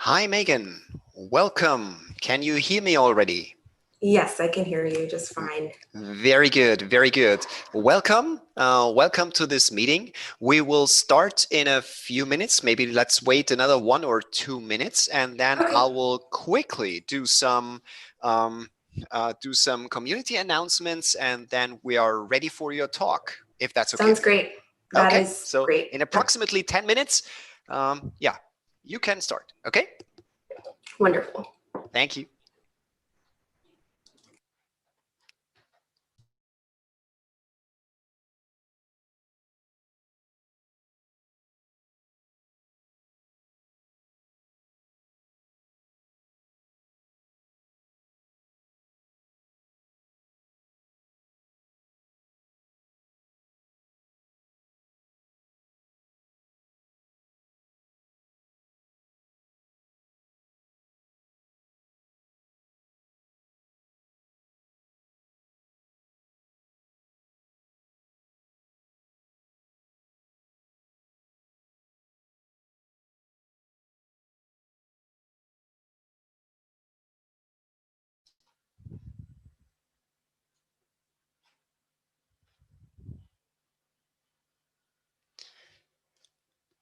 Hi, Megan. Welcome. Can you hear me already? Yes, I can hear you just fine. Very good, very good. Welcome to this meeting. We will start in a few minutes. Maybe let's wait another 1 or 2 minutes, and then I Okay, will quickly um, do some community announcements, and then we are ready for your talk, if that's okay sounds with you. great. That Okay, is so great. in Yep. approximately 10 minutes, yeah, you can start. Okay, Wonderful. thank you.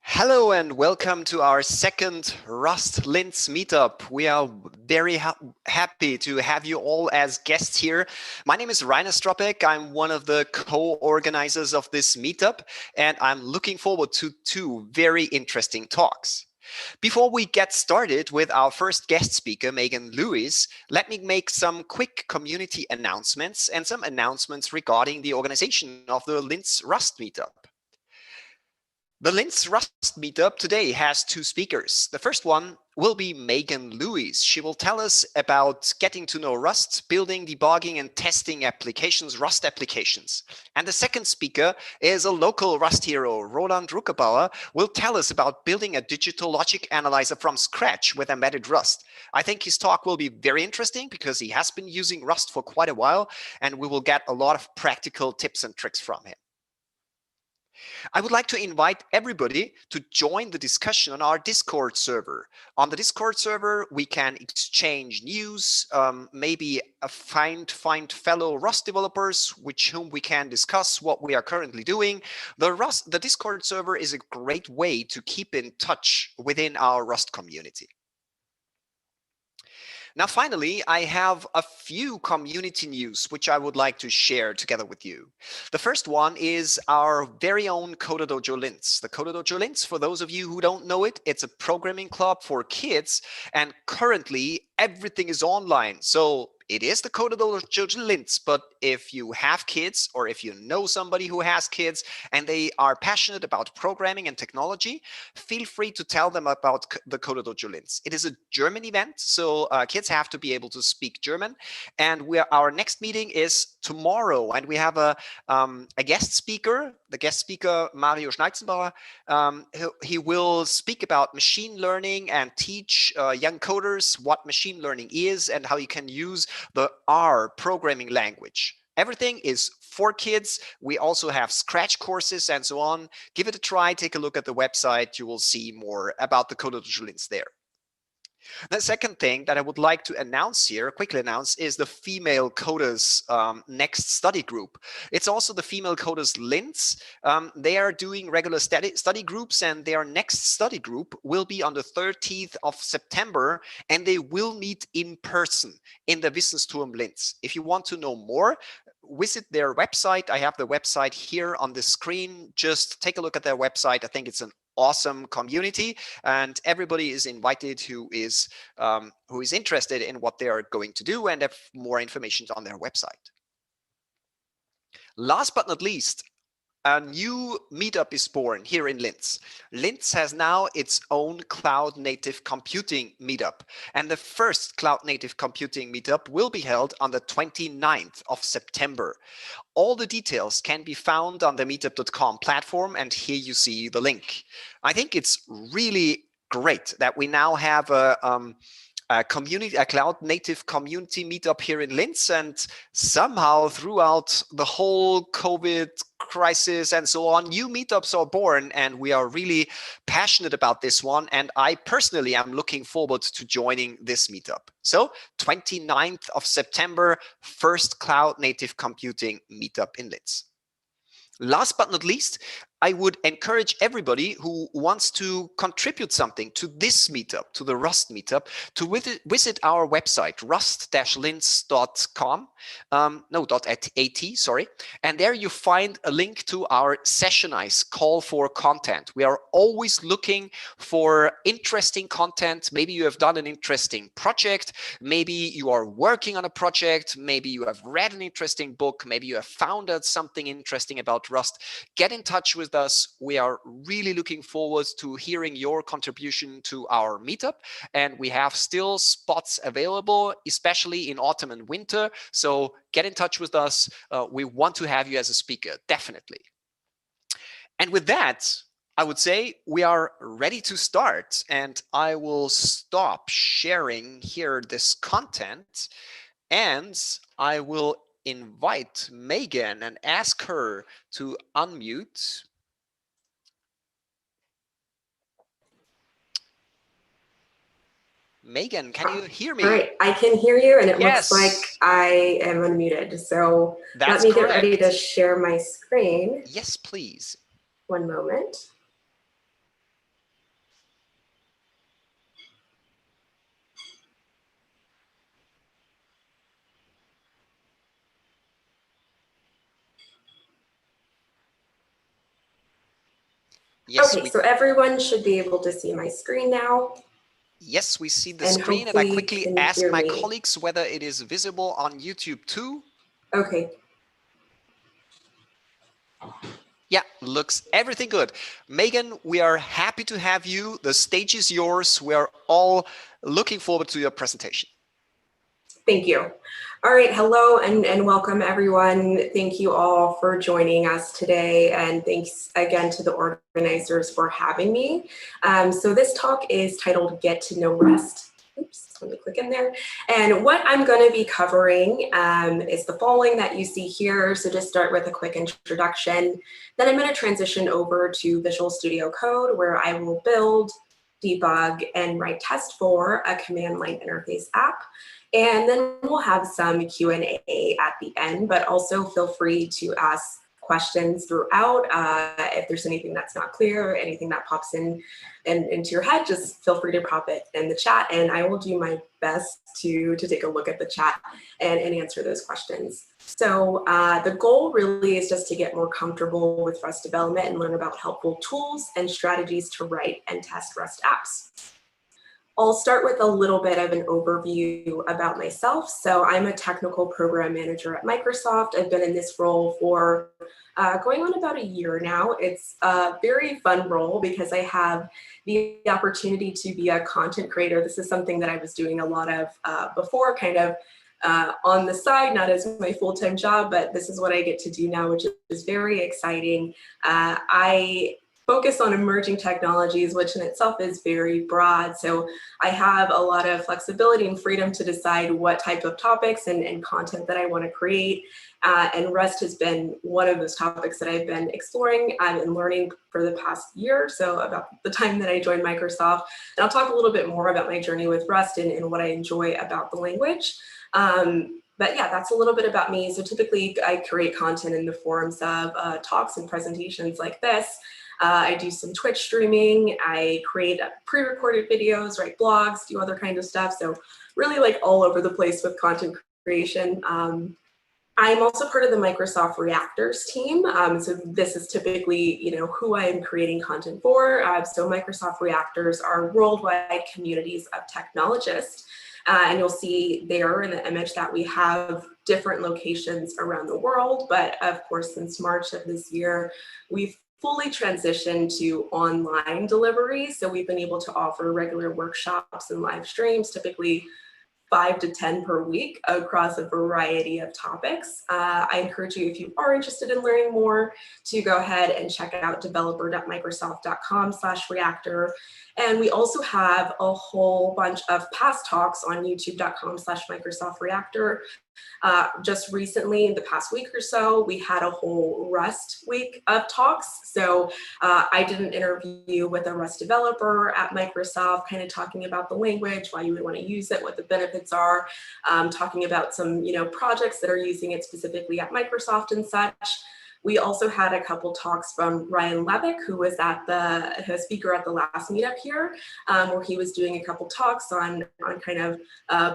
Hello and welcome to our second Rust Linz meetup. We are very happy to have you all as guests here. My name is Rainer Stropek. I'm one of the co-organizers of this meetup, and I'm looking forward to two very interesting talks. Before we get started with our first guest speaker, Megan Lewis, let me make some quick community announcements and some announcements regarding the organization of the Linz Rust meetup. The Linz Rust Meetup today has two speakers. The first one will be Megan Lewis. She will tell us about getting to know Rust, building, debugging, and testing applications, Rust applications. And the second speaker is a local Rust hero, Roland Ruckebauer, will tell us about building a digital logic analyzer from scratch with embedded Rust. I think his talk will be very interesting because he has been using Rust for quite a while, and we will get a lot of practical tips and tricks from him. I would like to invite everybody to join the discussion on our Discord server. On the Discord server, we can exchange news, maybe find fellow Rust developers with whom we can discuss what we are currently doing. The Discord server is a great way to keep in touch within our Rust community. Now, finally, I have a few community news which I would like to share together with you. The first one is our very own Coder Dojo Linz. The Coder Dojo Linz, for those of you who don't know it, it's a programming club for kids, and currently everything is online. So it is the Coder Dojo Linz, but if you have kids or if you know somebody who has kids and they are passionate about programming and technology, feel free to tell them about the Coder Dojo Linz. It is a German event, so kids have to be able to speak German. And our next meeting is tomorrow, and we have a guest speaker, the guest speaker, Mario Schneizenbauer. He will speak about machine learning and teach young coders what machine learning is and how you can use the R programming language. Everything is for kids. We also have Scratch courses and so on. Give it a try. Take a look at the website. You will see more about the Coder Dojo Linz there. The second thing that I would like to announce here, quickly announce, is the Female Coders next study group. It's also the Female Coders Linz. They are doing regular study groups, and their next study group will be on the 13th of September, and they will meet in person in the Wissensturm Linz. If you want to know more, visit their website. I have the website here on the screen. Just take a look at their website. I think it's an awesome community, and everybody is invited who is interested in what they are going to do and have more information on their website. Last but not least, a new meetup is born here in Linz. Linz has now its own cloud native computing meetup, and the first cloud native computing meetup will be held on the 29th of September. All the details can be found on the meetup.com platform, and here you see the link. I think it's really great that we now have a cloud native community meetup here in Linz, and somehow throughout the whole COVID crisis and so on, new meetups are born, and we are really passionate about this one. And I personally am looking forward to joining this meetup. So 29th of September, first cloud native computing meetup in Linz. Last but not least, I would encourage everybody who wants to contribute something to this meetup, to the Rust meetup, to visit our website, rust-linz.com, .at, sorry. And there you find a link to our Sessionize call for content. We are always looking for interesting content. Maybe you have done an interesting project. Maybe you are working on a project. Maybe you have read an interesting book. Maybe you have found out something interesting about Rust. Get in touch with us. We are really looking forward to hearing your contribution to our meetup, and we have still spots available, especially in autumn and winter. So get in touch with us. We want to have you as a speaker, definitely. And with that, I would say we are ready to start, and I will stop sharing here this content, and I will invite Megan and ask her to unmute. Megan, can you hear me? All right, I can hear you, and it Yes. looks like I am unmuted. So That's let me correct. get ready to share my screen. Yes, please. One moment. Yes, Okay, so everyone should be able to see my screen now. Yes, we see the And screen, and I hopefully quickly can ask hear my me. colleagues whether it is visible on YouTube too. Okay. Yeah, looks everything good. Megan, we are happy to have you. The stage is yours. We are all looking forward to your presentation. Thank you. All right, hello and welcome everyone. Thank you all for joining us today, and thanks again to the organizers for having me. So this talk is titled Get to Know Rust. Oops, let me click in there. And what I'm going to be covering is the following that you see here. So just start with a quick introduction. Then I'm going to transition over to Visual Studio Code, where I will build, debug, and write tests for a command line interface app. And then we'll have some Q&A at the end, but also feel free to ask questions throughout. If there's anything that's not clear or anything that pops into your head, just feel free to pop it in the chat, and I will do my best to take a look at the chat and answer those questions. So the goal really is just to get more comfortable with Rust development and learn about helpful tools and strategies to write and test Rust apps. I'll start with a little bit of an overview about myself. So I'm a technical program manager at Microsoft. I've been in this role for going on about a year now. It's a very fun role because I have the opportunity to be a content creator. This is something that I was doing a lot of before, kind of on the side, not as my full-time job, but this is what I get to do now, which is very exciting. I focus on emerging technologies, which in itself is very broad. So I have a lot of flexibility and freedom to decide what type of topics and content that I want to create. And Rust has been one of those topics that I've been exploring and learning for the past year, so about the time that I joined Microsoft. And I'll talk a little bit more about my journey with Rust and what I enjoy about the language. But yeah, that's a little bit about me. So typically I create content in the forms of talks and presentations like this. I do some Twitch streaming, I create pre-recorded videos, write blogs, do other kinds of stuff. So really like all over the place with content creation. I'm also part of the Microsoft Reactors team. So this is typically, who I am creating content for. So Microsoft Reactors are worldwide communities of technologists. And you'll see there in the image that we have different locations around the world. But of course, since March of this year, we've fully transitioned to online delivery. So we've been able to offer regular workshops and live streams, typically 5 to 10 per week across a variety of topics. I encourage you, if you are interested in learning more, to go ahead and check out developer.microsoft.com/reactor. And we also have a whole bunch of past talks on youtube.com/MicrosoftReactor. Just recently, in the past week or so, we had a whole Rust week of talks. So I did an interview with a Rust developer at Microsoft, kind of talking about the language, why you would want to use it, what the benefits are, talking about some projects that are using it specifically at Microsoft and such. We also had a couple talks from Ryan Levick, who was a speaker at the last meetup here, where he was doing a couple talks on kind of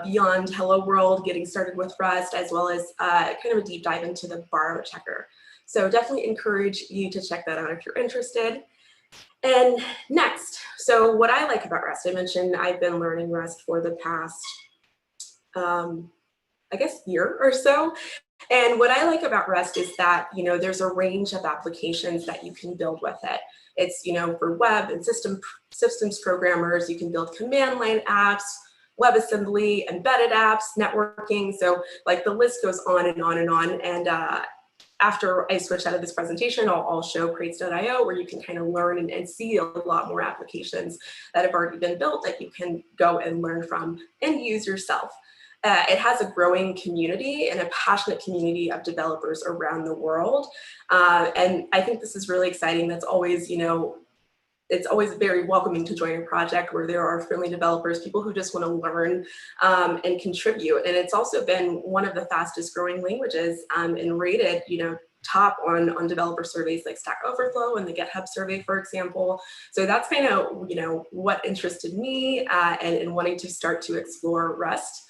beyond Hello World, getting started with Rust, as well as kind of a deep dive into the borrow checker. So definitely encourage you to check that out if you're interested. And next, so what I like about Rust, I mentioned I've been learning Rust for the past, I guess, year or so. And what I like about Rust is that, there's a range of applications that you can build with it. It's, for web and systems programmers, you can build command line apps, WebAssembly, embedded apps, networking. So like the list goes on and on and on. And after I switch out of this presentation, I'll show crates.io, where you can kind of learn and see a lot more applications that have already been built that you can go and learn from and use yourself. It has a growing community and a passionate community of developers around the world. And I think this is really exciting. That's always, it's always very welcoming to join a project where there are friendly developers, people who just want to learn and contribute. And it's also been one of the fastest growing languages and rated, top on developer surveys like Stack Overflow and the GitHub survey, for example. So that's kind of, what interested me and wanting to start to explore Rust.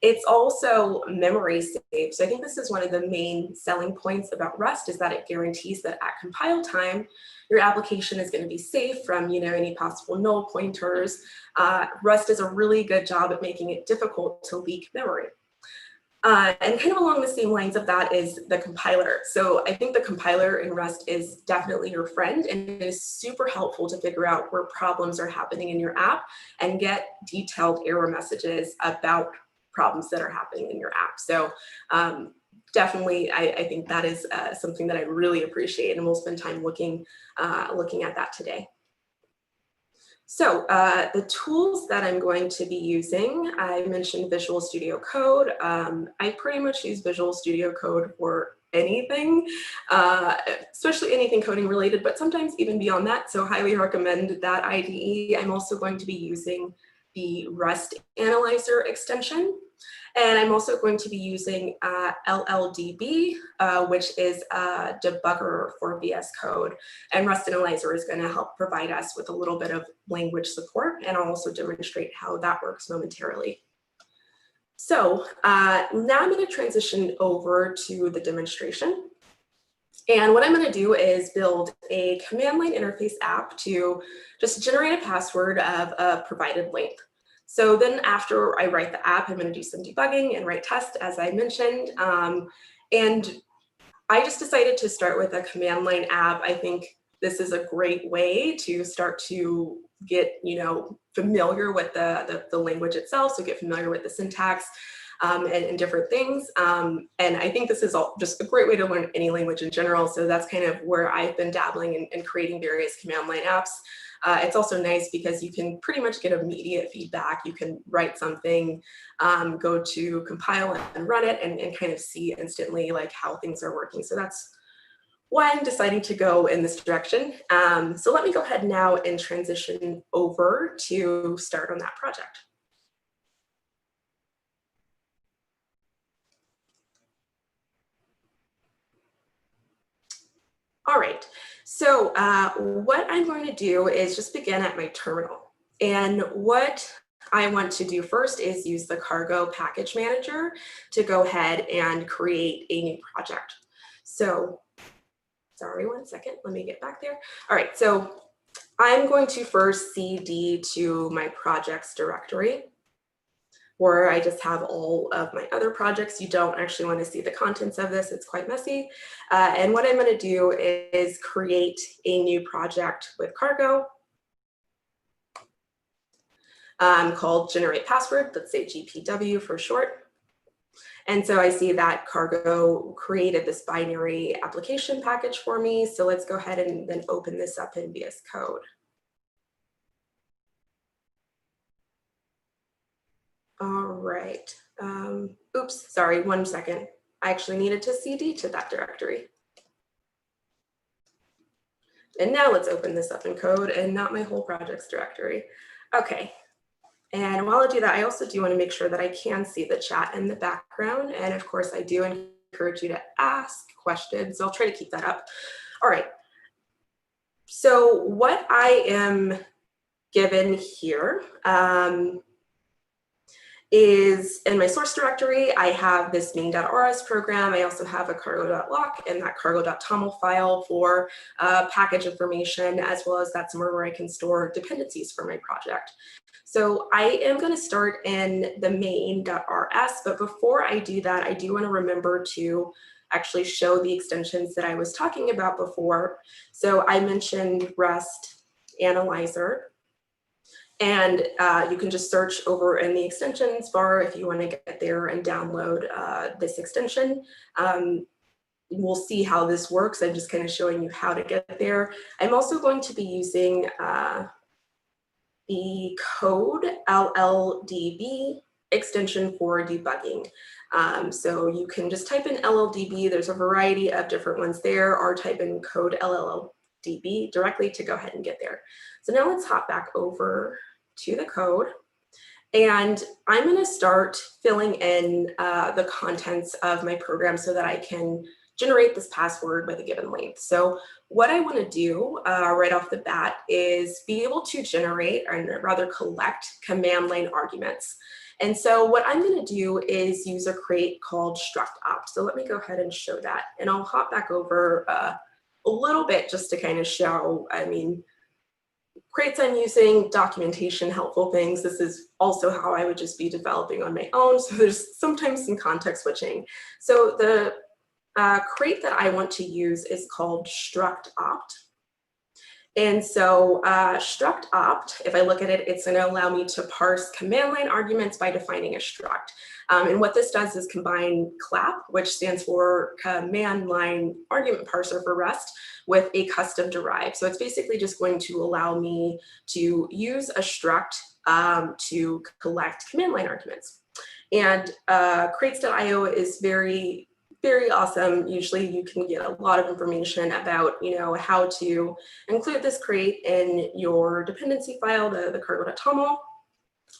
It's also memory safe. So I think this is one of the main selling points about Rust, is that it guarantees that at compile time, your application is going to be safe from any possible null pointers. Rust does a really good job at making it difficult to leak memory. And kind of along the same lines of that is the compiler. So I think the compiler in Rust is definitely your friend, and it is super helpful to figure out where problems are happening in your app and get detailed error messages about problems that are happening in your app. So definitely, I think that is something that I really appreciate, and we'll spend time looking at that today. So the tools that I'm going to be using, I mentioned Visual Studio Code. I pretty much use Visual Studio Code for anything, especially anything coding related, but sometimes even beyond that. So highly recommend that IDE. I'm also going to be using the Rust Analyzer extension. And I'm also going to be using LLDB, which is a debugger for VS Code. And Rust Analyzer is going to help provide us with a little bit of language support, and I'll also demonstrate how that works momentarily. So now I'm going to transition over to the demonstration. And what I'm going to do is build a command line interface app to just generate a password of a provided length. So then after I write the app, I'm going to do some debugging and write tests, as I mentioned. And I just decided to start with a command line app. I think this is a great way to start to get familiar with the language itself, so get familiar with the syntax. And different things. And I think this is all just a great way to learn any language in general. So that's kind of where I've been dabbling in creating various command line apps. It's also nice because you can pretty much get immediate feedback. You can write something, go to compile and run it, and kind of see instantly like how things are working. So that's why I'm deciding to go in this direction. So let me go ahead now and transition over to start on that project. All right, so what I'm going to do is just begin at my terminal. And what I want to do first is use the Cargo package manager to go ahead and create a new project. So, sorry, one second, let me get back there. All right, so I'm going to first CD to my projects directory, where I just have all of my other projects. You don't actually want to see the contents of this, it's quite messy. And what I'm going to do is create a new project with Cargo. called generate password, let's say GPW for short. And so I see that Cargo created this binary application package for me. So let's go ahead and then open this up in VS Code. All right. Oops, sorry, 1 second. I actually needed to CD to that directory. And now let's open this up in code and not my whole projects directory. Okay. And while I do that, I also do want to make sure that I can see the chat in the background. And of course, I do encourage you to ask questions. So I'll try to keep that up. All right. So what I am given here is in my source directory, I have this main.rs program. I also have a cargo.lock and that cargo.toml file for package information, as well as that's somewhere where I can store dependencies for my project. So I am going to start in the main.rs, but before I do that, I do want to remember to actually show the extensions that I was talking about before. So I mentioned Rust Analyzer. And you can just search over in the extensions bar if you want to get there and download this extension. We'll see how this works. I'm just kind of showing you how to get there. I'm also going to be using the code LLDB extension for debugging. So you can just type in LLDB. There's a variety of different ones there, or type in code LLDB directly to go ahead and get there. So now let's hop back over to the code. And I'm going to start filling in the contents of my program so that I can generate this password with a given length. So what I want to do right off the bat is be able to generate, or rather collect, command line arguments. And so what I'm going to do is use a crate called struct opt. So let me go ahead and show that. And I'll hop back over a little bit just to kind of show, crates I'm using, documentation, helpful things. This is also how I would just be developing on my own. So there's sometimes some context switching. So the crate that I want to use is called struct opt. And so struct opt, if I look at it, it's going to allow me to parse command line arguments by defining a struct. And what this does is combine CLAP, which stands for command line argument parser for Rust, with a custom derive. So it's basically just going to allow me to use a struct to collect command line arguments. And crates.io is very awesome. Usually you can get a lot of information about, how to include this crate in your dependency file, the cargo.toml,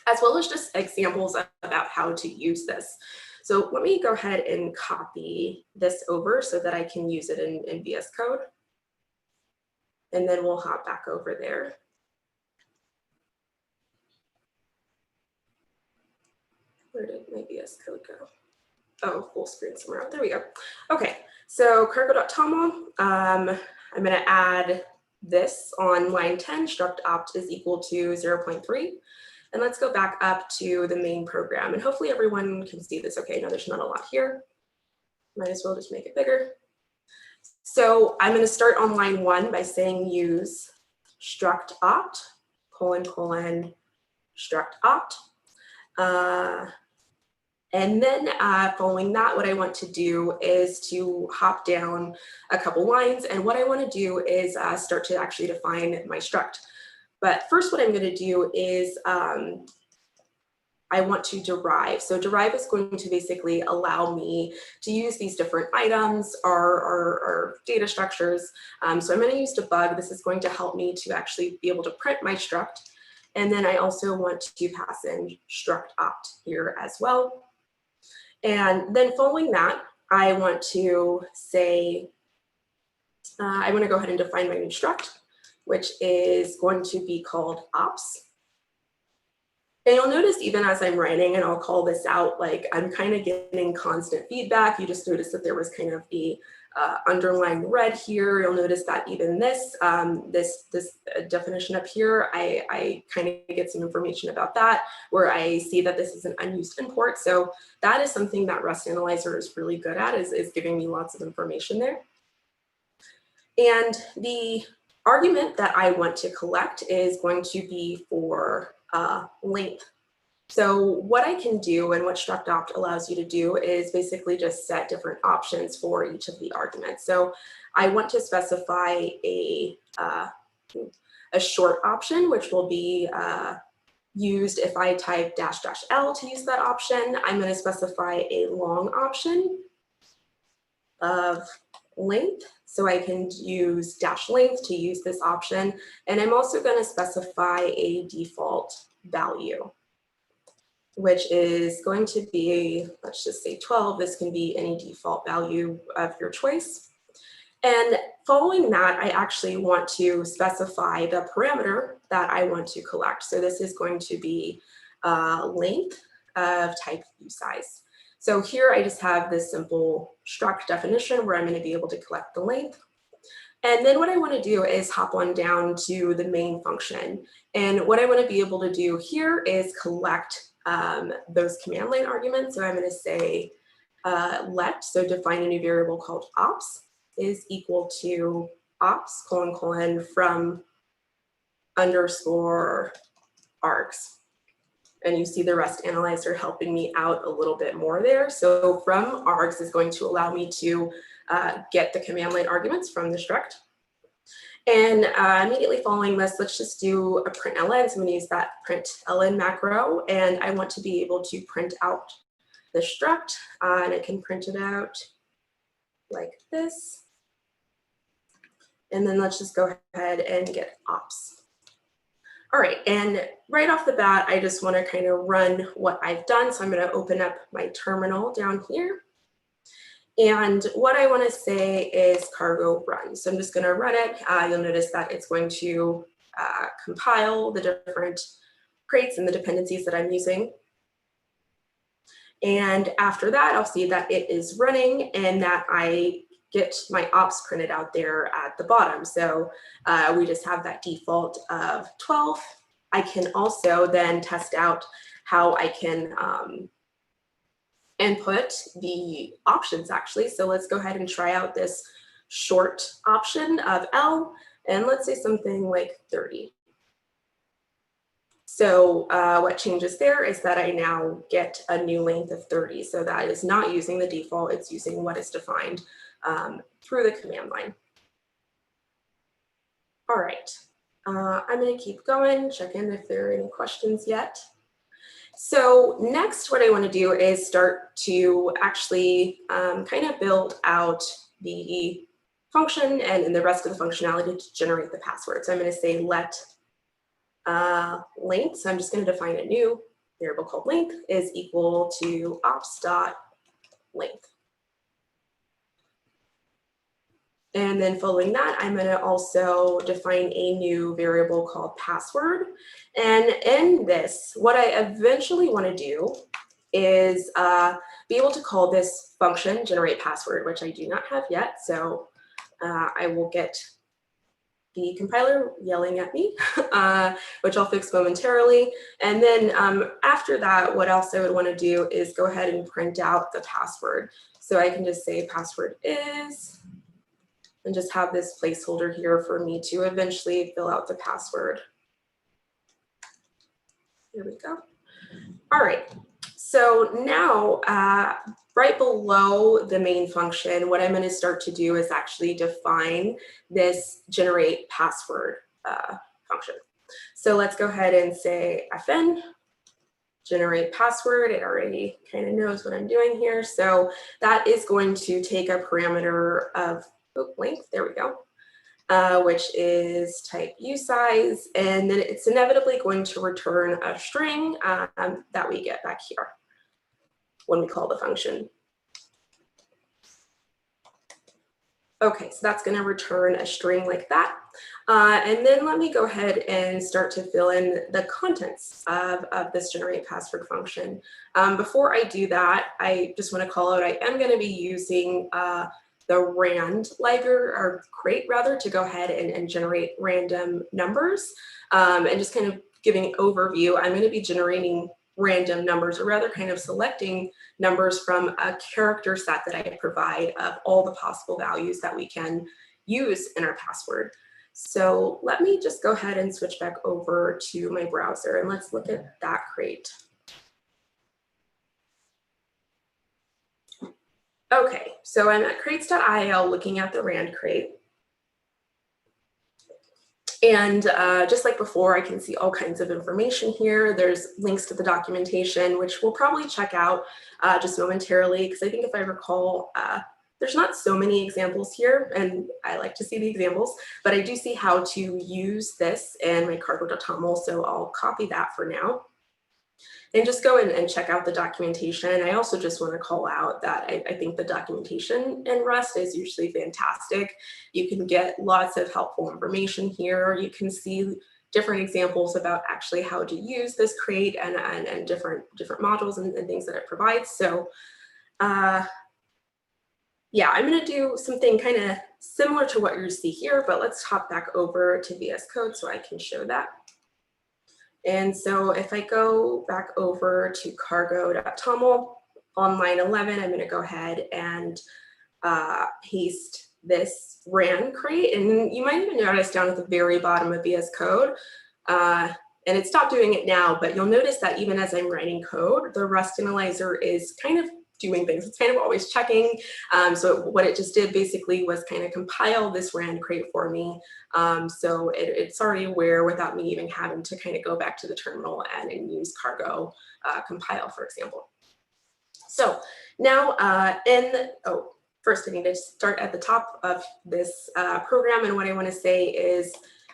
as well as just examples about how to use this. So let me go ahead and copy this over so that I can use it in VS Code. And then we'll hop back over there. Where did my VS Code go? Oh, full screen somewhere. There we go. Okay, so cargo.toml, I'm going to add this on line 10, struct opt is equal to 0.3. And let's go back up to the main program. And hopefully everyone can see this okay. Now there's not a lot here. Might as well just make it bigger. So I'm going to start on line 1 by saying use struct opt, : struct opt. And then following that, what I want to do is to hop down a couple lines. And what I want to do is start to actually define my struct. But first, what I'm going to do is I want to derive. So derive is going to basically allow me to use these different items or data structures. So I'm going to use debug. This is going to help me to actually be able to print my struct. And then I also want to pass in struct opt here as well. And then following that, I want to say, I want to go ahead and define my new struct, which is going to be called ops. And you'll notice even as I'm writing, and I'll call this out, like I'm kind of getting constant feedback. You just notice that there was kind of the underlying red here. You'll notice that even this definition up here, I kind of get some information about that, where I see that this is an unused import. So that is something that Rust Analyzer is really good at, is giving me lots of information there. And the argument that I want to collect is going to be for length. So what I can do and what struct opt allows you to do is basically just set different options for each of the arguments. So I want to specify a short option, which will be used if I type --L to use that option. I'm going to specify a long option of length. So I can use -length to use this option. And I'm also going to specify a default value, which is going to be, let's just say 12. This can be any default value of your choice. And following that, I actually want to specify the parameter that I want to collect. So this is going to be length of type usize. So here I just have this simple struct definition where I'm going to be able to collect the length. And then what I want to do is hop on down to the main function. And what I want to be able to do here is collect those command line arguments. So I'm going to say let, so define a new variable called ops is equal to ops : from _ args. And you see the REST analyzer helping me out a little bit more there. So from args is going to allow me to get the command line arguments from the struct. And immediately following this, let's just do a println. So I'm going to use that println macro, and I want to be able to print out the struct, and I can print it out like this. And then let's just go ahead and get ops. All right, and right off the bat, I just want to kind of run what I've done. So I'm going to open up my terminal down here. And what I want to say is cargo run. So I'm just going to run it. You'll notice that it's going to compile the different crates and the dependencies that I'm using. And after that, I'll see that it is running and that I get my ops printed out there at the bottom. So we just have that default of 12. I can also then test out how I can input the options actually. So let's go ahead and try out this short option of L, and let's say something like 30. So what changes there is that I now get a new length of 30. So that is not using the default, it's using what is defined through the command line. All right, I'm going to keep going, check in if there are any questions yet. So next, what I want to do is start to actually kind of build out the function and the rest of the functionality to generate the password. So I'm going to say let length. So I'm just going to define a new variable called length is equal to ops.length. And then following that, I'm going to also define a new variable called password. And in this, what I eventually want to do is be able to call this function generate password, which I do not have yet. So I will get the compiler yelling at me, which I'll fix momentarily. And then after that, what else I would want to do is go ahead and print out the password. So I can just say password is, and just have this placeholder here for me to eventually fill out the password. Here we go. All right, so now right below the main function, what I'm going to start to do is actually define this generate password function. So let's go ahead and say fn generate password. It already kind of knows what I'm doing here. So that is going to take a parameter of length, there we go, which is type usize, and then it's inevitably going to return a string that we get back here when we call the function. Okay, so that's going to return a string like that. And then let me go ahead and start to fill in the contents of this generate password function. Before I do that, I just want to call out I am going to be using the rand library, or crate rather, to go ahead and generate random numbers. And just kind of giving an overview, I'm going to be generating random numbers, or rather kind of selecting numbers from a character set that I provide of all the possible values that we can use in our password. So let me just go ahead and switch back over to my browser and let's look at that crate. Okay, so I'm at crates.il looking at the RAND crate. And just like before, I can see all kinds of information here. There's links to the documentation, which we'll probably check out just momentarily, because I think if I recall, there's not so many examples here, and I like to see the examples, but I do see how to use this in my cargo.toml, so I'll copy that for now. And just go in and check out the documentation. I also just want to call out that I think the documentation in Rust is usually fantastic. You can get lots of helpful information here. You can see different examples about actually how to use this crate and different modules and things that it provides. So yeah, I'm going to do something kind of similar to what you see here, but let's hop back over to VS Code so I can show that. And so if I go back over to cargo.toml on line 11, I'm going to go ahead and paste this RAN crate. And you might even notice down at the very bottom of VS Code, and it stopped doing it now, but you'll notice that even as I'm writing code, the Rust analyzer is kind of doing things. It's kind of always checking. So what it just did basically was kind of compile this RAN crate for me. So it's already aware without me even having to kind of go back to the terminal and use cargo compile, for example. So now first I need to start at the top of this program. And what I want to say is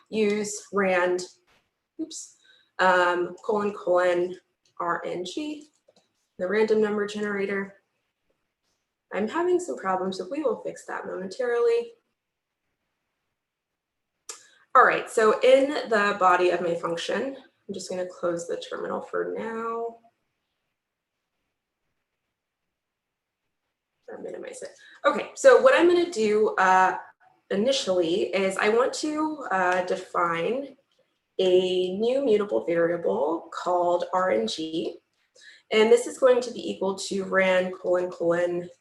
use rand, ::RNG, the random number generator. I'm having some problems, so we will fix that momentarily. All right, so in the body of my function, I'm just going to close the terminal for now. Or minimize it. Okay, so what I'm going to do initially is I want to define a new mutable variable called RNG. And this is going to be equal to ran :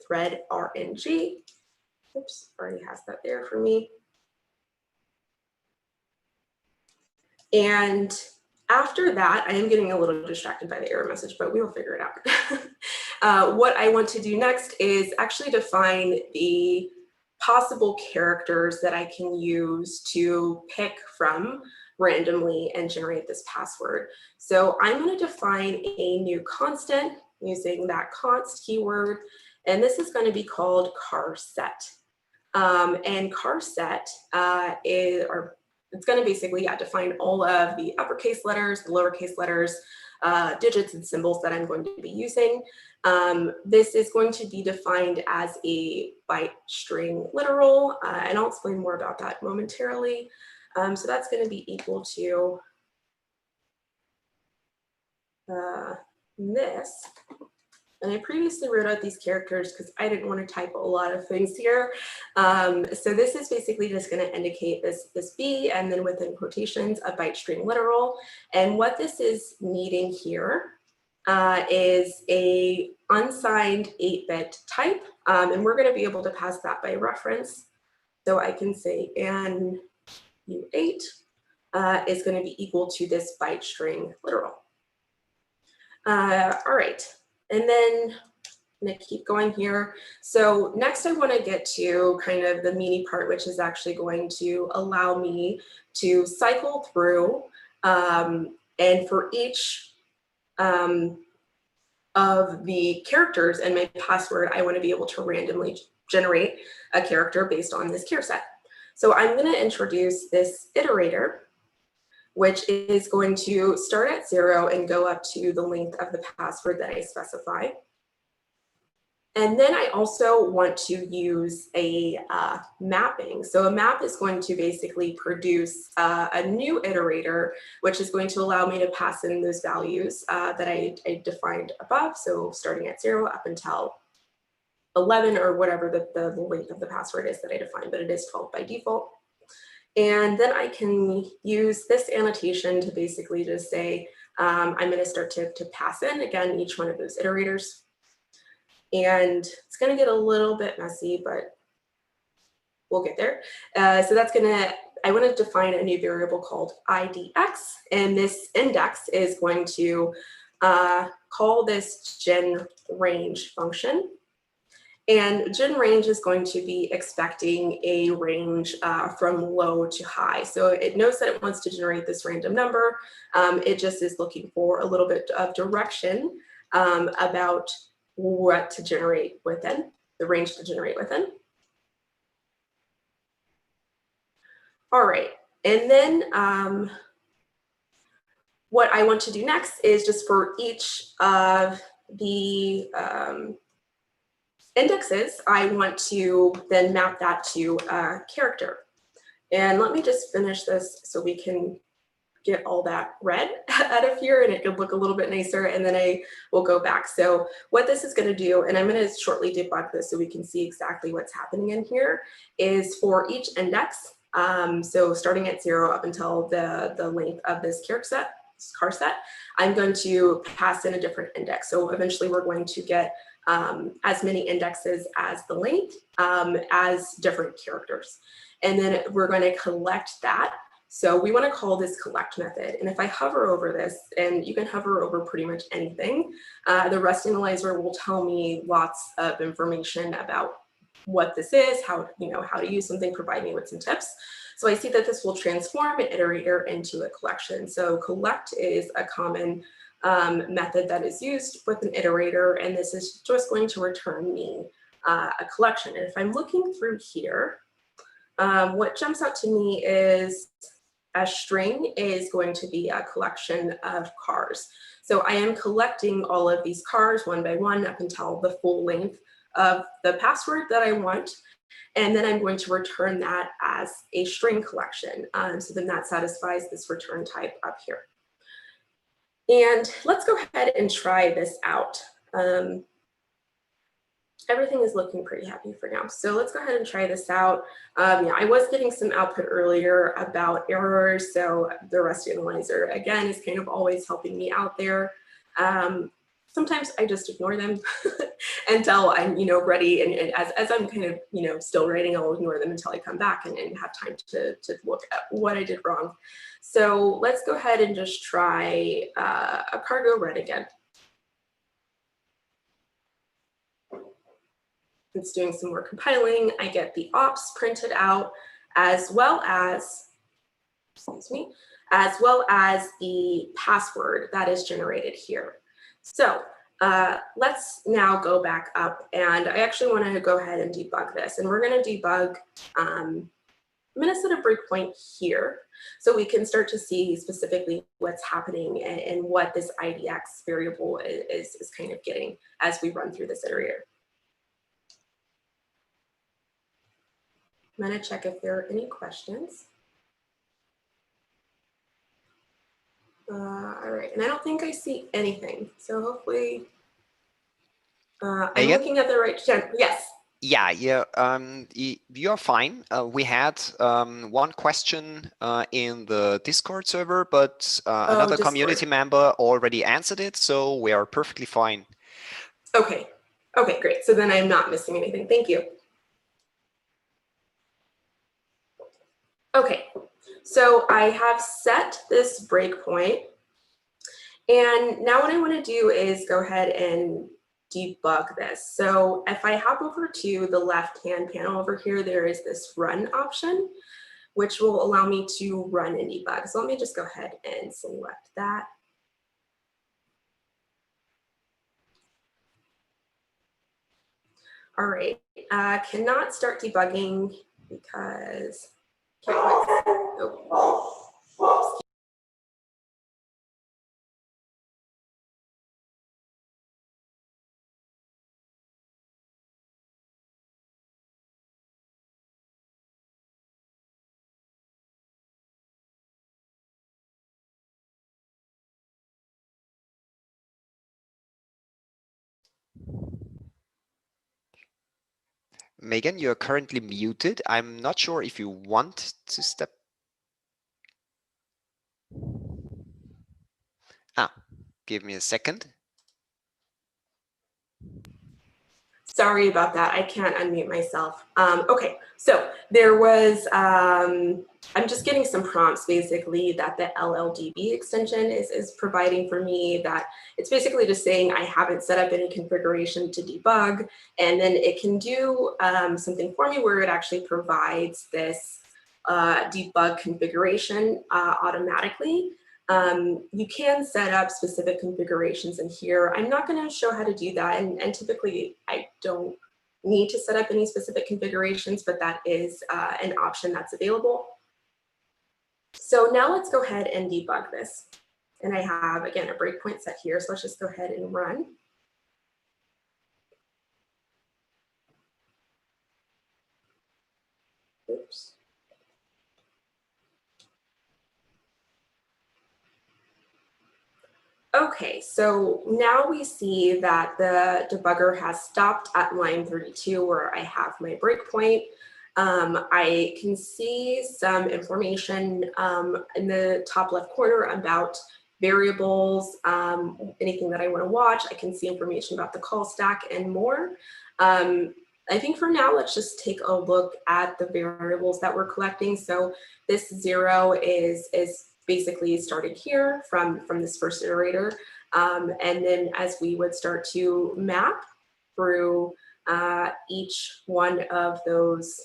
thread RNG. Oops, already has that there for me. And after that, I am getting a little distracted by the error message, but we will figure it out. What I want to do next is actually define the possible characters that I can use to pick from randomly and generate this password. So I'm going to define a new constant using that const keyword, and this is going to be called charset. And charset it's going to basically define all of the uppercase letters, the lowercase letters, digits and symbols that I'm going to be using. This is going to be defined as a byte string literal, and I'll explain more about that momentarily. So that's going to be equal to this. And I previously wrote out these characters because I didn't want to type a lot of things here. So this is basically just going to indicate this B, and then within quotations, a byte string literal. And what this is needing here is a unsigned 8-bit type. And we're going to be able to pass that by reference. So I can say an U8 is going to be equal to this byte string literal. All right, and then I'm going to keep going here. So next I want to get to kind of the meaty part, which is actually going to allow me to cycle through, and for each of the characters in my password, I want to be able to randomly generate a character based on this char set. So I'm going to introduce this iterator, which is going to start at 0 and go up to the length of the password that I specify. And then I also want to use a mapping. So a map is going to basically produce a new iterator, which is going to allow me to pass in those values that I defined above. So starting at 0 up until 11 or whatever the length of the password is that I defined, but it is 12 by default. And then I can use this annotation to basically just say, I'm going to start to pass in, again, each one of those iterators. And it's going to get a little bit messy, but we'll get there. So that's going to I want to define a new variable called IDX, and this index is going to call this genRange function. And genRange is going to be expecting a range from low to high. So it knows that it wants to generate this random number. It just is looking for a little bit of direction about what to generate within, the range to generate within. All right, and then what I want to do next is just for each of the indexes, I want to then map that to a character. And let me just finish this so we can get all that red out of here and it could look a little bit nicer, and then I will go back. So what this is going to do, and I'm going to shortly debug this so we can see exactly what's happening in here, is for each index, so starting at 0 up until the length of this car set, I'm going to pass in a different index. So eventually we're going to get as many indexes as the length as different characters. And then we're going to collect that. So we want to call this collect method. And if I hover over this, and you can hover over pretty much anything, the REST analyzer will tell me lots of information about what this is, how to use something, provide me with some tips. So I see that this will transform an iterator into a collection. So collect is a common method that is used with an iterator, and this is just going to return me a collection. And if I'm looking through here, what jumps out to me is a string is going to be a collection of cars. So I am collecting all of these cars one by one up until the full length of the password that I want. And then I'm going to return that as a string collection. So then that satisfies this return type up here. And let's go ahead and try this out. Everything is looking pretty happy for now. So let's go ahead and try this out. Yeah, I was getting some output earlier about errors. So the REST analyzer, again, is kind of always helping me out there. Sometimes I just ignore them until I'm, ready. And as I'm kind of, still writing, I'll ignore them until I come back and have time to look at what I did wrong. So let's go ahead and just try a cargo red again. It's doing some more compiling. I get the ops printed out as well as, as well as the password that is generated here. So let's now go back up, and I actually want to go ahead and debug this, and we're going to debug, I'm going to set a breakpoint here so we can start to see specifically what's happening and what this IDX variable is kind of getting as we run through this iterator. I'm going to check if there are any questions. All right, and I don't think I see anything. So hopefully, I'm looking at the right channel. Yes. Yeah, you're fine. We had one question in the Discord server, but another community member already answered it, so we are perfectly fine. Okay. Okay, great. So then I'm not missing anything. Thank you. Okay, so I have set this breakpoint, and now what I want to do is go ahead and debug this. So if I hop over to the left-hand panel over here, there is this run option, which will allow me to run and debug. So let me just go ahead and select that. All right, cannot start debugging because can't quite, oh. Megan, you're currently muted. I'm not sure if you want to step. Give me a second. Sorry about that. I can't unmute myself. Okay, so there was, I'm just getting some prompts basically that the LLDB extension is providing for me, that it's basically just saying I haven't set up any configuration to debug, and then it can do something for me where it actually provides this debug configuration automatically. You can set up specific configurations in here. I'm not going to show how to do that, and typically I don't need to set up any specific configurations, but that is an option that's available. So now let's go ahead and debug this. And I have, again, a breakpoint set here, so let's just go ahead and run. Oops. Okay, so now we see that the debugger has stopped at line 32 where I have my breakpoint. I can see some information in the top left corner about variables, anything that I want to watch. I can see information about the call stack and more. I think for now, let's just take a look at the variables that we're collecting. So this 0 is basically started here from this first iterator. And then as we would start to map through each one of those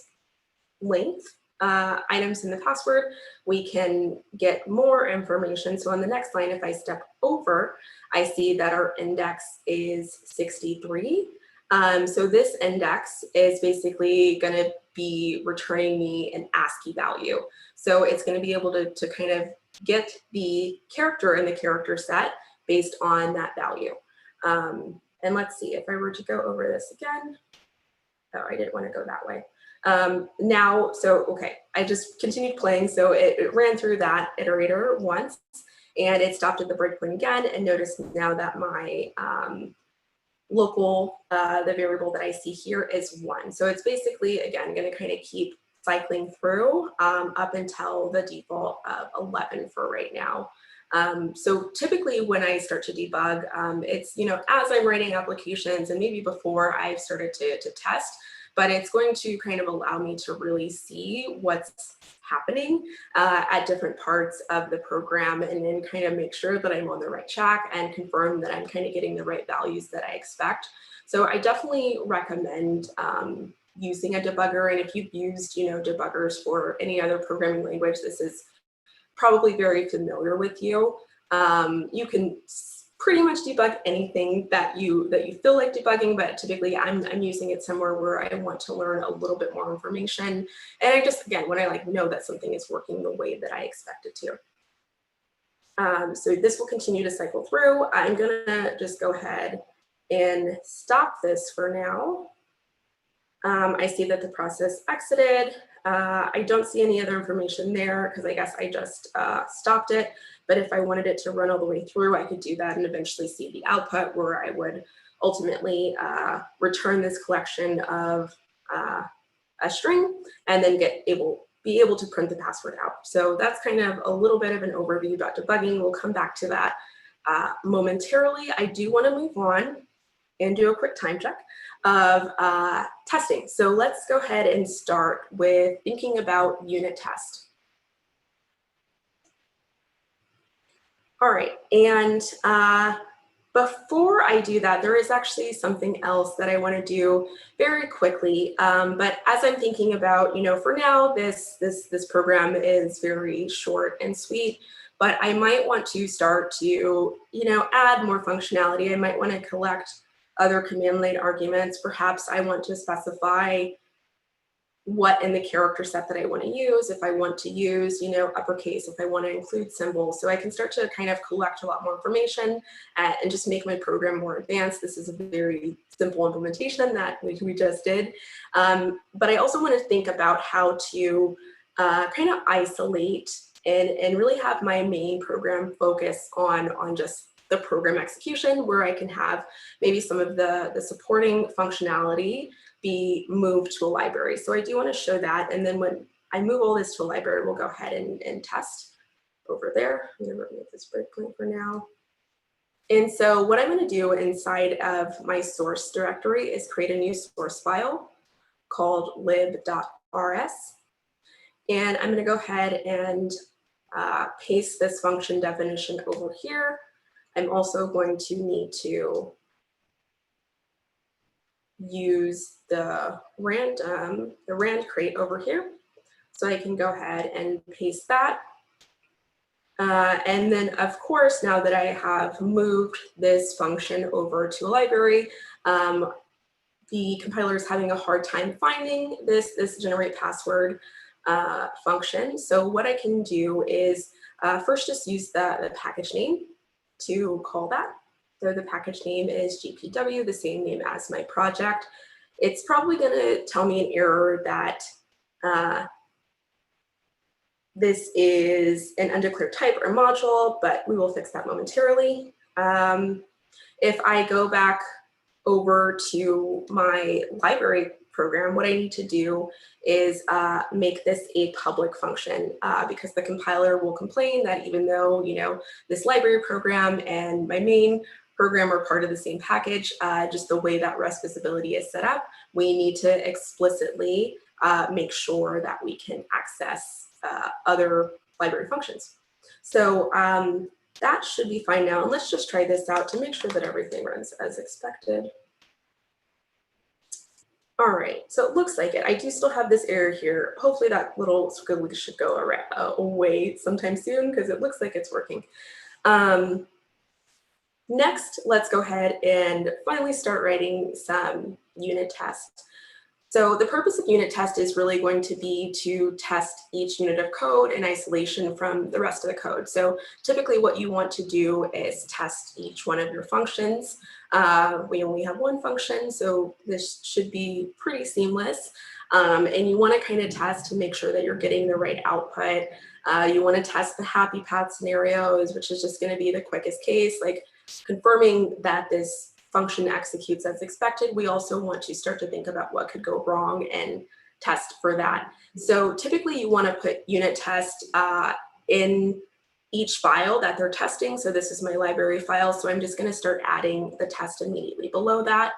length items in the password, we can get more information. So on the next line, if I step over, I see that our index is 63. So this index is basically going to be returning me an ASCII value. So it's going to be able to kind of get the character in the character set based on that value. And let's see, if I were to go over this again, oh, I didn't want to go that way. Now, so, okay, I just continued playing. So it ran through that iterator once and it stopped at the breakpoint again, and notice now that my local, the variable that I see here is 1. So it's basically, again, going to kind of keep cycling through up until the default of 11 for right now. So typically when I start to debug, it's, you know, as I'm writing applications and maybe before I've started to test, but it's going to kind of allow me to really see what's happening at different parts of the program, and then kind of make sure that I'm on the right track and confirm that I'm kind of getting the right values that I expect. So I definitely recommend using a debugger. And if you've used, you know, debuggers for any other programming language, this is probably very familiar with you. You can pretty much debug anything that you feel like debugging, but typically I'm using it somewhere where I want to learn a little bit more information. And I just, again, when I like know that something is working the way that I expect it to. So this will continue to cycle through. I'm gonna just go ahead and stop this for now. I see that the process exited. I don't see any other information there because I guess I just stopped it. But if I wanted it to run all the way through, I could do that and eventually see the output where I would ultimately return this collection of a string and then be able to print the password out. So that's kind of a little bit of an overview about debugging. We'll come back to that momentarily. I do want to move on and do a quick time check of testing. So let's go ahead and start with thinking about unit test. All right, and before I do that, there is actually something else that I want to do very quickly. But as I'm thinking about, you know, for now, this program is very short and sweet, but I might want to start to, you know, add more functionality. I might want to collect other command line arguments. Perhaps I want to specify what in the character set that I want to use, if I want to use, you know, uppercase, if I want to include symbols. So I can start to kind of collect a lot more information and just make my program more advanced. This is a very simple implementation that we just did. But I also want to think about how to kind of isolate and really have my main program focus on just the program execution, where I can have maybe some of the supporting functionality be moved to a library. So I do want to show that. And then when I move all this to a library, we'll go ahead and test over there. I'm going to remove this breakpoint for now. And so what I'm going to do inside of my source directory is create a new source file called lib.rs. And I'm going to go ahead and paste this function definition over here. I'm also going to need to use the rand crate over here. So I can go ahead and paste that. And then, of course, now that I have moved this function over to a library, the compiler is having a hard time finding this generate password function. So what I can do is first just use the package name to call that. So the package name is GPW, the same name as my project. It's probably going to tell me an error that this is an undeclared type or module, but we will fix that momentarily. If I go back over to my library program, what I need to do is make this a public function because the compiler will complain that even though, you know, this library program and my main program are part of the same package, just the way that Rust visibility is set up, we need to explicitly make sure that we can access other library functions. So that should be fine now. And let's just try this out to make sure that everything runs as expected. All right, so it looks like it. I do still have this error here. Hopefully that little squiggly should go away sometime soon because it looks like it's working. Next, let's go ahead and finally start writing some unit tests. So the purpose of unit test is really going to be to test each unit of code in isolation from the rest of the code. So typically what you want to do is test each one of your functions. We only have one function, so this should be pretty seamless. And you want to kind of test to make sure that you're getting the right output. You want to test the happy path scenarios, which is just going to be the quickest case, like confirming that this function executes as expected. We also want to start to think about what could go wrong and test for that. So typically you want to put unit test in each file that they're testing. So this is my library file. So I'm just going to start adding the test immediately below that.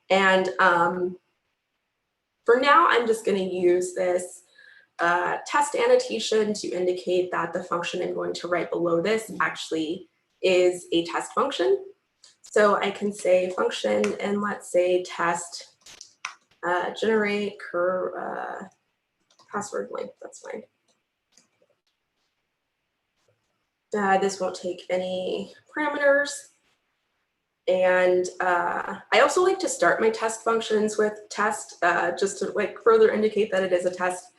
And for now, I'm just going to use this test annotation to indicate that the function I'm going to write below this actually is a test function. So I can say function and let's say test generate password length, that's fine. This won't take any parameters. And I also like to start my test functions with test just to like further indicate that it is a test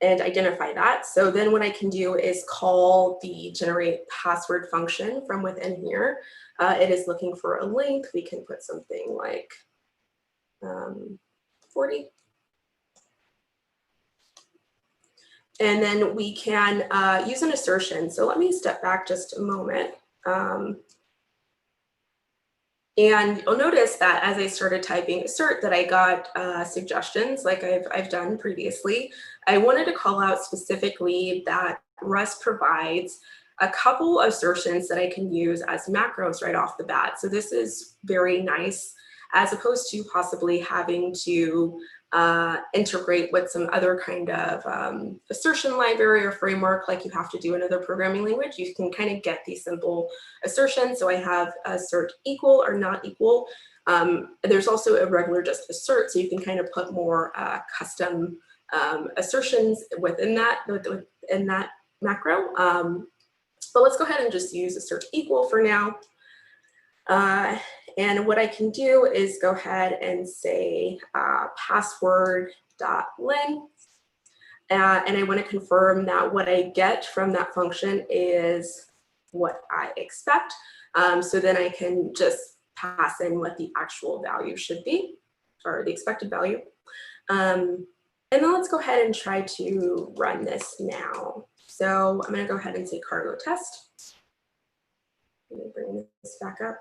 and identify that. So then what I can do is call the generate password function from within here. It is looking for a length. We can put something like 40. And then we can use an assertion. So let me step back just a moment. And you'll notice that as I started typing assert that I got suggestions like I've done previously. I wanted to call out specifically that Rust provides a couple of assertions that I can use as macros right off the bat. So this is very nice as opposed to possibly having to integrate with some other kind of assertion library or framework like you have to do in other programming language. You can kind of get these simple assertions. So I have assert equal or not equal. There's also a regular just assert, so you can kind of put more custom assertions within that macro. But let's go ahead and just use assert equal for now. And what I can do is go ahead and say password.len. And I want to confirm that what I get from that function is what I expect. So then I can just pass in what the actual value should be, or the expected value. And then let's go ahead and try to run this now. So I'm going to go ahead and say cargo test. Let me bring this back up.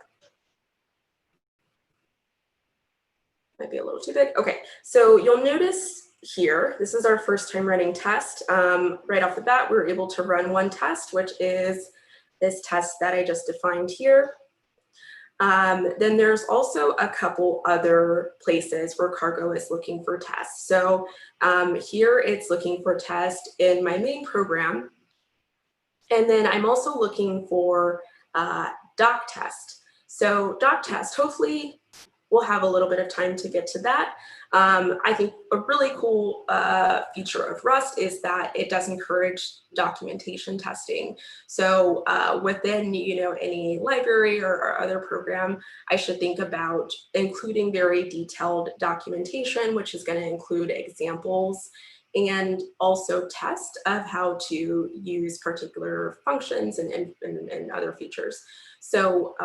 Might be a little too big. Okay, so you'll notice here, this is our first time running test. Right off the bat, we were able to run one test, which is this test that I just defined here. Then there's also a couple other places where Cargo is looking for tests. So here it's looking for tests in my main program. And then I'm also looking for doc test. So doc test, hopefully we'll have a little bit of time to get to that. I think a really cool feature of Rust is that it does encourage documentation testing. So within any library or other program, I should think about including very detailed documentation, which is going to include examples and also test of how to use particular functions and other features. So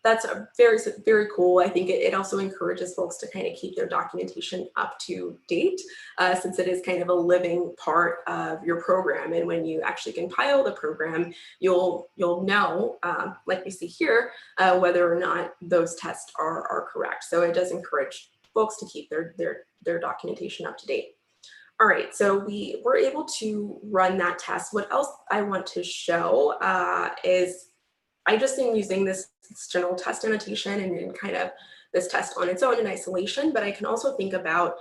that's a very cool. I think it also encourages folks to kind of keep their documentation up to date, since it is kind of a living part of your program. And when you actually compile the program, you'll know, like we see here, whether or not those tests are correct. So it does encourage folks to keep their documentation up to date. All right, so we were able to run that test. What else I want to show is I just am using this general test annotation and kind of this test on its own in isolation, but I can also think about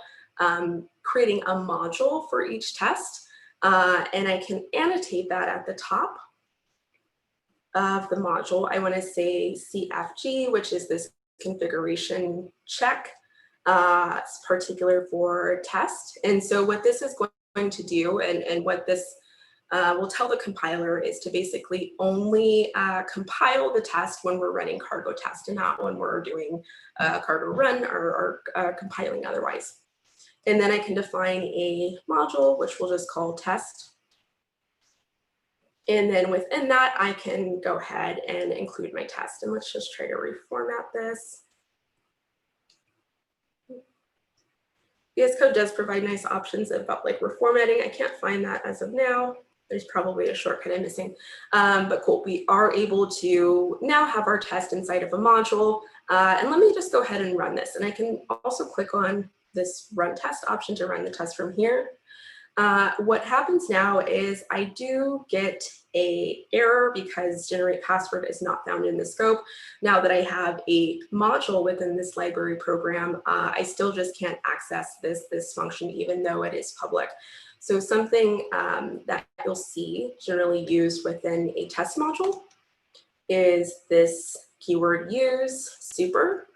creating a module for each test, and I can annotate that at the top of the module. I want to say CFG, which is this configuration check. It's particular for test. And so what this is going to do and what this will tell the compiler is to basically only compile the test when we're running cargo test and not when we're doing cargo run or compiling otherwise. And then I can define a module, which we'll just call test. And then within that, I can go ahead and include my test. And let's just try to reformat this. VS Code does provide nice options about like reformatting. I can't find that as of now. There's probably a shortcut I'm missing, but cool. We are able to now have our test inside of a module. And let me just go ahead and run this. And I can also click on this run test option to run the test from here. What happens now is I do get an error because generate password is not found in the scope. Now that I have a module within this library program, I still just can't access this function even though it is public. So something that you'll see generally used within a test module is this keyword use super,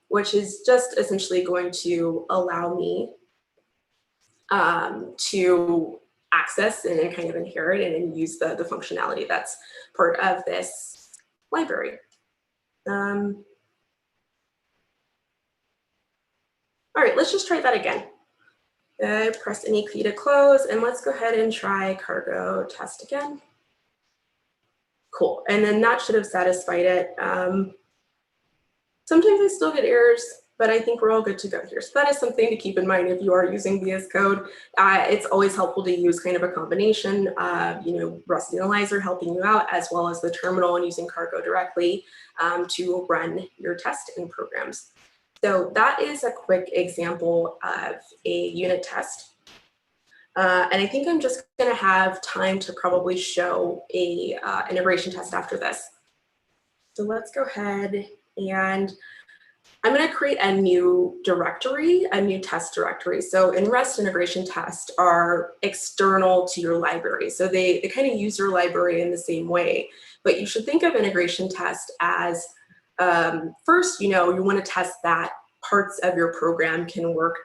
which is just essentially going to allow me to access and kind of inherit and use the functionality that's part of this library. All right, let's just try that again. Press any key to close, and let's go ahead and try cargo test again. Cool, and then that should have satisfied it. Sometimes I still get errors, but I think we're all good to go here. So that is something to keep in mind if you are using VS Code. It's always helpful to use kind of a combination of, Rust Analyzer helping you out, as well as the terminal and using cargo directly to run your testing programs. So that is a quick example of a unit test. And I think I'm just gonna have time to probably show a integration test after this. So let's go ahead and I'm going to create a new directory, a new test directory. So in Rust, integration tests are external to your library. So they kind of use your library in the same way. But you should think of integration test as first, you want to test that parts of your program can work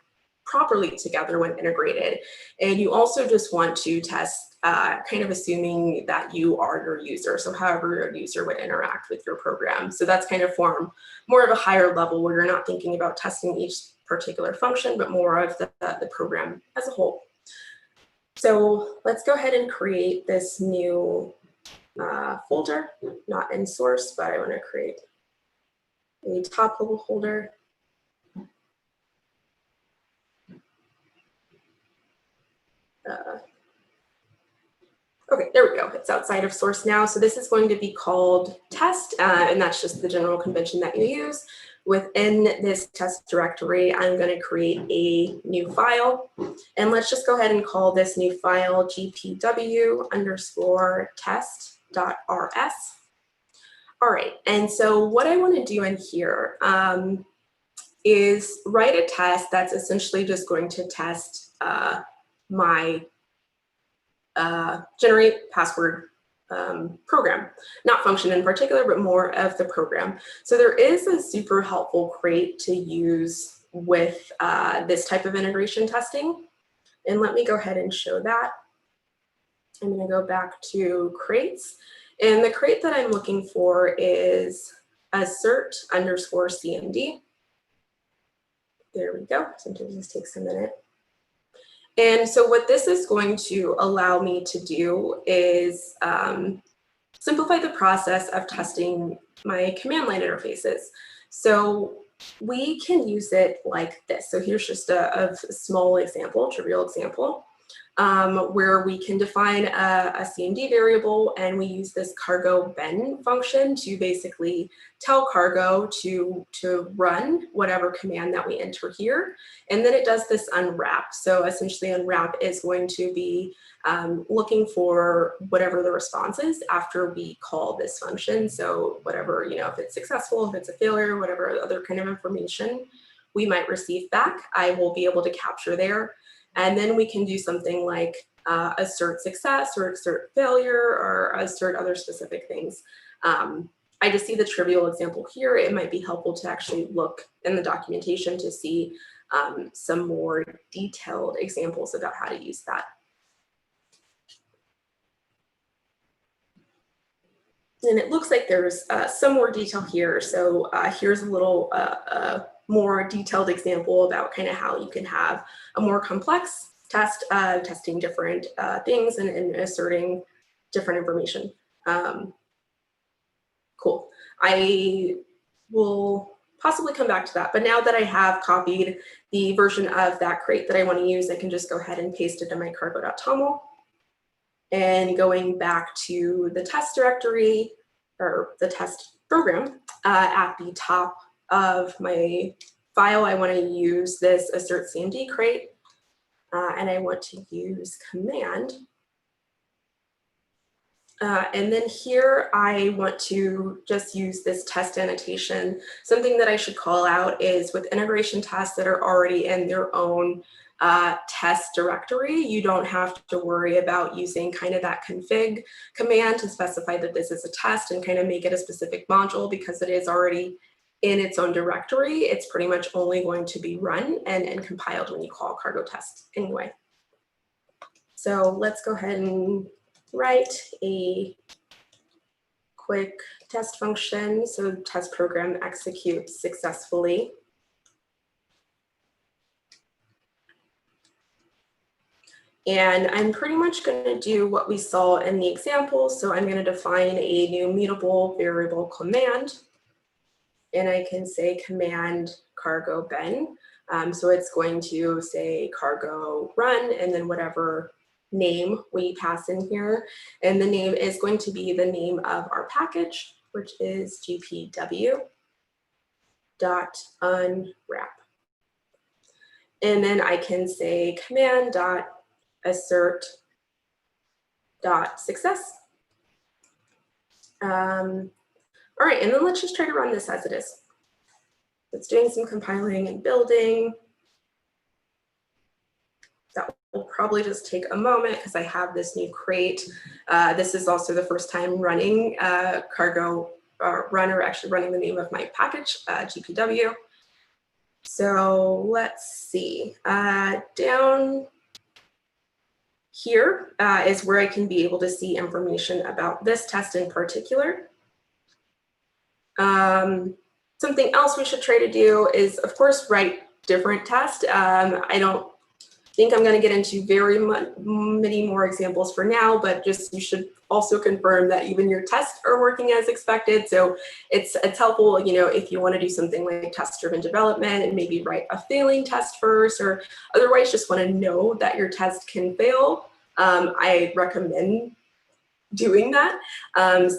properly together when integrated. And you also just want to test kind of assuming that you are your user. So however your user would interact with your program. So that's kind of more of a higher level where you're not thinking about testing each particular function, but more of the program as a whole. So let's go ahead and create this new folder, not in source, but I want to create a top level folder. Okay, there we go. It's outside of source now. So this is going to be called test, and that's just the general convention that you use. Within this test directory, I'm going to create a new file. And let's just go ahead and call this new file gpw_test All right, and so what I want to do in here is write a test that's essentially just going to test my generate password program, not function in particular, but more of the program. So there is a super helpful crate to use with this type of integration testing. And let me go ahead and show that. I'm going to go back to crates. And the crate that I'm looking for is assert_cmd. There we go. Sometimes this takes a minute. And so what this is going to allow me to do is simplify the process of testing my command line interfaces. So we can use it like this. So here's just a small example, trivial example, where we can define a CMD variable, and we use this cargo ben function to basically tell cargo to run whatever command that we enter here. And then it does this unwrap. So essentially unwrap is going to be looking for whatever the response is after we call this function. So whatever, if it's successful, if it's a failure, whatever other kind of information we might receive back, I will be able to capture there. And then we can do something like assert success or assert failure or assert other specific things. I just see the trivial example here. It might be helpful to actually look in the documentation to see some more detailed examples about how to use that. And it looks like there's some more detail here. So here's a little more detailed example about kind of how you can have a more complex test, testing different things and asserting different information. Cool. I will possibly come back to that, but now that I have copied the version of that crate that I want to use, I can just go ahead and paste it to my cargo.toml. And going back to the test directory or the test program, at the top of my file, I want to use this assert cmd crate, and I want to use command. And then here I want to just use this test annotation. Something that I should call out is with integration tests that are already in their own test directory, you don't have to worry about using kind of that config command to specify that this is a test and kind of make it a specific module, because it is already in its own directory. It's pretty much only going to be run and compiled when you call cargo test anyway. So let's go ahead and write a quick test function. So test program executes successfully. And I'm pretty much going to do what we saw in the example. So I'm going to define a new mutable variable command. And I can say command cargo ben. So it's going to say cargo run and then whatever name we pass in here. And the name is going to be the name of our package, which is gpw.unwrap. And then I can say command.assert.success. All right, and then let's just try to run this as it is. It's doing some compiling and building. That will probably just take a moment because I have this new crate. This is also the first time running cargo run, or actually running the name of my package, GPW. So let's see, down here is where I can be able to see information about this test in particular. Something else we should try to do is, of course, write different tests. I don't think I'm going to get into very many more examples for now, but just you should also confirm that even your tests are working as expected. So it's helpful, if you want to do something like test-driven development and maybe write a failing test first, or otherwise just want to know that your test can fail. I recommend doing that.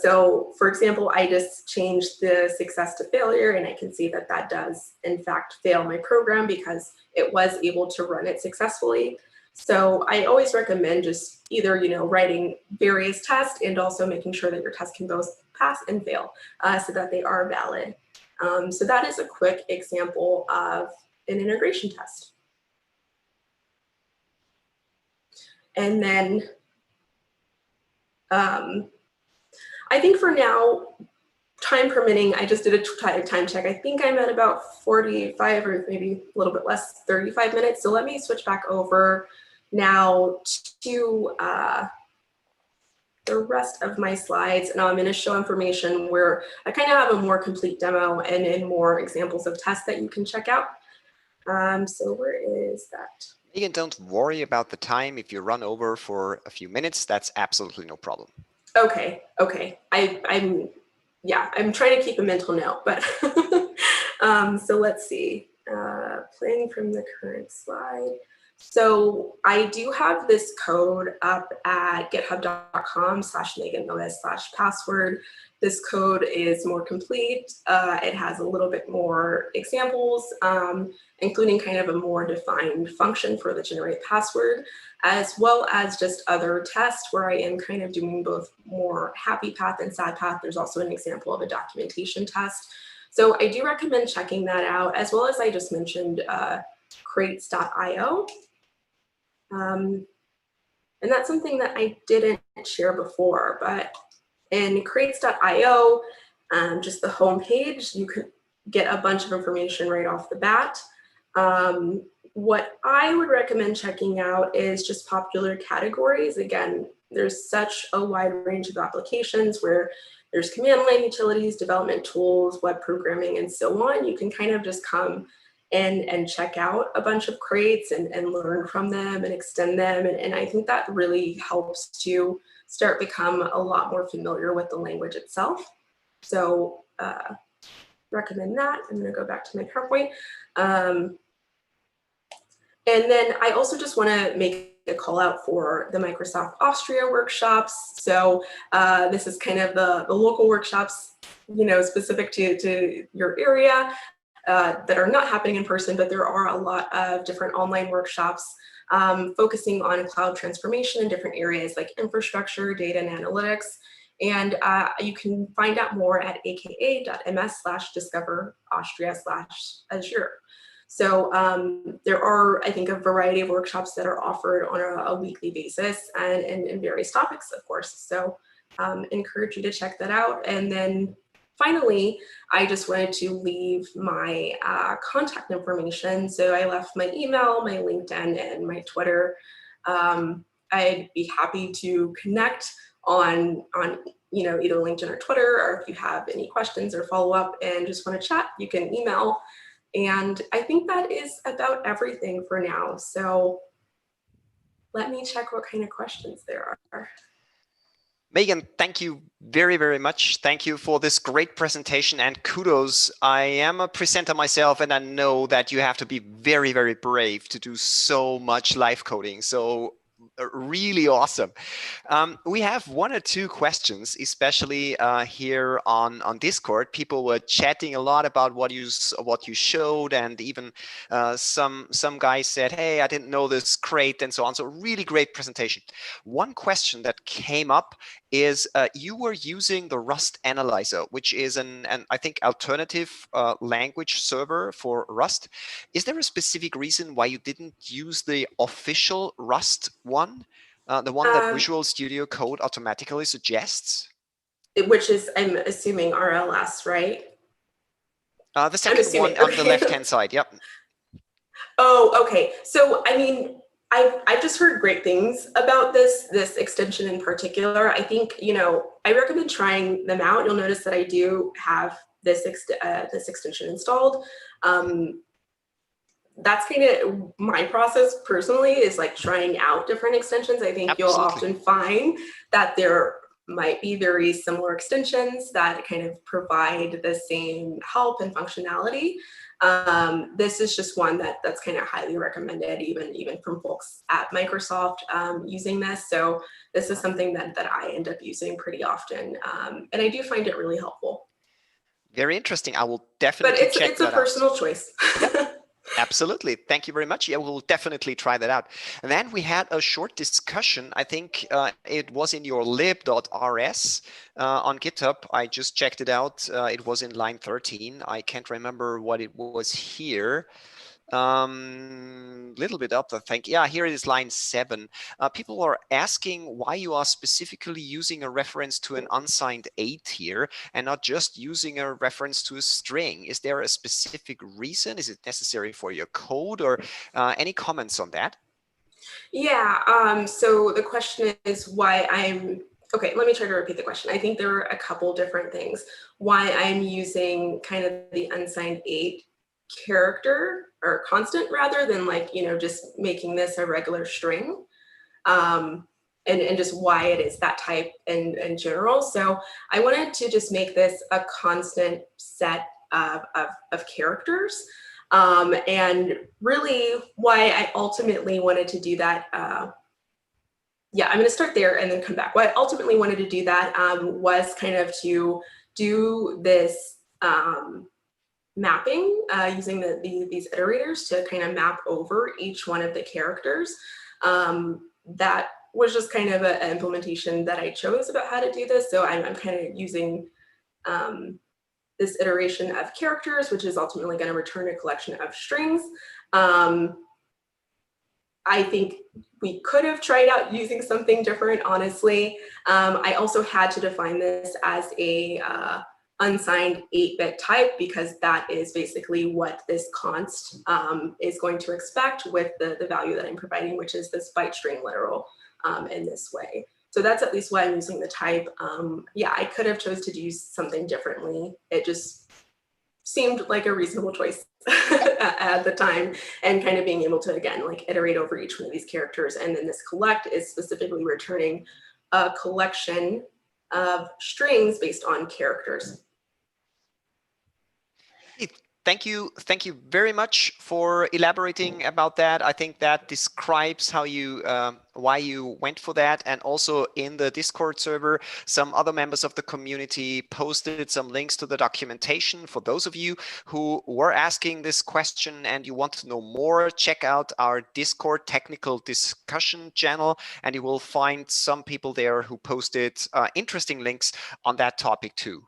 So for example, I just changed the success to failure, and I can see that that does in fact fail my program because it was able to run it successfully. So I always recommend just either, writing various tests and also making sure that your tests can both pass and fail so that they are valid. So that is a quick example of an integration test. And then I think for now, time permitting, I just did a time check. I think I'm at about 45 or maybe a little bit less, 35 minutes. So let me switch back over now to the rest of my slides. And I'm going to show information where I kind of have a more complete demo and more examples of tests that you can check out. So where is that? Megan, don't worry about the time. If you run over for a few minutes, that's absolutely no problem. Okay. I'm trying to keep a mental note, but so let's see. Playing from the current slide. So I do have this code up at github.com/meganlewis/password. This code is more complete. It has a little bit more examples, including kind of a more defined function for the generate password, as well as just other tests where I am kind of doing both more happy path and sad path. There's also an example of a documentation test. So I do recommend checking that out, as well as I just mentioned crates.io. And that's something that I didn't share before, but in crates.io, just the home page, you could get a bunch of information right off the bat. What I would recommend checking out is just popular categories. Again, there's such a wide range of applications where there's command line utilities, development tools, web programming, and so on. You can kind of just come and check out a bunch of crates and learn from them and extend them. And I think that really helps to start become a lot more familiar with the language itself. So recommend that. I'm going to go back to my PowerPoint. And then I also just want to make a call out for the Microsoft Austria workshops. So this is kind of the local workshops, specific to your area that are not happening in person, but there are a lot of different online workshops focusing on cloud transformation in different areas like infrastructure, data, and analytics. And you can find out more at aka.ms/discoveraustria/Azure. So there are, I think, a variety of workshops that are offered on a weekly basis and in various topics, of course. So encourage you to check that out. And then finally, I just wanted to leave my contact information. So I left my email, my LinkedIn, and my Twitter. I'd be happy to connect on either LinkedIn or Twitter, or if you have any questions or follow up and just want to chat, you can email. And I think that is about everything for now. So let me check what kind of questions there are. Megan, thank you very, very much. Thank you for this great presentation and kudos. I am a presenter myself and I know that you have to be very, very brave to do so much live coding. So really awesome. We have one or two questions, especially here on Discord. People were chatting a lot about what you showed, and even some guys said, "Hey, I didn't know this, crate," and so on. So really great presentation. One question that came up is you were using the Rust analyzer, which is an I think alternative language server for Rust. Is there a specific reason why you didn't use the official Rust one, the one that Visual Studio Code automatically suggests? Which is, I'm assuming, RLS, right? The second one on the left-hand side, yep. Oh, okay. So, I mean, I've just heard great things about this extension in particular. I think, I recommend trying them out. You'll notice that I do have this extension installed. That's kind of my process personally, is like trying out different extensions. I think You'll often find that there might be very similar extensions that kind of provide the same help and functionality. This is just one that's kind of highly recommended, even from folks at Microsoft using this. So this is something that I end up using pretty often, and I do find it really helpful. Very interesting. I will definitely check that out. But it's a personal choice. Yep. Absolutely. Thank you very much. Yeah, we'll definitely try that out. And then we had a short discussion. I think it was in your lib.rs on GitHub. I just checked it out. It was in line 13. I can't remember what it was here. Little bit up, I think. Yeah, here it is, line 7. People are asking why you are specifically using a reference to an unsigned 8 here and not just using a reference to a string. Is there a specific reason? Is it necessary for your code, or any comments on that? Yeah, so the question is why okay, let me try to repeat the question. I think there are a couple different things. Why I'm using kind of the unsigned 8 character or constant rather than like, just making this a regular string. And just why it is that type in general. So I wanted to just make this a constant set of characters. And really why I ultimately wanted to do that, yeah, I'm going to start there and then come back. What I ultimately wanted to do that was kind of to do this mapping using these iterators to kind of map over each one of the characters. That was just kind of an implementation that I chose about how to do this. So I'm kind of using this iteration of characters, which is ultimately going to return a collection of strings. I think we could have tried out using something different, honestly. I also had to define this as a unsigned 8-bit type because that is basically what this const is going to expect with the value that I'm providing, which is this byte string literal in this way. So that's at least why I'm using the type. Yeah, I could have chose to do something differently. It just seemed like a reasonable choice at the time, and kind of being able to, again, like iterate over each one of these characters. And then this collect is specifically returning a collection of strings based on characters. Thank you very much for elaborating about that. I think that describes how you why you went for that. And also in the Discord server, some other members of the community posted some links to the documentation. For those of you who were asking this question and you want to know more, check out our Discord technical discussion channel, and you will find some people there who posted interesting links on that topic too.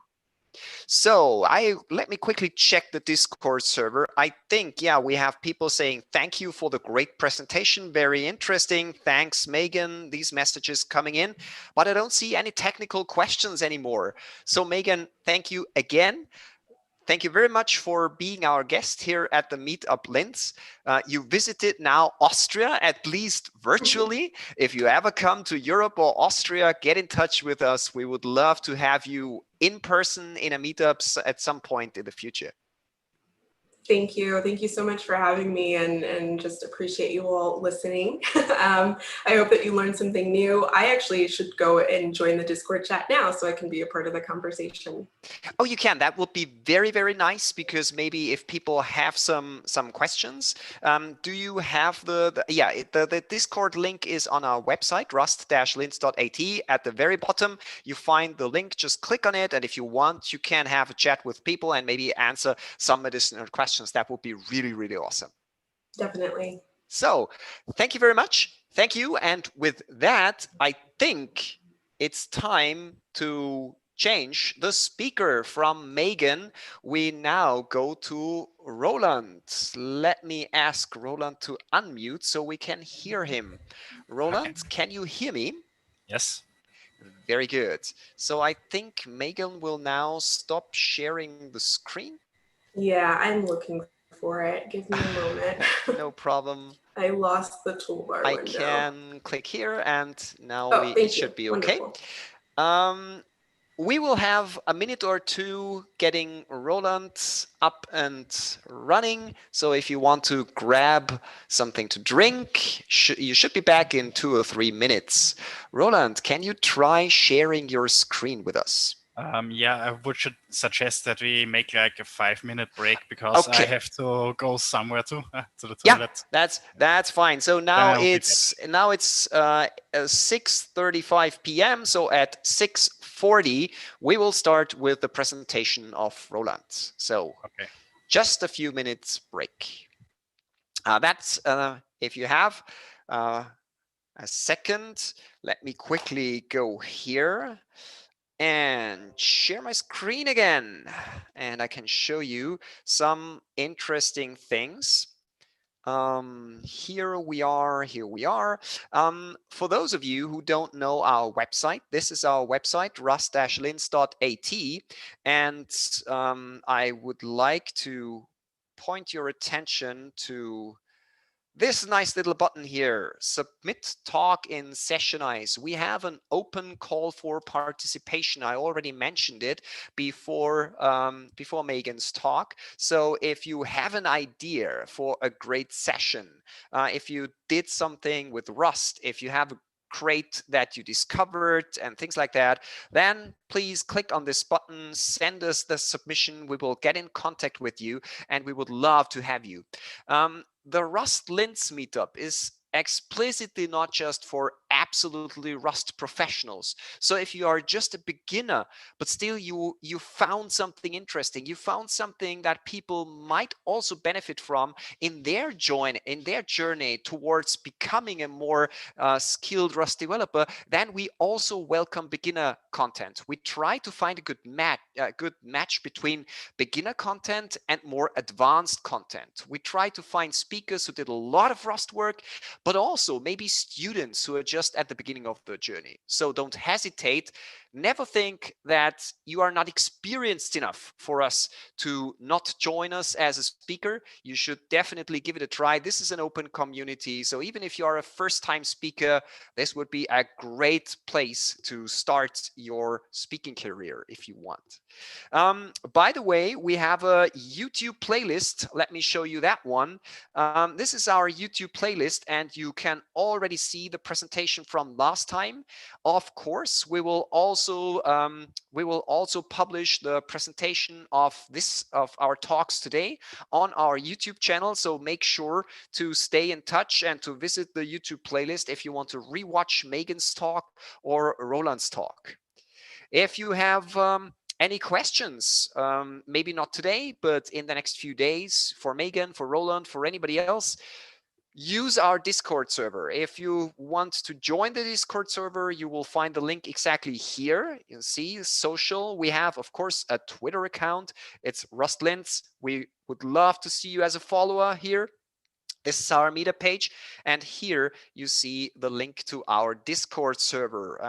So let me quickly check the Discord server. I think, yeah, we have people saying, thank you for the great presentation. Very interesting. Thanks, Megan. These messages coming in, but I don't see any technical questions anymore. So Megan, thank you again. Thank you very much for being our guest here at the Meetup Linz. You visited now Austria, at least virtually. If you ever come to Europe or Austria, get in touch with us. We would love to have you in person in a meetup at some point in the future. Thank you. Thank you so much for having me, and just appreciate you all listening. I hope that you learned something new. I actually should go and join the Discord chat now so I can be a part of the conversation. Oh, you can. That would be very, very nice, because maybe if people have some questions, do you have the Discord link is on our website, rust-linz.at. At the very bottom, you find the link. Just click on it, and if you want, you can have a chat with people and maybe answer some additional questions. That would be really, really awesome. Definitely. So thank you very much. Thank you. And with that, I think it's time to change the speaker from Megan. We now go to Roland. Let me ask Roland to unmute so we can hear him. Roland, can you hear me? Yes. Very good. So I think Megan will now stop sharing the screen. Yeah, I'm looking for it. Give me a moment. No problem. I lost the toolbar I window. can click here, and now it should be okay. We will have a minute or two getting Roland up and running. So if you want to grab something to drink, you should be back in 2 or 3 minutes. Roland, can you try sharing your screen with us? Yeah, I would suggest that we make like a 5-minute break, because I have to go somewhere to the toilet. Yeah, that's fine. So now it's 6:35 p.m. So at 6:40 we will start with the presentation of Roland. So just a few minutes break. That's if you have a second, let me quickly go here and share my screen again, and I can show you some interesting things. Here we are. For those of you who don't know our website, this is our website, rust-linz.at, and I would like to point your attention to this nice little button here, submit talk in Sessionize. We have an open call for participation. I already mentioned it before Megan's talk. So if you have an idea for a great session, if you did something with Rust, if you have a crate that you discovered and things like that, then please click on this button, send us the submission. We will get in contact with you and we would love to have you. The Rust Linz meetup is explicitly not just for absolutely Rust professionals. So if you are just a beginner, but still you found something interesting, you found something that people might also benefit from in their journey towards becoming a more skilled Rust developer, then we also welcome beginner content. We try to find a good match between beginner content and more advanced content. We try to find speakers who did a lot of Rust work, but also maybe students who are just at the beginning of the journey. So don't hesitate. Never think that you are not experienced enough for us to not join us as a speaker. You should definitely give it a try. This is an open community. So even if you are a first-time speaker, this would be a great place to start your speaking career if you want. By the way, we have a YouTube playlist. Let me show you that one. This is our YouTube playlist, and you can already see the presentation from last time. Of course, we will also publish the presentation of our talks today on our YouTube channel. So make sure to stay in touch and to visit the YouTube playlist if you want to rewatch Megan's talk or Roland's talk. If you have any questions, maybe not today, but in the next few days, for Megan, for Roland, for anybody else, use our Discord server. If you want to join the Discord server, you will find the link exactly here. You see social. We have, of course, a Twitter account. It's Rust Linz. We would love to see you as a follower here. This is our Meetup page, and here you see the link to our Discord server.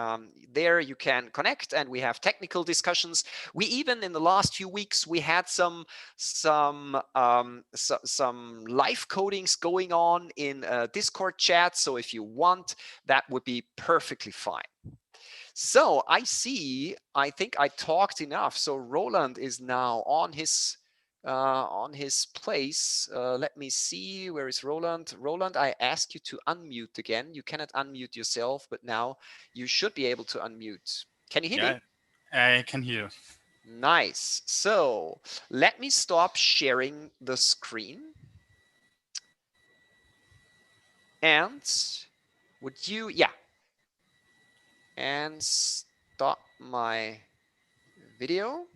There you can connect, and we have technical discussions. We even, in the last few weeks, we had some live codings going on in Discord chat. So if you want, that would be perfectly fine. So I think I talked enough. So Roland is now on his place. Let me see, where is Roland? Roland, I ask you to unmute again. You cannot unmute yourself, but now you should be able to unmute. Can you hear me? I can hear you. Nice. So let me stop sharing the screen. And would you, yeah. And stop my video.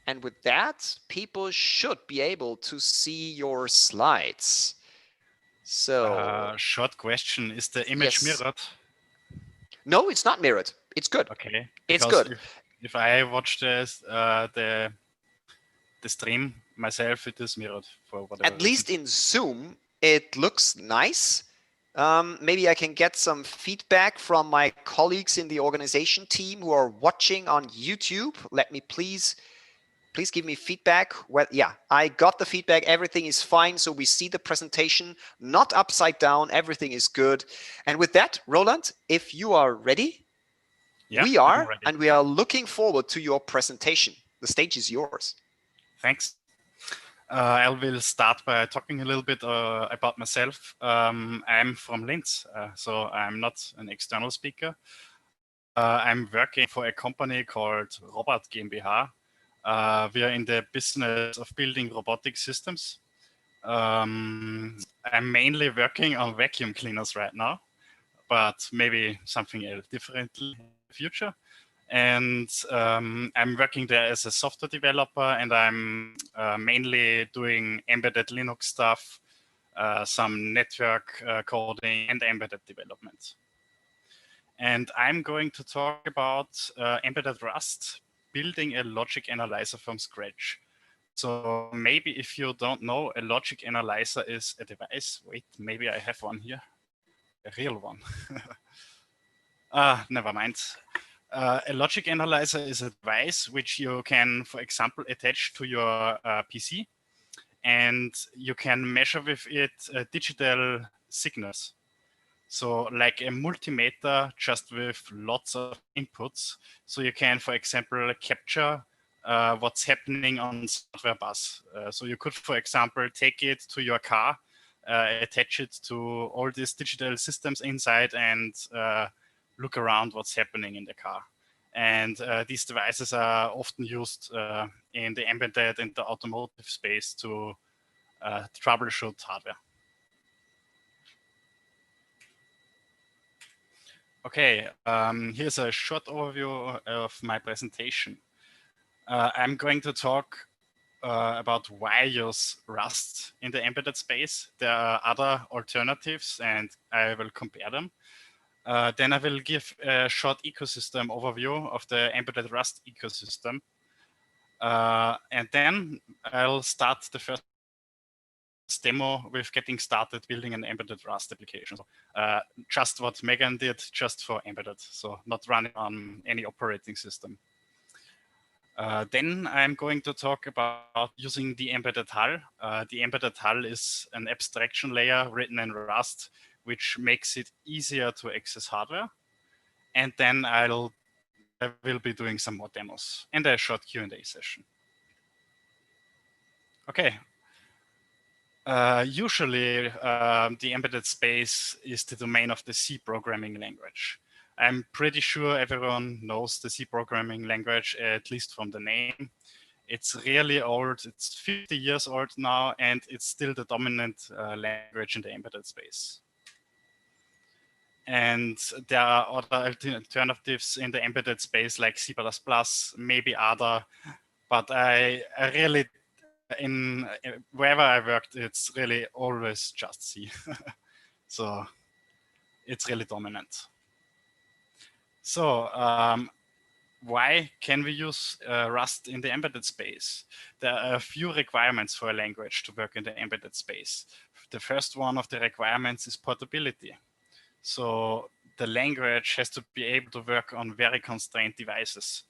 And with that, people should be able to see your slides. So short question, is the image mirrored? No, it's not mirrored. It's good. Okay. It's good. If I watch the stream myself, it is mirrored for whatever At least in Zoom, it looks nice. Maybe I can get some feedback from my colleagues in the organization team who are watching on YouTube. Let me please give me feedback. Well, yeah, I got the feedback. Everything is fine. So we see the presentation, not upside down. Everything is good. And with that, Roland, if you are ready, yeah, we are, and we are looking forward to your presentation. The stage is yours. Thanks. I will start by talking a little bit about myself. I'm from Linz, so I'm not an external speaker. I'm working for a company called Robot GmbH. We are in the business of building robotic systems. I'm mainly working on vacuum cleaners right now, but maybe something else differently in the future. And I'm working there as a software developer, and I'm mainly doing embedded Linux stuff, some network coding, and embedded development. And I'm going to talk about embedded Rust, building a logic analyzer from scratch. So maybe if you don't know, a logic analyzer is a device. Wait, maybe I have one here, a real one. Never mind. A logic analyzer is a device which you can, for example, attach to your PC, and you can measure with it digital signals. So like a multimeter, just with lots of inputs. So you can, for example, capture what's happening on hardware bus. So you could, for example, take it to your car, attach it to all these digital systems inside, and look around what's happening in the car. And these devices are often used in the embedded and the automotive space to troubleshoot hardware. Okay, here's a short overview of my presentation. I'm going to talk about why use Rust in the embedded space. There are other alternatives, and I will compare them. Then I will give a short ecosystem overview of the embedded Rust ecosystem. And then I'll start the first demo with getting started building an embedded Rust application. So, just what Megan did, just for embedded, so not running on any operating system. Then I'm going to talk about using the embedded hull. The embedded hull is an abstraction layer written in Rust, which makes it easier to access hardware. And then I will be doing some more demos and a short Q&A session. Okay. Usually, the embedded space is the domain of the C programming language. I'm pretty sure everyone knows the C programming language, at least from the name. It's really old. It's 50 years old now, and it's still the dominant language in the embedded space. And there are other alternatives in the embedded space like C++, maybe other, but I really, wherever I worked, it's really always just C. So it's really dominant. So why can we use Rust in the embedded space? There are a few requirements for a language to work in the embedded space. The first one of the requirements is portability. So the language has to be able to work on very constrained devices.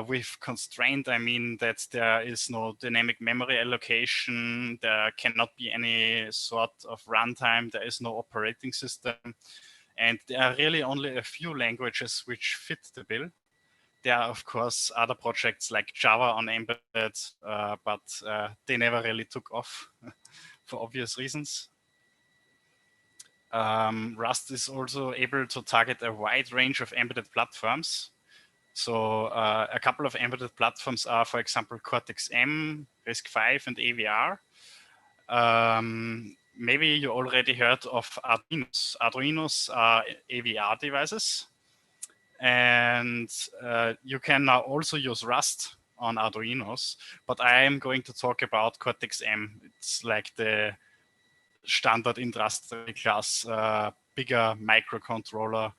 With constraint, I mean that there is no dynamic memory allocation, there cannot be any sort of runtime, there is no operating system, and there are really only a few languages which fit the bill. There are, of course, other projects like Java on embedded, but they never really took off for obvious reasons. Rust is also able to target a wide range of embedded platforms. So a couple of embedded platforms are, for example, Cortex-M, RISC-V, and AVR. Maybe you already heard of Arduinos. Arduinos are AVR devices. And you can now also use Rust on Arduinos, but I am going to talk about Cortex-M. It's like the standard industry class, bigger microcontroller,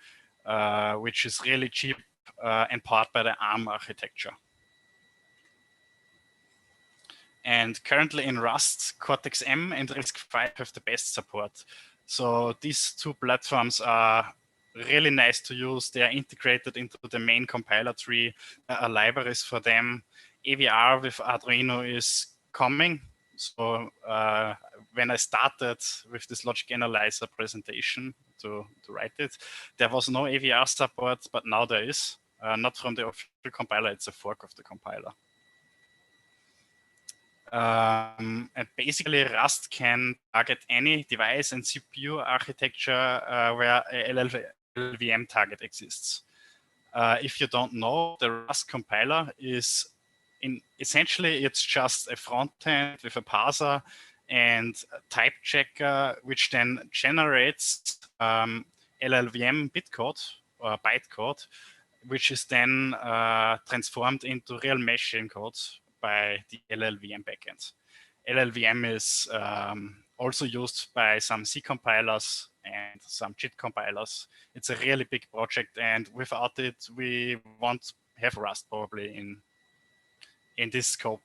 which is really cheap and powered by the ARM architecture. And currently in Rust, Cortex-M and RISC-V have the best support. So these two platforms are really nice to use. They are integrated into the main compiler tree. There are libraries for them. AVR with Arduino is coming. So when I started with this logic analyzer presentation to write it, there was no AVR support, but now there is. Not from the official compiler, it's a fork of the compiler. And basically, Rust can target any device and CPU architecture where a LLVM target exists. If you don't know, the Rust compiler is essentially it's just a front end with a parser and a type checker, which then generates LLVM bitcode or bytecode, which is then transformed into real machine code by the LLVM backend. LLVM is also used by some C compilers and some JIT compilers. It's a really big project, and without it, we won't have Rust probably in this scope.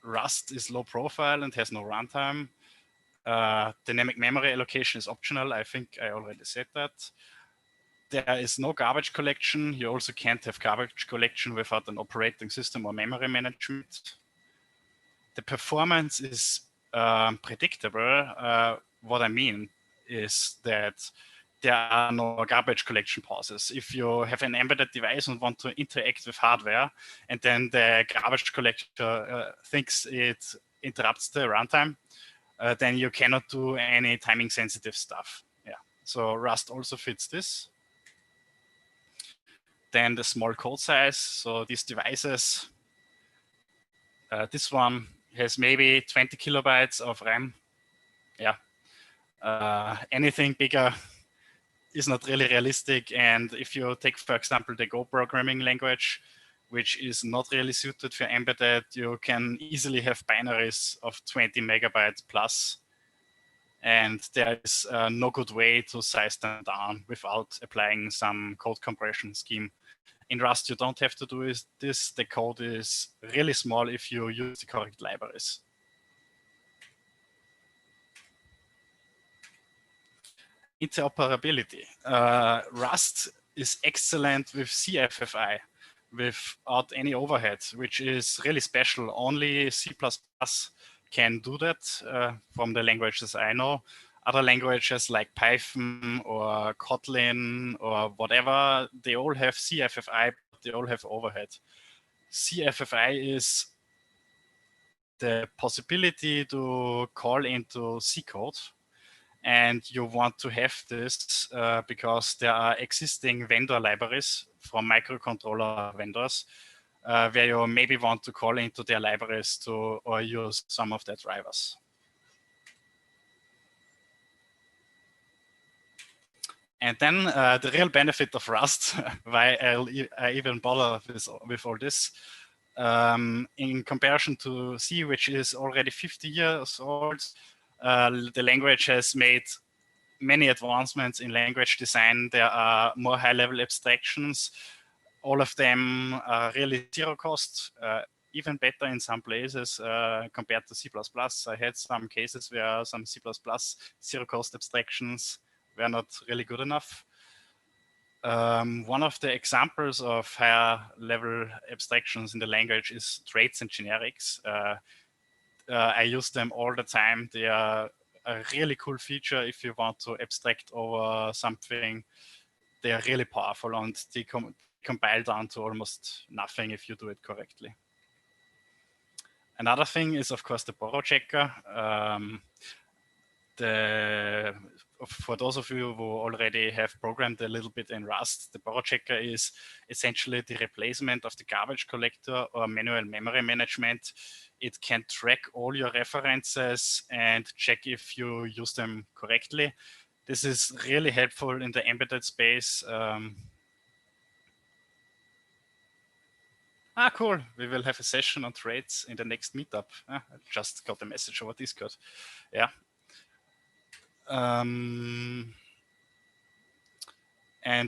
Rust is low profile and has no runtime. Dynamic memory allocation is optional. I think I already said that. There is no garbage collection. You also can't have garbage collection without an operating system or memory management. The performance is predictable. What I mean is that there are no garbage collection pauses. If you have an embedded device and want to interact with hardware, and then the garbage collector thinks it interrupts the runtime, then you cannot do any timing sensitive stuff. Yeah. So Rust also fits this. Then the small code size. So these devices, this one has maybe 20 kilobytes of RAM. Yeah. Anything bigger is not really realistic. And if you take, for example, the Go programming language, which is not really suited for embedded, you can easily have binaries of 20 megabytes plus. And there is no good way to size them down without applying some code compression scheme. In Rust, you don't have to do this. The code is really small if you use the correct libraries. Interoperability. Rust is excellent with CFFI without any overhead, which is really special. Only C++ can do that from the languages I know. Other languages like Python or Kotlin or whatever, they all have CFFI, but they all have overhead. CFFI is the possibility to call into C code. And you want to have this because there are existing vendor libraries from microcontroller vendors where you maybe want to call into their libraries to or use some of their drivers. And then the real benefit of Rust, why I even bother with all this, in comparison to C, which is already 50 years old, the language has made many advancements in language design. There are more high-level abstractions. All of them are really zero cost, even better in some places compared to C++. I had some cases where some C++ zero cost abstractions were not really good enough. One of the examples of higher level abstractions in the language is traits and generics. I use them all the time. They are a really cool feature if you want to abstract over something. They are really powerful and they compile down to almost nothing if you do it correctly. Another thing is, of course, the borrow checker. For those of you who already have programmed a little bit in Rust, the borrow checker is essentially the replacement of the garbage collector or manual memory management. It can track all your references and check if you use them correctly. This is really helpful in the embedded space. Cool. We will have a session on traits in the next meetup. I just got a message over Discord. Yeah. And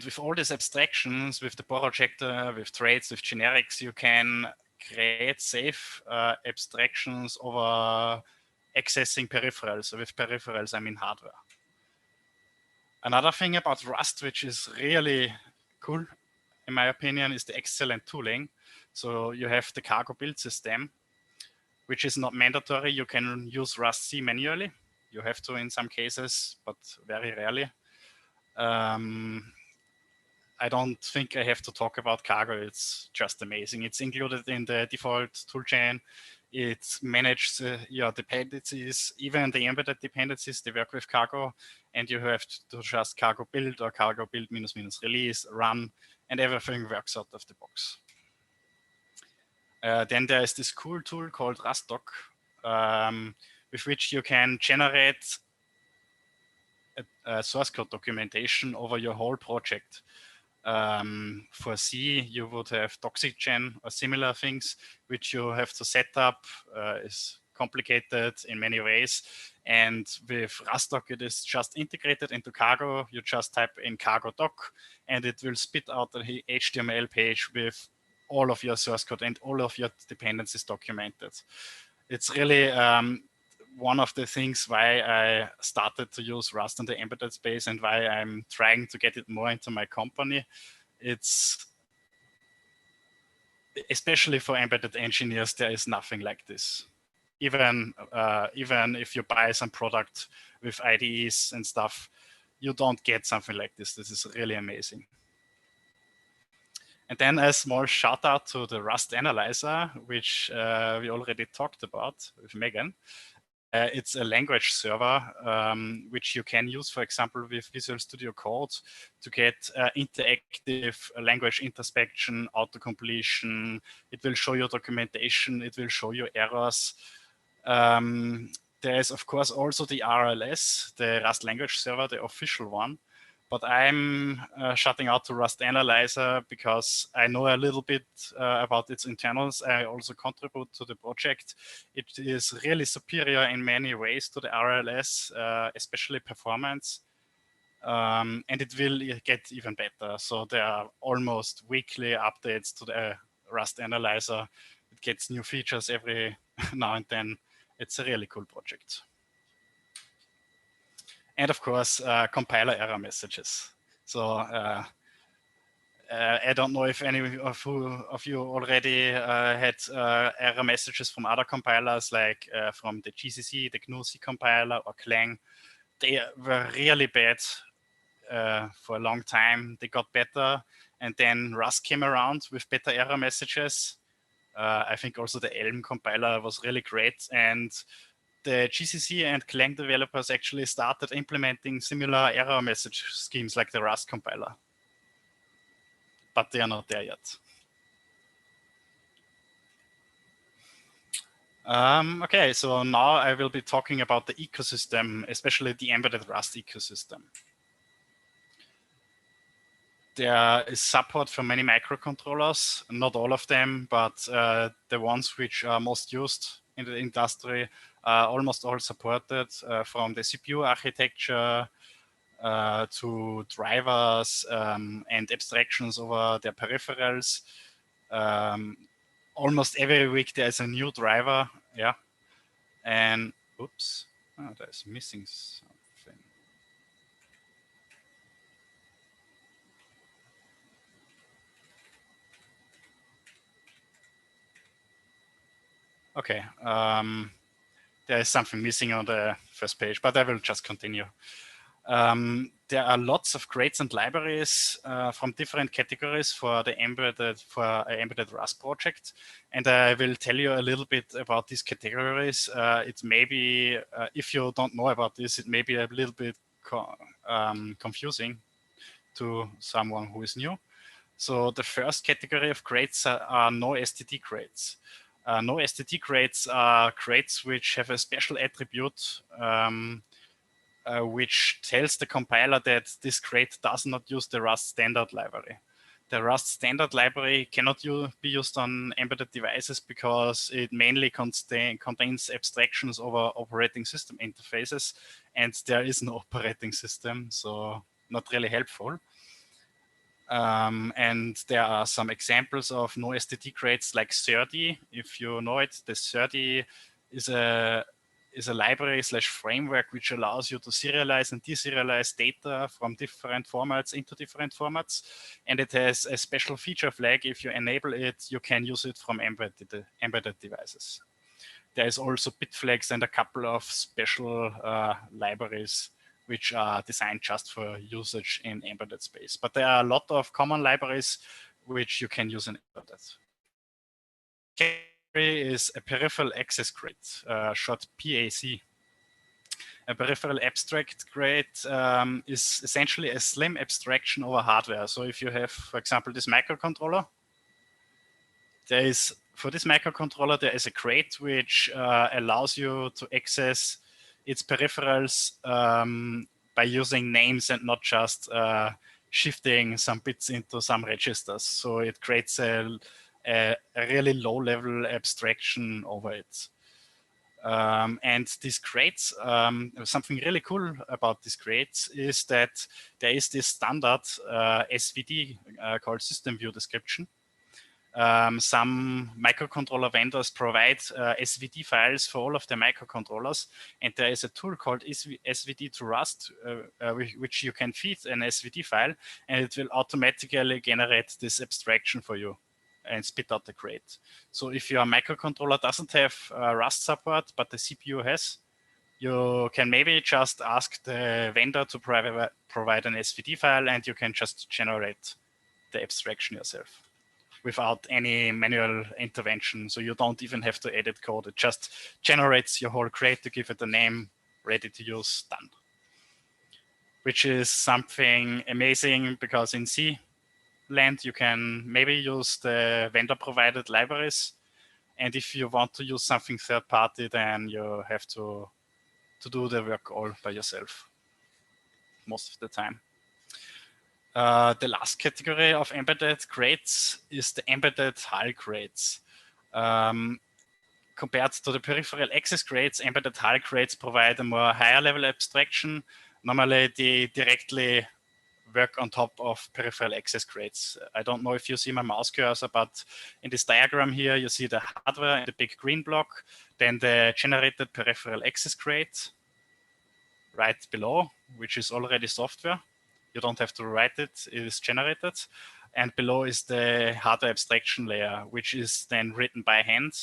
with all these abstractions, with the borrow checker, with traits, with generics, you can create safe abstractions over accessing peripherals. So with peripherals, I mean hardware. Another thing about Rust, which is really cool, in my opinion, is the excellent tooling. So you have the cargo build system, which is not mandatory. You can use Rust C manually. You have to in some cases, but very rarely. I don't think I have to talk about cargo. It's just amazing. It's included in the default toolchain. It manages your dependencies, even the embedded dependencies, they work with cargo, and you have to just cargo build or cargo build -- release, run, and everything works out of the box. Then there is this cool tool called RustDoc, with which you can generate a source code documentation over your whole project. For C, you would have toxygen or similar things, which you have to set up. Is complicated in many ways. And with Rust-Doc, it is just integrated into Cargo. You just type in Cargo doc, and it will spit out the HTML page with all of your source code and all of your dependencies documented. It's really one of the things why I started to use Rust in the embedded space and why I'm trying to get it more into my company. It's especially for embedded engineers, there is nothing like this. Even if you buy some product with IDEs and stuff, you don't get something like this. This is really amazing. And then a small shout out to the Rust Analyzer, which we already talked about with Megan. It's a language server, which you can use, for example, with Visual Studio Code to get interactive language introspection, auto-completion. It will show you documentation. It will show you errors. There is, of course, also the RLS, the Rust language server, the official one. But I'm shouting out to Rust Analyzer because I know a little bit about its internals. I also contribute to the project. It is really superior in many ways to the RLS, especially performance. And it will get even better. So there are almost weekly updates to the Rust Analyzer. It gets new features every now and then. It's a really cool project. And of course, compiler error messages. So I don't know if any of you already had error messages from other compilers, like from the GCC, the GNU C compiler, or Clang. They were really bad for a long time. They got better, and then Rust came around with better error messages. I think also the Elm compiler was really great, and the GCC and Clang developers actually started implementing similar error message schemes like the Rust compiler. But they are not there yet. Okay, so now I will be talking about the ecosystem, especially the embedded Rust ecosystem. There is support for many microcontrollers, not all of them, but the ones which are most used in the industry are almost all supported, from the CPU architecture to drivers and abstractions over their peripherals. Almost every week there's a new driver, yeah. And oops, oh, there's missing something. Okay, there is something missing on the first page, but I will just continue. There are lots of crates and libraries from different categories for the embedded Rust project, and I will tell you a little bit about these categories. It may be, if you don't know about this, it may be a little bit confusing to someone who is new. So the first category of crates are no STD crates. No STD crates are crates which have a special attribute which tells the compiler that this crate does not use the Rust standard library. The Rust standard library cannot be used on embedded devices because it mainly contains abstractions over operating system interfaces, and there is no operating system, so not really helpful. And there are some examples of no STD crates like SERDI. If you know it, the SERDI is a library / framework which allows you to serialize and deserialize data from different formats into different formats. And it has a special feature flag. If you enable it, you can use it from embedded devices. There is also bit flags and a couple of special libraries which are designed just for usage in embedded space. But there are a lot of common libraries which you can use in embedded. Is a peripheral access crate, short PAC. A peripheral abstract crate is essentially a slim abstraction over hardware. So if you have, for example, this microcontroller, for this microcontroller, there is a crate which allows you to access its peripherals by using names and not just shifting some bits into some registers. So it creates a really low-level abstraction over it. And this creates something really cool about this creates is that there is this standard SVD called System View Description. Some microcontroller vendors provide SVD files for all of their microcontrollers, and there is a tool called SVD to Rust, which you can feed an SVD file, and it will automatically generate this abstraction for you and spit out the crate. So if your microcontroller doesn't have Rust support, but the CPU has, you can maybe just ask the vendor to provide an SVD file, and you can just generate the abstraction yourself without any manual intervention. So you don't even have to edit code. It just generates your whole crate to give it a name, ready to use, done. Which is something amazing because in C land, you can maybe use the vendor provided libraries. And if you want to use something third party, then you have to do the work all by yourself most of the time. The last category of embedded crates is the embedded HAL crates. Compared to the peripheral access crates, embedded HAL crates provide a more higher level abstraction. Normally, they directly work on top of peripheral access crates. I don't know if you see my mouse cursor, but in this diagram here, you see the hardware in the big green block, then the generated peripheral access crate right below, which is already software. You don't have to write it, it is generated. And below is the hardware abstraction layer, which is then written by hand.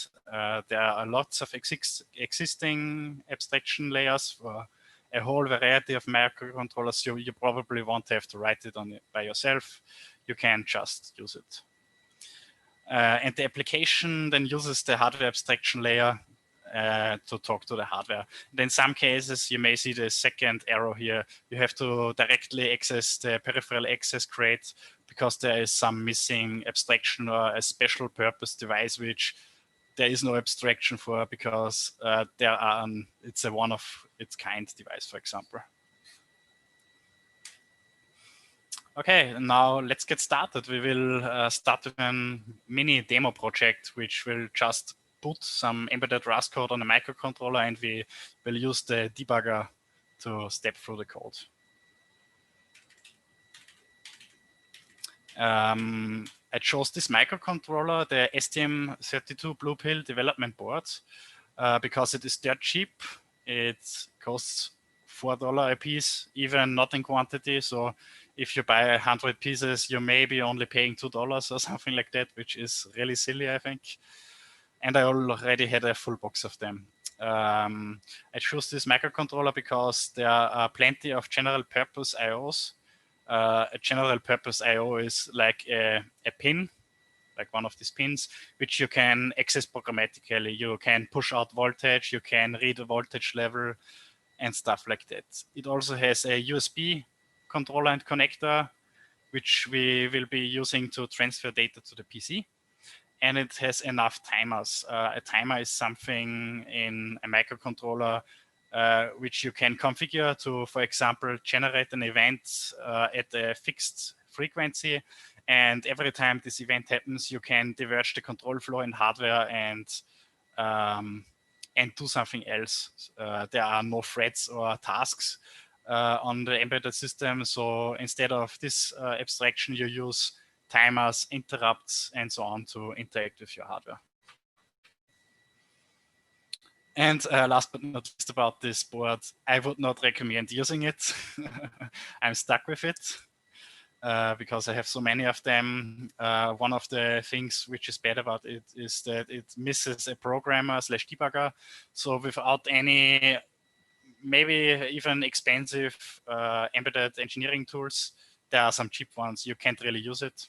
There are lots of existing abstraction layers for a whole variety of microcontrollers. So you probably won't have to write it by yourself. You can just use it. And the application then uses the hardware abstraction layer to talk to the hardware. And in some cases, you may see the second arrow here. You have to directly access the peripheral access crate because there is some missing abstraction or a special purpose device which there is no abstraction for because it's a one of its kind device, for example. Okay, now let's get started. We will start with a mini demo project, which will just put some embedded Rust code on a microcontroller, and we will use the debugger to step through the code. I chose this microcontroller, the STM32 Blue Pill development board, because it is dirt cheap. It costs $4 a piece, even not in quantity. So if you buy 100 pieces, you may be only paying $2 or something like that, which is really silly, I think. And I already had a full box of them. I chose this microcontroller because there are plenty of general purpose IOs. A general purpose IO is like a pin, like one of these pins, which you can access programmatically. You can push out voltage, you can read the voltage level and stuff like that. It also has a USB controller and connector, which we will be using to transfer data to the PC. And it has enough timers. A timer is something in a microcontroller which you can configure to, for example, generate an event at a fixed frequency. And every time this event happens, you can diverge the control flow in hardware and do something else. There are no threads or tasks on the embedded system. So instead of this abstraction, you use timers, interrupts, and so on to interact with your hardware. And last but not least about this board, I would not recommend using it. I'm stuck with it because I have so many of them. One of the things which is bad about it is that it misses a programmer / debugger. So without any, maybe even expensive embedded engineering tools, there are some cheap ones. You can't really use it.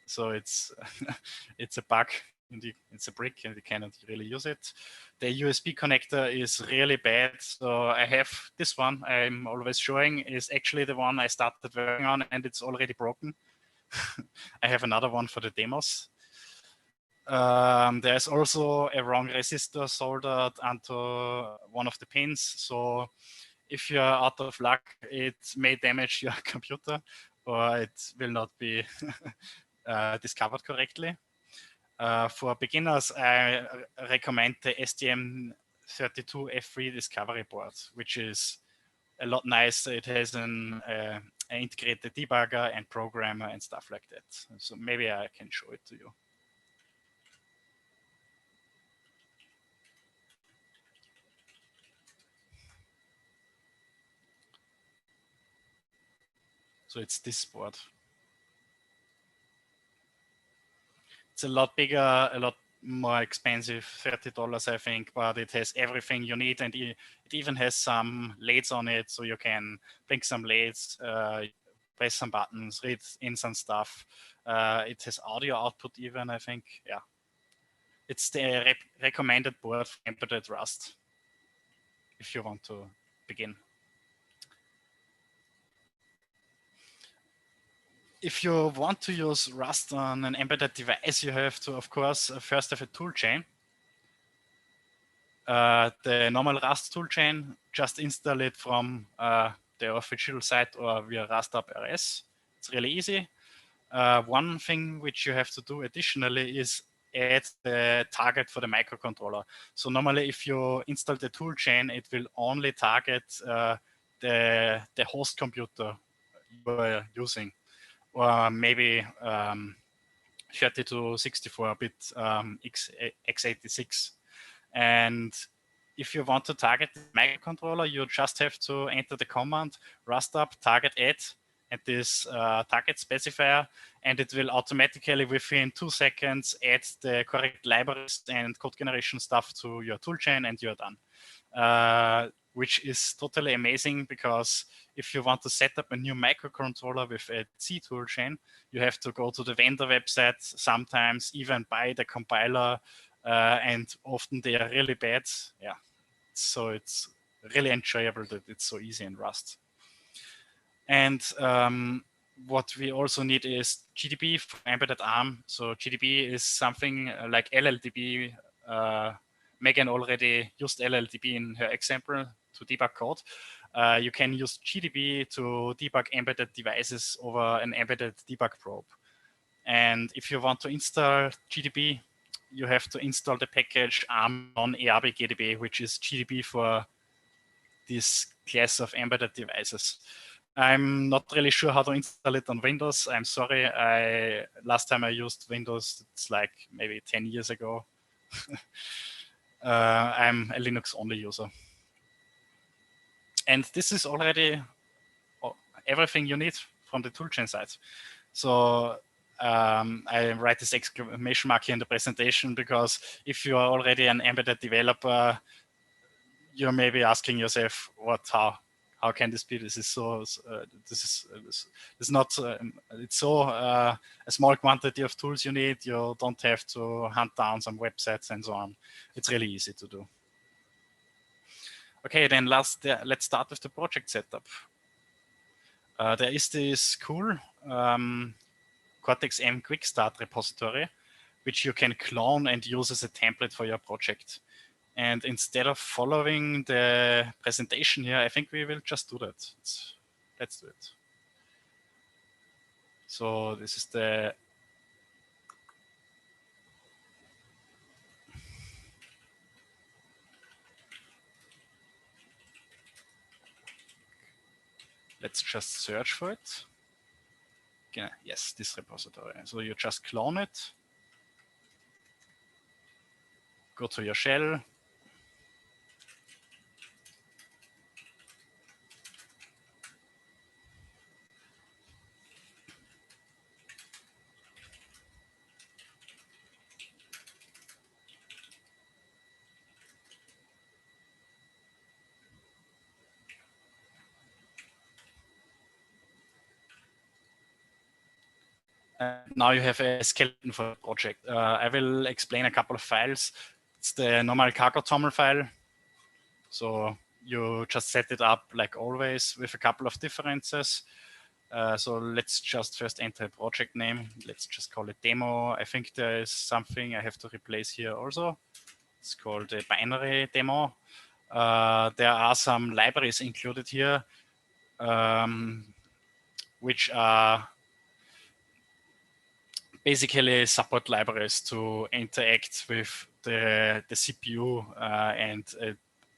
So it's it's a bug. It's a brick and you cannot really use it. The USB connector is really bad. So I have this one I'm always showing is actually the one I started working on and it's already broken. I have another one for the demos. There's also a wrong resistor soldered onto one of the pins. So if you're out of luck, it may damage your computer. or it will not be discovered correctly. For beginners, I recommend the STM32F3 Discovery board, which is a lot nicer. It has an integrated debugger and programmer and stuff like that. So maybe I can show it to you. So it's this board. It's a lot bigger, a lot more expensive, $30 I think, but it has everything you need, and it even has some LEDs on it, so you can blink some LEDs, press some buttons, read in some stuff. It has audio output even, I think. Yeah, it's the recommended board for embedded Rust if you want to begin. If you want to use Rust on an embedded device, you have to, of course, first have a toolchain. The normal Rust toolchain, just install it from the official site or via Rust.rs. It's really easy. One thing which you have to do additionally is add the target for the microcontroller. So normally if you install the toolchain, it will only target the host computer you are using, or maybe 30 to 64-bit x86. And if you want to target the microcontroller, you just have to enter the command rustup target add and this target specifier, and it will automatically within 2 seconds add the correct libraries and code generation stuff to your toolchain, and you're done. Which is totally amazing, because if you want to set up a new microcontroller with a C toolchain, you have to go to the vendor website, sometimes even buy the compiler, and often they are really bad. Yeah, so it's really enjoyable that it's so easy in Rust. And what we also need is GDB for embedded ARM. So GDB is something like LLDB. Megan already used LLDB in her example to debug code. You can use GDB to debug embedded devices over an embedded debug probe. And if you want to install GDB, you have to install the package ARM non-EARB-GDB, which is GDB for this class of embedded devices. I'm not really sure how to install it on Windows. I'm sorry. Last time I used Windows, it's like maybe 10 years ago. I'm a Linux only user. And this is already everything you need from the toolchain side. So I write this exclamation mark here in the presentation, because if you are already an embedded developer, you're maybe asking yourself, how can this be? This is so. This is not. It's so a small quantity of tools you need. You don't have to hunt down some websites and so on. It's really easy to do. Okay, then let's start with the project setup. There is this cool Cortex-M Quick Start repository, which you can clone and use as a template for your project. And instead of following the presentation here, I think we will just do that. Let's do it. So this is the let's just search for it. Yeah, yes, this repository. So you just clone it, go to your shell, now you have a skeleton for the project. I will explain a couple of files. It's the normal cargo toml file. So you just set it up like always with a couple of differences. So let's just first enter a project name. Let's just call it demo. I think there is something I have to replace here also. It's called a binary demo. There are some libraries included here. which are basically support libraries to interact with the CPU and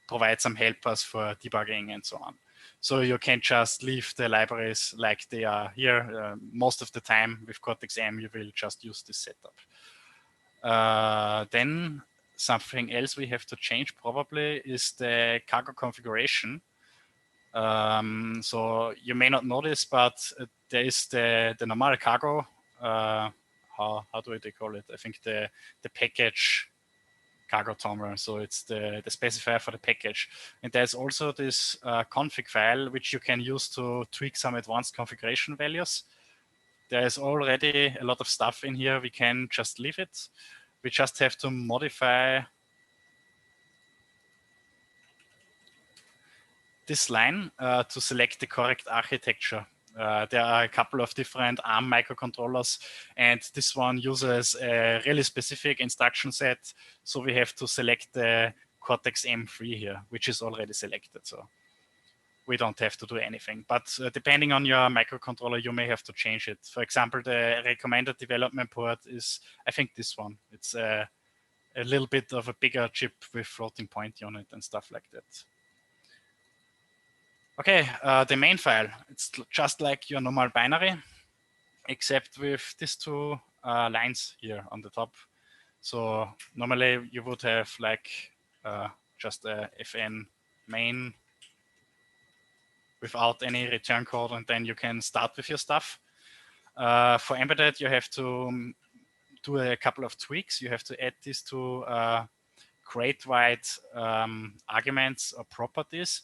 provide some helpers for debugging and so on. So you can just leave the libraries like they are here. Most of the time with Cortex-M, you will just use this setup. Then something else we have to change probably is the cargo configuration. So you may not notice, but there is the normal cargo. How do they call it? I think the package cargo toml. So it's the specifier for the package. And there's also this config file, which you can use to tweak some advanced configuration values. There's already a lot of stuff in here. We can just leave it. We just have to modify this line to select the correct architecture. There are a couple of different ARM microcontrollers, and this one uses a really specific instruction set. So we have to select the Cortex-M3 here, which is already selected. So we don't have to do anything. But depending on your microcontroller, you may have to change it. For example, the recommended development port is, I think, this one. It's a little bit of a bigger chip with floating point unit and stuff like that. Okay, the main file, it's just like your normal binary, except with these two lines here on the top. So normally you would have like just a fn main without any return code, and then you can start with your stuff. For embedded, you have to do a couple of tweaks. You have to add these two crate-wide arguments or properties.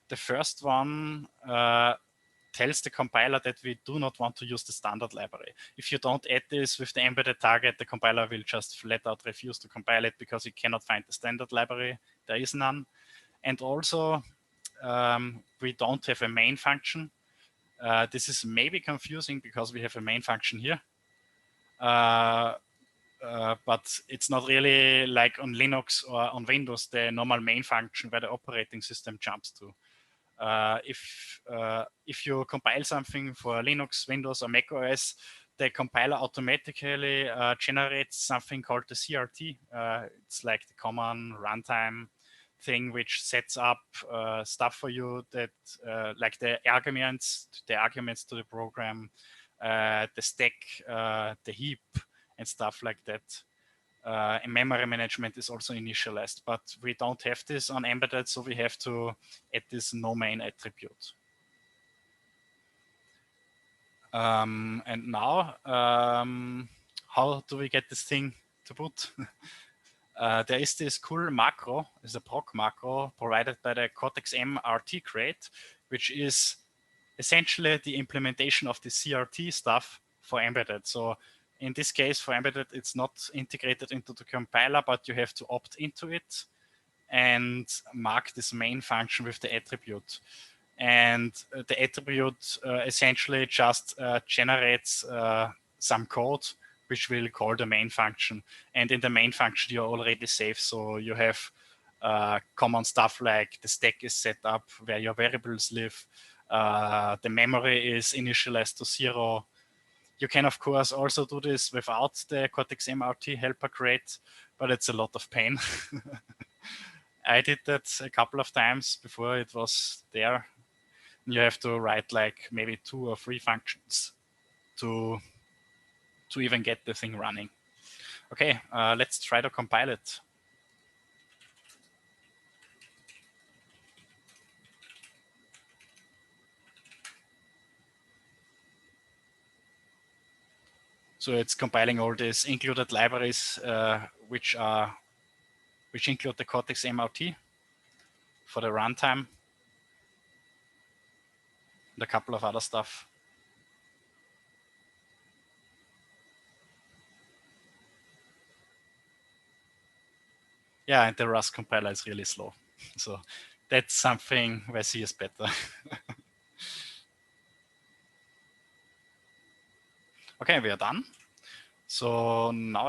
The first one tells the compiler that we do not want to use the standard library. If you don't add this with the embedded target, the compiler will just flat out refuse to compile it because it cannot find the standard library. There is none. And also, we don't have a main function. This is maybe confusing because we have a main function here. But it's not really like on Linux or on Windows, the normal main function where the operating system jumps to. If you compile something for Linux, Windows, or Mac OS, the compiler automatically generates something called the CRT. It's like the common runtime thing which sets up stuff for you that like the arguments to the program, the stack, the heap, and stuff like that. And memory management is also initialized, but we don't have this on embedded, so we have to add this no main attribute. And now, how do we get this thing to boot? There is this cool macro, is a proc macro provided by the Cortex-M RT crate, which is essentially the implementation of the CRT stuff for embedded. So in this case, for embedded, it's not integrated into the compiler, but you have to opt into it and mark this main function with the attribute. And the attribute essentially just generates some code which will call the main function. And in the main function, you're already safe. So you have common stuff like the stack is set up where your variables live. The memory is initialized to 0. You can, of course, also do this without the Cortex-M RT helper crate, but it's a lot of pain. I did that a couple of times before it was there. You have to write like maybe 2 or 3 functions to even get the thing running. Okay, let's try to compile it. So it's compiling all these included libraries, which include the Cortex-M RT for the runtime, and a couple of other stuff. Yeah, and the Rust compiler is really slow. So that's something where C is better. Okay, we are done. So now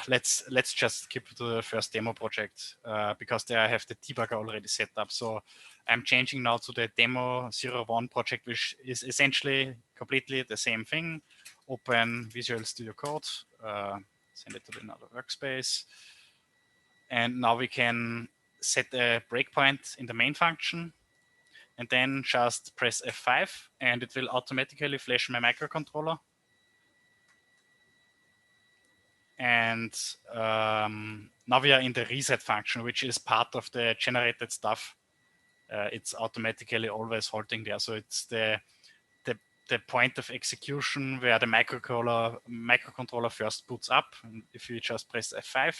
let's just skip to the first demo project because there I have the debugger already set up. So I'm changing now to the demo 01 project, which is essentially completely the same thing. Open Visual Studio Code, send it to another workspace. And now we can set a breakpoint in the main function and then just press F5 and it will automatically flash my microcontroller. And now we are in the reset function, which is part of the generated stuff. It's automatically always halting there. So it's the point of execution where the microcontroller first boots up. And if you just press F5,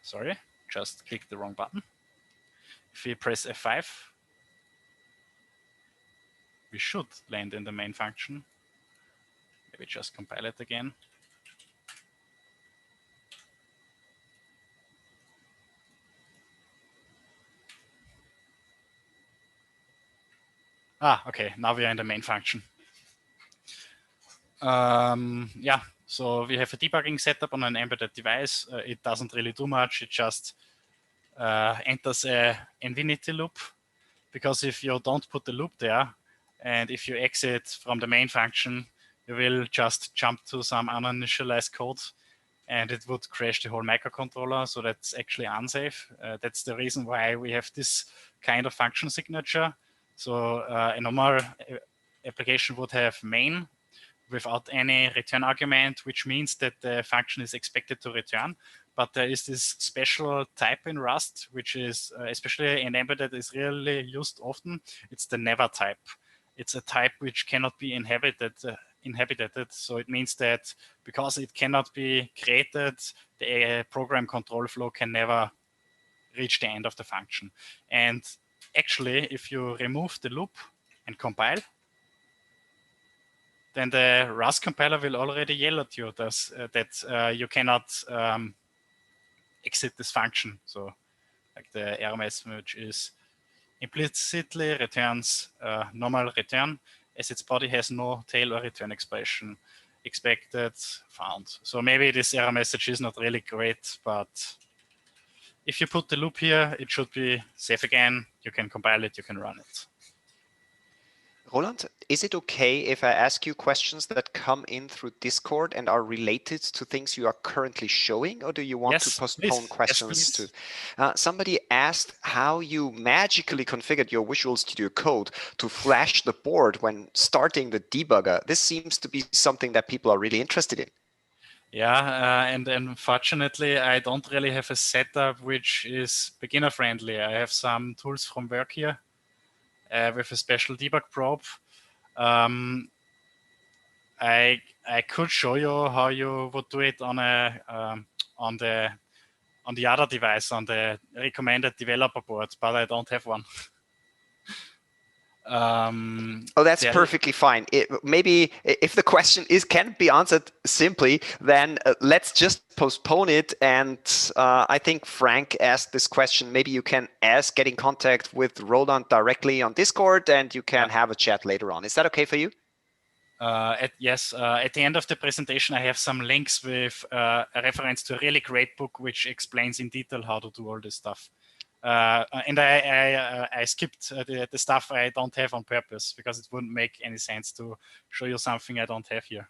sorry, just click the wrong button. If we press F5, we should land in the main function. Maybe just compile it again. Okay, now we are in the main function. Yeah, so we have a debugging setup on an embedded device. It doesn't really do much. It just enters a infinity loop, because if you don't put the loop there, and if you exit from the main function, you will just jump to some uninitialized code, and it would crash the whole microcontroller. So that's actually unsafe. That's the reason why we have this kind of function signature. So a normal application would have main without any return argument, which means that the function is expected to return. But there is this special type in Rust, which is especially in embedded is really used often. It's the never type. It's a type which cannot be inhabited. So it means that because it cannot be created, the program control flow can never reach the end of the function. And actually, if you remove the loop and compile, then the Rust compiler will already yell at you that you cannot exit this function. So like the error message is implicitly returns normal return, as its body has no tail or return expression expected found. So maybe this error message is not really great, but if you put the loop here, it should be safe again. You can compile it, you can run it. Roland, is it okay if I ask you questions that come in through Discord and are related to things you are currently showing, or do you want to postpone questions to? Somebody asked how you magically configured your Visual Studio Code to flash the board when starting the debugger. This seems to be something that people are really interested in. Yeah, and unfortunately, I don't really have a setup which is beginner friendly. I have some tools from work here with a special debug probe. I could show you how you would do it on the other device, on the recommended developer board, but I don't have one. That's perfectly fine. Maybe if the question can't be answered simply, then let's just postpone it. And I think Frank asked this question. Maybe you can get in contact with Roland directly on Discord, and you can have a chat later on. Is that okay for you? Yes. At the end of the presentation, I have some links with a reference to a really great book which explains in detail how to do all this stuff. And I skipped the stuff I don't have on purpose, because it wouldn't make any sense to show you something I don't have here.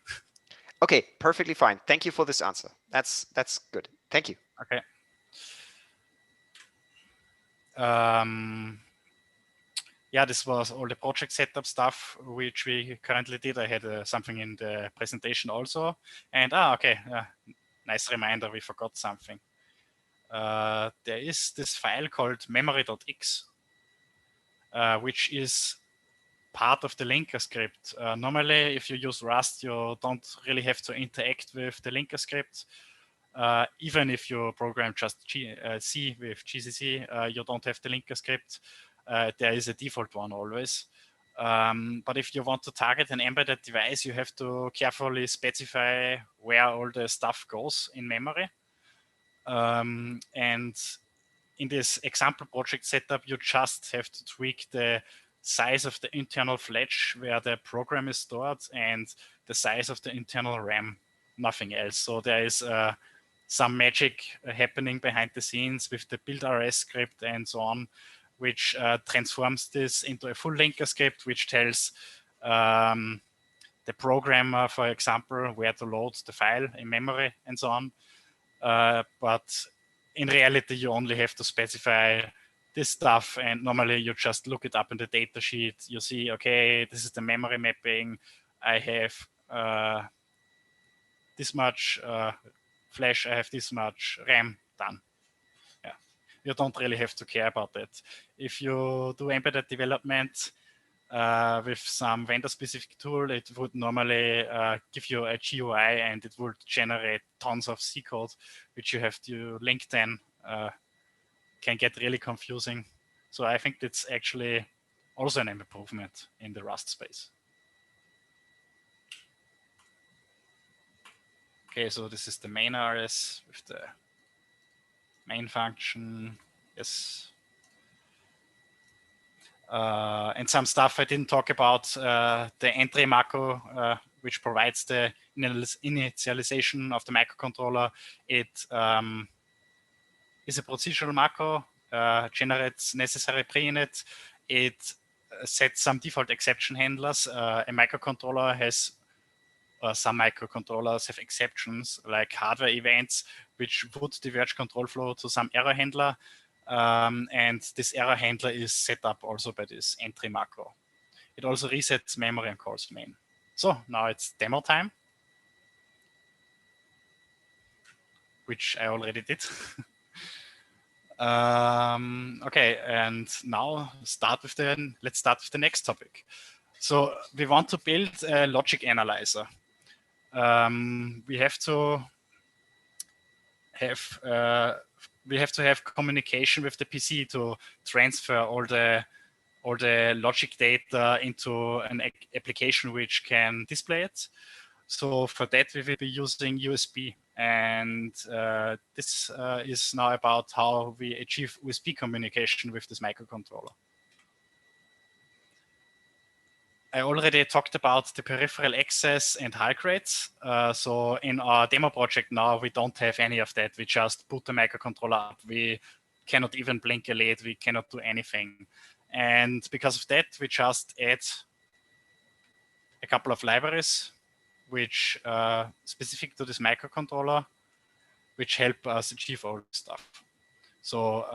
Okay, perfectly fine. Thank you for this answer. That's good. Thank you. Okay. Yeah, this was all the project setup stuff which we currently did. I had something in the presentation also. And okay, nice reminder, we forgot something. There is this file called memory.x, which is part of the linker script. Normally, if you use Rust, you don't really have to interact with the linker script. Even if you program just C with GCC, you don't have the linker script. There is a default one always. But if you want to target an embedded device, you have to carefully specify where all the stuff goes in memory. And in this example project setup, you just have to tweak the size of the internal flash where the program is stored and the size of the internal RAM, nothing else. So there is some magic happening behind the scenes with the build.rs script and so on, which transforms this into a full linker script, which tells the programmer, for example, where to load the file in memory and so on. But in reality, you only have to specify this stuff, and normally you just look it up in the data sheet. You see, okay, this is the memory mapping. I have this much flash, I have this much RAM, done. Yeah, you don't really have to care about that. If you do embedded development with some vendor-specific tool, it would normally give you a GUI and it would generate tons of C code, which you have to link then. Can get really confusing. So I think that's actually also an improvement in the Rust space. Okay, so this is the main RS with the main function. Yes. And some stuff I didn't talk about, the entry macro, which provides the initialization of the microcontroller. It is a procedural macro, generates necessary pre-init. It sets some default exception handlers. A microcontroller has, some microcontrollers have exceptions like hardware events, which would diverge control flow to some error handler. And this error handler is set up also by this entry macro. It also resets memory and calls main. So now it's demo time, which I already did. Okay, and now let's start with the next topic. So we want to build a logic analyzer. We have to have communication with the PC to transfer all the logic data into an application which can display it. So for that, we will be using USB. And this is now about how we achieve USB communication with this microcontroller. I already talked about the peripheral access and Hulk rates. So in our demo project now, we don't have any of that. We just put the microcontroller up. We cannot even blink a lid. We cannot do anything. And because of that, we just add a couple of libraries which are specific to this microcontroller, which help us achieve all this stuff. So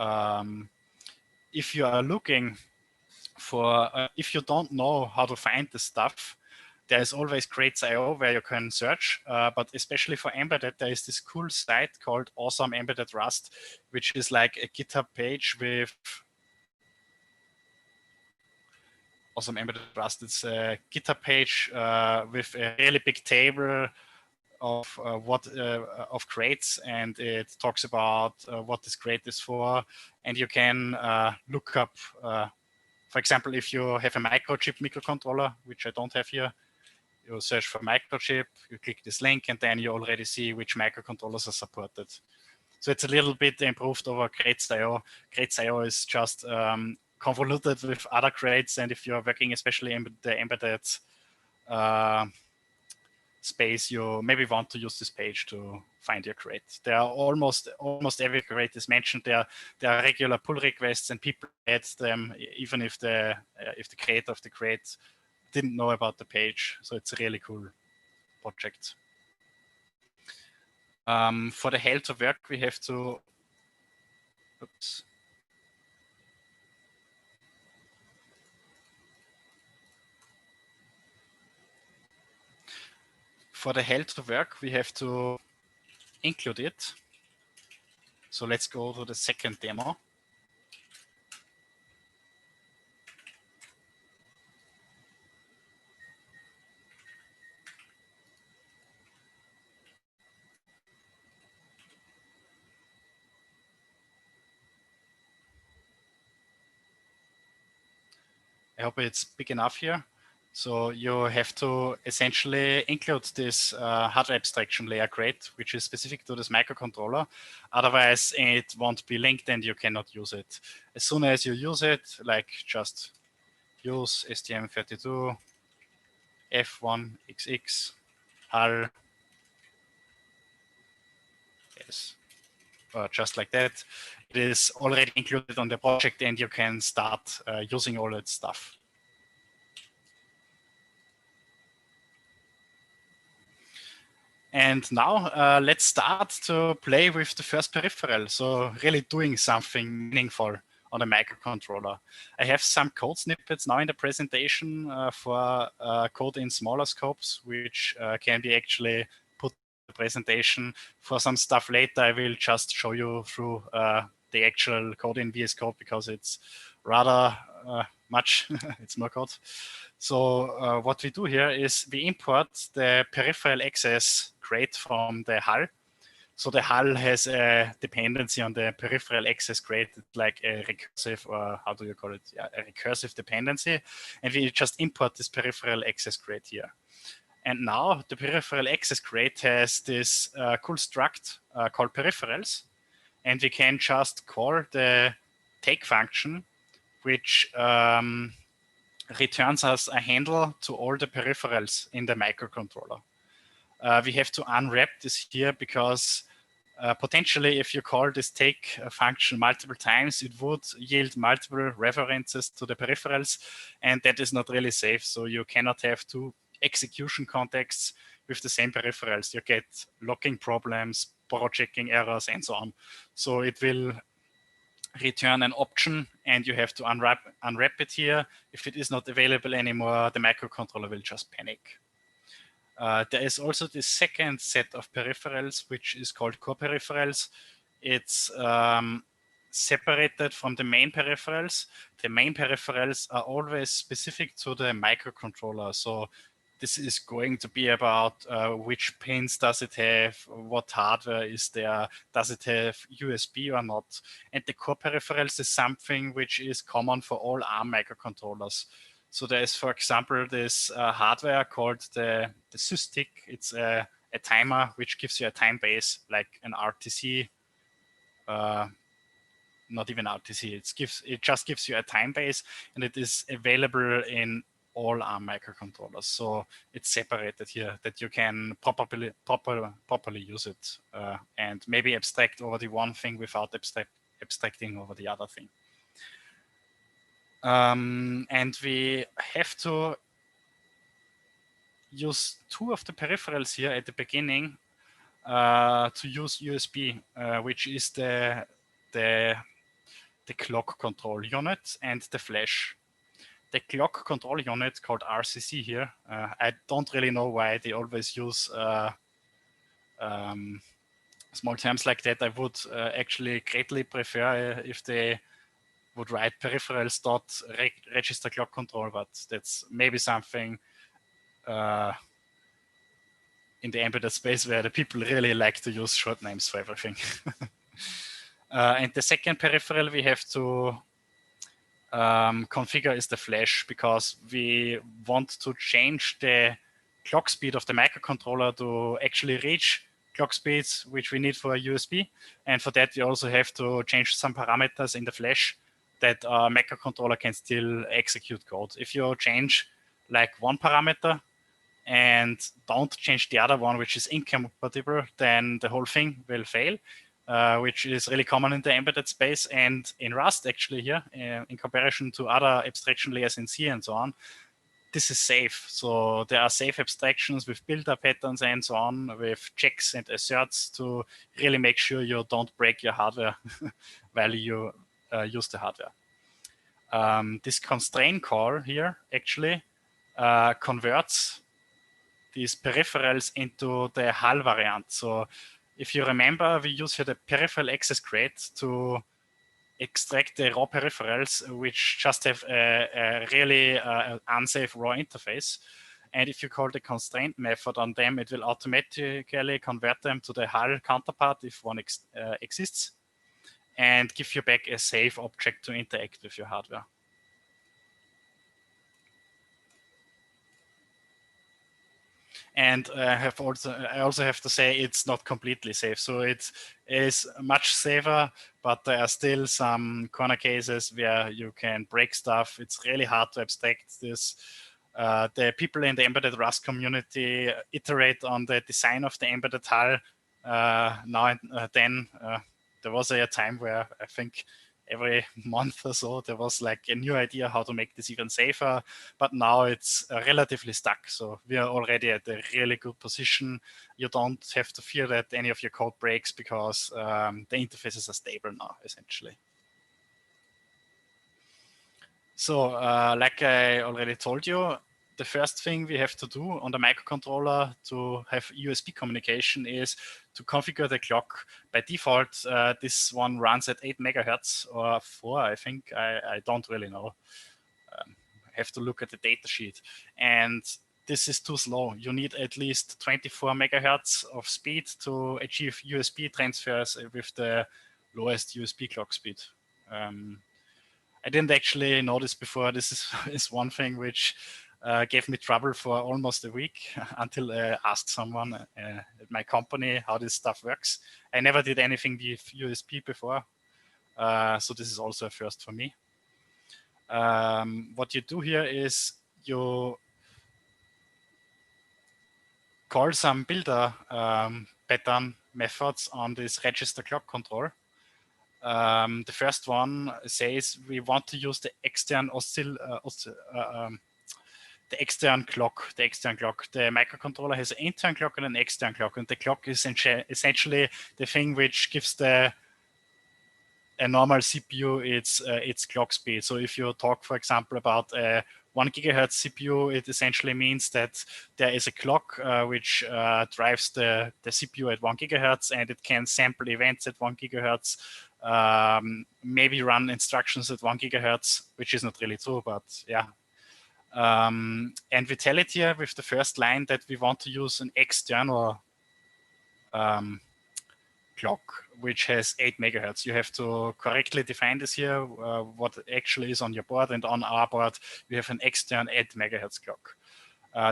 if you are looking for, if you don't know how to find this stuff, there is always Crates.io where you can search, but especially for embedded, there is this cool site called Awesome Embedded Rust, which is like a GitHub page with Awesome Embedded Rust. It's a GitHub page with a really big table of of crates, and it talks about what this crate is for, and you can look up, for example, if you have a microchip microcontroller, which I don't have here, you search for microchip, you click this link, and then you already see which microcontrollers are supported. So it's a little bit improved over Crates.io. Crates.io is just convoluted with other crates, and if you're working especially in the embedded space, you maybe want to use this page to find your crate. There are almost every crate is mentioned there. There are regular pull requests, and people add them even if the creator of the crate didn't know about the page. So it's a really cool project. For the hell to work, we have to, oops. For the hell to work, we have to include it. So let's go to the second demo. I hope it's big enough here. So you have to essentially include this hardware abstraction layer crate, which is specific to this microcontroller. Otherwise, it won't be linked and you cannot use it. As soon as you use it, like just use STM32 F1XX HAL, yes, just like that. It is already included on the project and you can start using all that stuff. And now let's start to play with the first peripheral. So really doing something meaningful on a microcontroller. I have some code snippets now in the presentation for code in smaller scopes, which can be actually put in the presentation. For some stuff later, I will just show you through the actual code in VS Code because it's rather much, it's more code. So what we do here is we import the peripheral access crate from the HAL. So the HAL has a dependency on the peripheral access crate. It's like a recursive, or how do you call it? Yeah, a recursive dependency. And we just import this peripheral access crate here. And now the peripheral access crate has this cool struct called peripherals. And we can just call the take function, which returns us a handle to all the peripherals in the microcontroller. We have to unwrap this here because potentially if you call this take function multiple times, it would yield multiple references to the peripherals, and that is not really safe. So you cannot have two execution contexts with the same peripherals. You get locking problems, borrow checking errors, and so on. So it will return an option and you have to unwrap it here. If it is not available anymore, the microcontroller will just panic. There is also the second set of peripherals, which is called core peripherals. It's separated from the main peripherals. The main peripherals are always specific to the microcontroller. So this is going to be about which pins does it have, what hardware is there, does it have USB or not. And the core peripherals is something which is common for all ARM microcontrollers. So there is, for example, this hardware called the SysTick. It's a timer which gives you a time base, like an RTC, not even RTC. It just gives you a time base, and it is available in all ARM microcontrollers. So it's separated here that you can properly use it and maybe abstract over the one thing without abstracting over the other thing. And we have to use two of the peripherals here at the beginning to use USB, which is the clock control unit and the flash. The clock control unit called RCC here. I don't really know why they always use small terms like that. I would actually greatly prefer if they would write peripherals dot register clock control, but that's maybe something in the embedded space where the people really like to use short names for everything. And the second peripheral we have to configure is the flash, because we want to change the clock speed of the microcontroller to actually reach clock speeds which we need for a USB. And for that, we also have to change some parameters in the flash that a microcontroller can still execute code. If you change like one parameter and don't change the other one, which is incompatible, then the whole thing will fail, which is really common in the embedded space and in Rust actually here, in comparison to other abstraction layers in C and so on. This is safe. So there are safe abstractions with builder patterns and so on, with checks and asserts to really make sure you don't break your hardware while you use the hardware. This constraint call here actually converts these peripherals into the HAL variant. So if you remember, we use here the peripheral access crate to extract the raw peripherals, which just have a really unsafe raw interface. And if you call the constraint method on them, it will automatically convert them to the HAL counterpart if one exists, and give you back a safe object to interact with your hardware. And I also have to say it's not completely safe. So it is much safer, but there are still some corner cases where you can break stuff. It's really hard to abstract this. The people in the embedded Rust community iterate on the design of the embedded hull now and then. There was a time where I think every month or so there was like a new idea how to make this even safer, but now it's relatively stuck. So we are already at a really good position. You don't have to fear that any of your code breaks because the interfaces are stable now, essentially. So like I already told you, the first thing we have to do on the microcontroller to have USB communication is to configure the clock. By default, this one runs at 8 megahertz or 4, I think. I don't really know. I have to look at the data sheet. And this is too slow. You need at least 24 megahertz of speed to achieve USB transfers with the lowest USB clock speed. I didn't actually know this before. This is one thing which gave me trouble for almost a week until I asked someone at my company how this stuff works. I never did anything with USB before, so this is also a first for me. What you do here is you call some builder pattern methods on this register clock control. The first one says we want to use the extern the extern clock. The microcontroller has an intern clock and an extern clock, and the clock is essentially the thing which gives a normal CPU its clock speed. So if you talk, for example, about a 1 gigahertz CPU, it essentially means that there is a clock which drives the CPU at 1 gigahertz, and it can sample events at 1 gigahertz, maybe run instructions at 1 gigahertz, which is not really true, but yeah. And we tell it here with the first line that we want to use an external clock, which has 8 megahertz. You have to correctly define this here, what actually is on your board, and on our board, we have an external 8 megahertz clock.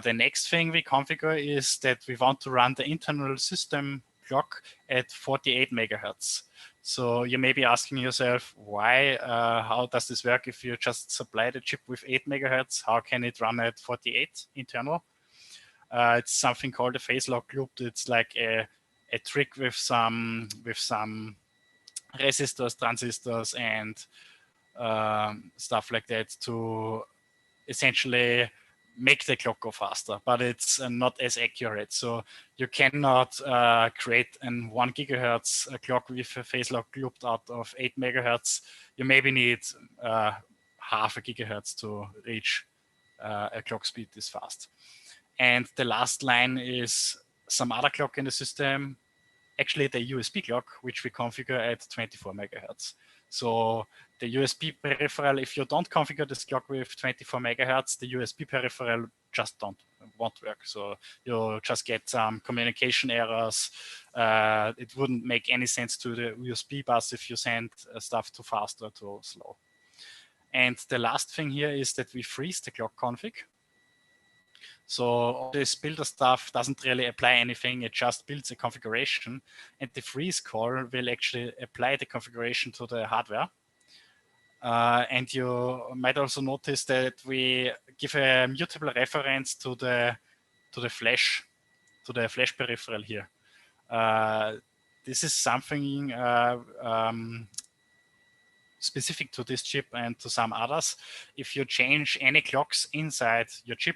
The next thing we configure is that we want to run the internal system clock at 48 megahertz. So you may be asking yourself, why, how does this work if you just supply the chip with 8 megahertz? How can it run at 48 internal? It's something called a phase lock loop. It's like a trick with some resistors, transistors, and stuff like that to essentially make the clock go faster, but it's not as accurate. So you cannot create an 1 gigahertz clock with a phase lock looped out of 8 megahertz. You maybe need half a gigahertz to reach a clock speed this fast. And the last line is some other clock in the system, actually the USB clock, which we configure at 24 megahertz. So the USB peripheral, if you don't configure this clock with 24 megahertz, the USB peripheral just won't work. So you'll just get some communication errors. It wouldn't make any sense to the USB bus if you send stuff too fast or too slow. And the last thing here is that we freeze the clock config. So all this builder stuff doesn't really apply anything. It just builds a configuration, and the freeze call will actually apply the configuration to the hardware. And you might also notice that we give a mutable reference to the flash peripheral here. This is something specific to this chip and to some others. If you change any clocks inside your chip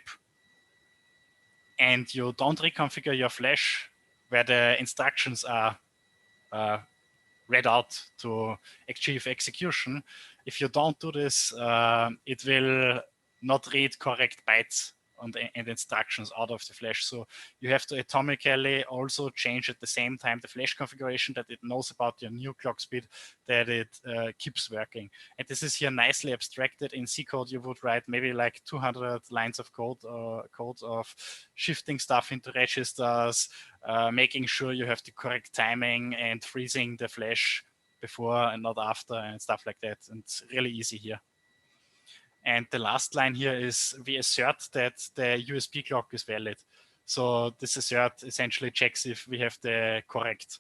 and you don't reconfigure your flash where the instructions are read out to achieve execution, if you don't do this, it will not read correct bytes and instructions out of the flash. So you have to atomically also change at the same time the flash configuration, that it knows about your new clock speed, that it keeps working. And this is here nicely abstracted. In C code, you would write maybe like 200 lines of code of shifting stuff into registers, making sure you have the correct timing and freezing the flash before and not after and stuff like that. And it's really easy here. And the last line here is we assert that the USB clock is valid. So this assert essentially checks if we have the correct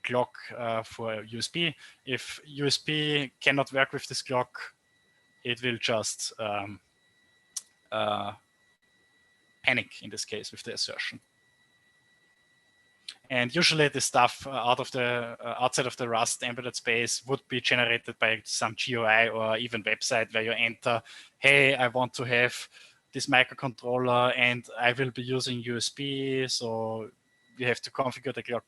clock for USB. If USB cannot work with this clock, it will just panic in this case with the assertion. And usually the stuff outside of the Rust embedded space would be generated by some GUI or even website where you enter, hey, I want to have this microcontroller and I will be using USB. So you have to configure the clock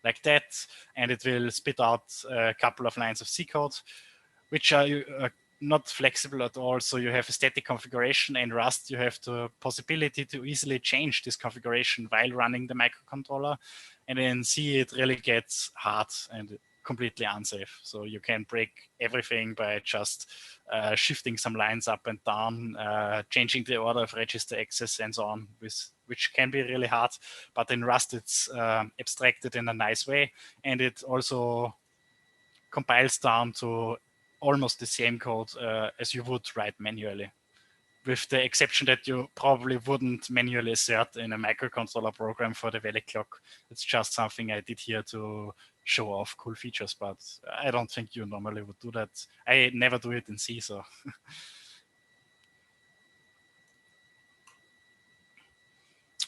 like that, and it will spit out a couple of lines of C code, which are not flexible at all. So you have a static configuration. In Rust, you have the possibility to easily change this configuration while running the microcontroller. And in C, it really gets hard and completely unsafe. So you can break everything by just shifting some lines up and down, changing the order of register access and so on, which can be really hard. But in Rust, it's abstracted in a nice way. And it also compiles down to almost the same code as you would write manually, with the exception that you probably wouldn't manually assert in a microcontroller program for the valley clock. It's just something I did here to show off cool features, but I don't think you normally would do that. I never do it in C, so.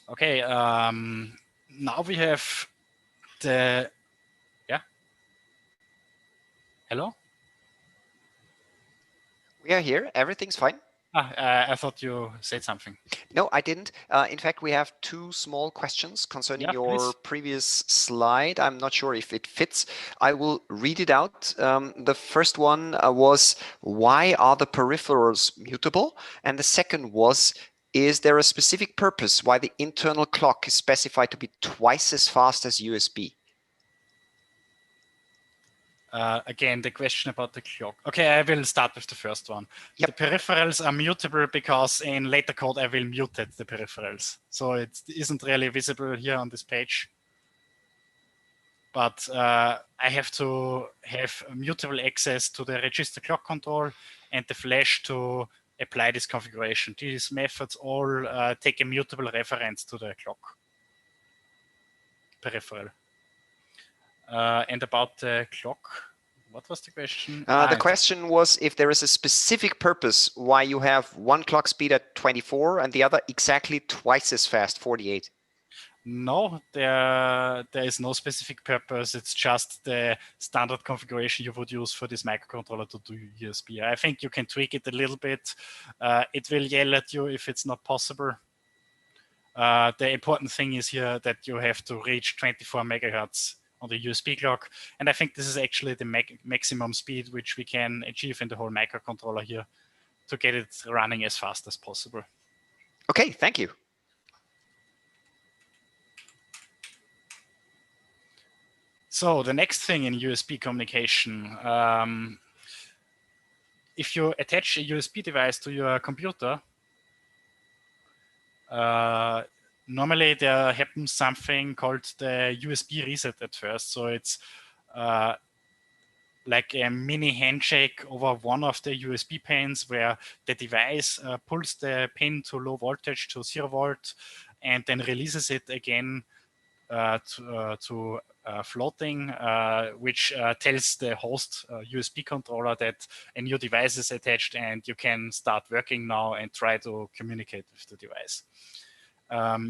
Okay, now we have the, yeah? Hello? We are here. Everything's fine. I thought you said something. No, I didn't. In fact, we have two small questions concerning your please. previous slide. I'm not sure if it fits. I will read it out. The first one was, why are the peripherals mutable? And the second was, is there a specific purpose why the internal clock is specified to be twice as fast as USB? Again, the question about the clock. Okay, I will start with the first one. Yep. The peripherals are mutable because in later code I will mutate the peripherals. So it isn't really visible here on this page. But I have to have mutable access to the register clock control and the flash to apply this configuration. These methods all take a mutable reference to the clock peripheral. And about the clock, what was the question? The question was if there is a specific purpose why you have one clock speed at 24 and the other exactly twice as fast, 48. No, there is no specific purpose. It's just the standard configuration you would use for this microcontroller to do USB. I think you can tweak it a little bit. It will yell at you if it's not possible. The important thing is here that you have to reach 24 megahertz on the USB clock. And I think this is actually the maximum speed which we can achieve in the whole microcontroller here to get it running as fast as possible. Okay, thank you. So the next thing in USB communication, if you attach a USB device to your computer, normally there happens something called the USB reset at first. So it's like a mini handshake over one of the USB pins where the device pulls the pin to low voltage to 0 volt and then releases it again to floating, which tells the host USB controller that a new device is attached and you can start working now and try to communicate with the device.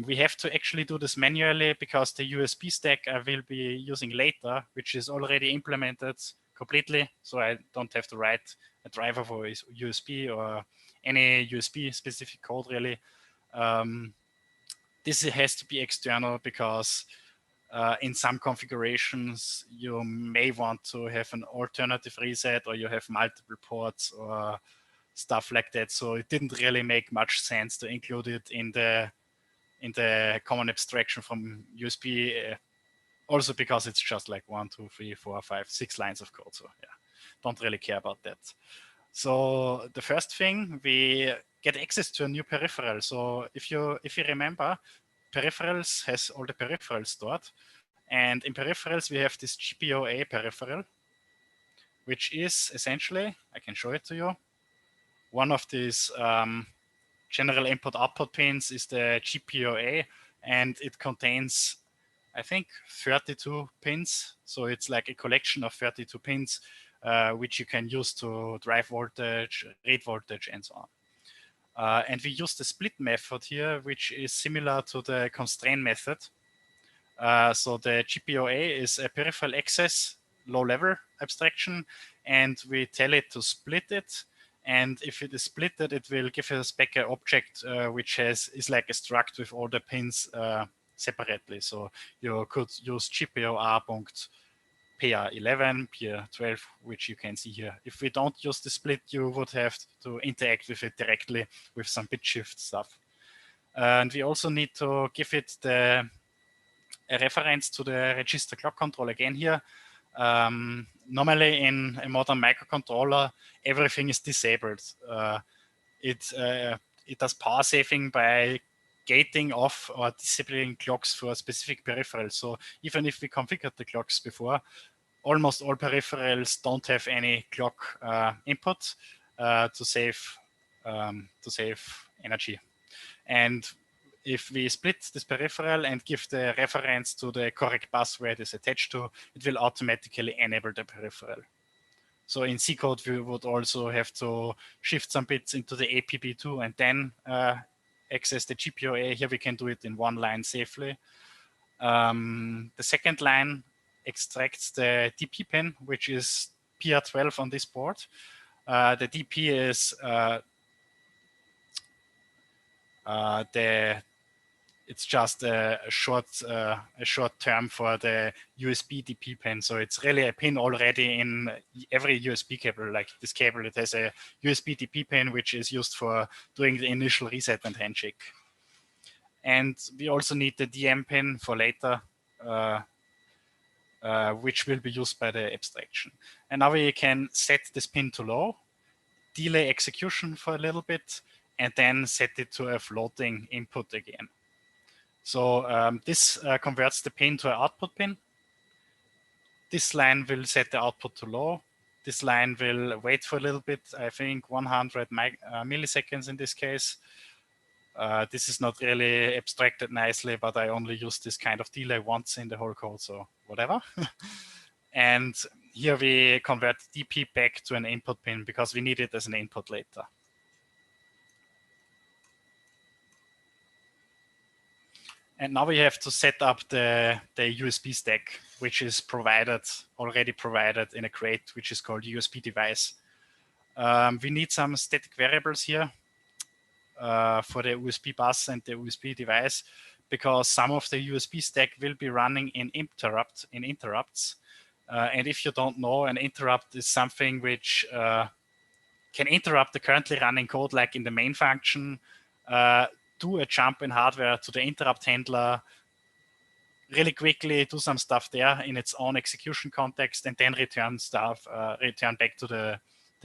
We have to actually do this manually because the USB stack I will be using later, which is already implemented completely, so I don't have to write a driver for USB or any USB specific code really. This has to be external because in some configurations you may want to have an alternative reset or you have multiple ports or stuff like that. So it didn't really make much sense to include it in the common abstraction from USB. Also because it's just like 1, 2, 3, 4, 5, 6 lines of code. So yeah, don't really care about that. So the first thing, we get access to a new peripheral. So if you remember, peripherals has all the peripherals stored. And in peripherals, we have this GPOA peripheral, which is essentially, I can show it to you, one of these general input-output pins is the GPOA, and it contains, I think, 32 pins. So it's like a collection of 32 pins, which you can use to drive voltage, read voltage, and so on. And we use the split method here, which is similar to the constraint method. So the GPOA is a peripheral access low-level abstraction, and we tell it to split it. And if it is splitted, it will give us back an object which is like a struct with all the pins separately. So you could use GPOA.PR11, PR12, which you can see here. If we don't use the split, you would have to interact with it directly with some bit shift stuff. And we also need to give it a reference to the register clock control again here. Normally in a modern microcontroller, everything is disabled. It does power saving by gating off or disabling clocks for specific peripherals. So even if we configured the clocks before, almost all peripherals don't have any clock input to save energy. And if we split this peripheral and give the reference to the correct bus where it is attached to, it will automatically enable the peripheral. So in C code, we would also have to shift some bits into the APB2 and then access the GPOA. Here we can do it in one line safely. The second line extracts the DP pin, which is PR12 on this board. The DP is it's just a short term for the USB DP pin. So it's really a pin already in every USB cable. Like this cable, it has a USB DP pin, which is used for doing the initial reset and handshake. And we also need the DM pin for later, which will be used by the abstraction. And now we can set this pin to low, delay execution for a little bit, and then set it to a floating input again. So this converts the pin to an output pin. This line will set the output to low. This line will wait for a little bit, I think 100 milliseconds in this case. This is not really abstracted nicely, but I only use this kind of delay once in the whole code, so whatever. And here we convert DP back to an input pin because we need it as an input later. And now we have to set up the USB stack, which is already provided in a crate, which is called USB device. We need some static variables here for the USB bus and the USB device, because some of the USB stack will be running in interrupts. And if you don't know, an interrupt is something which can interrupt the currently running code, like in the main function, do a jump in hardware to the interrupt handler, really quickly do some stuff there in its own execution context, and then return back to the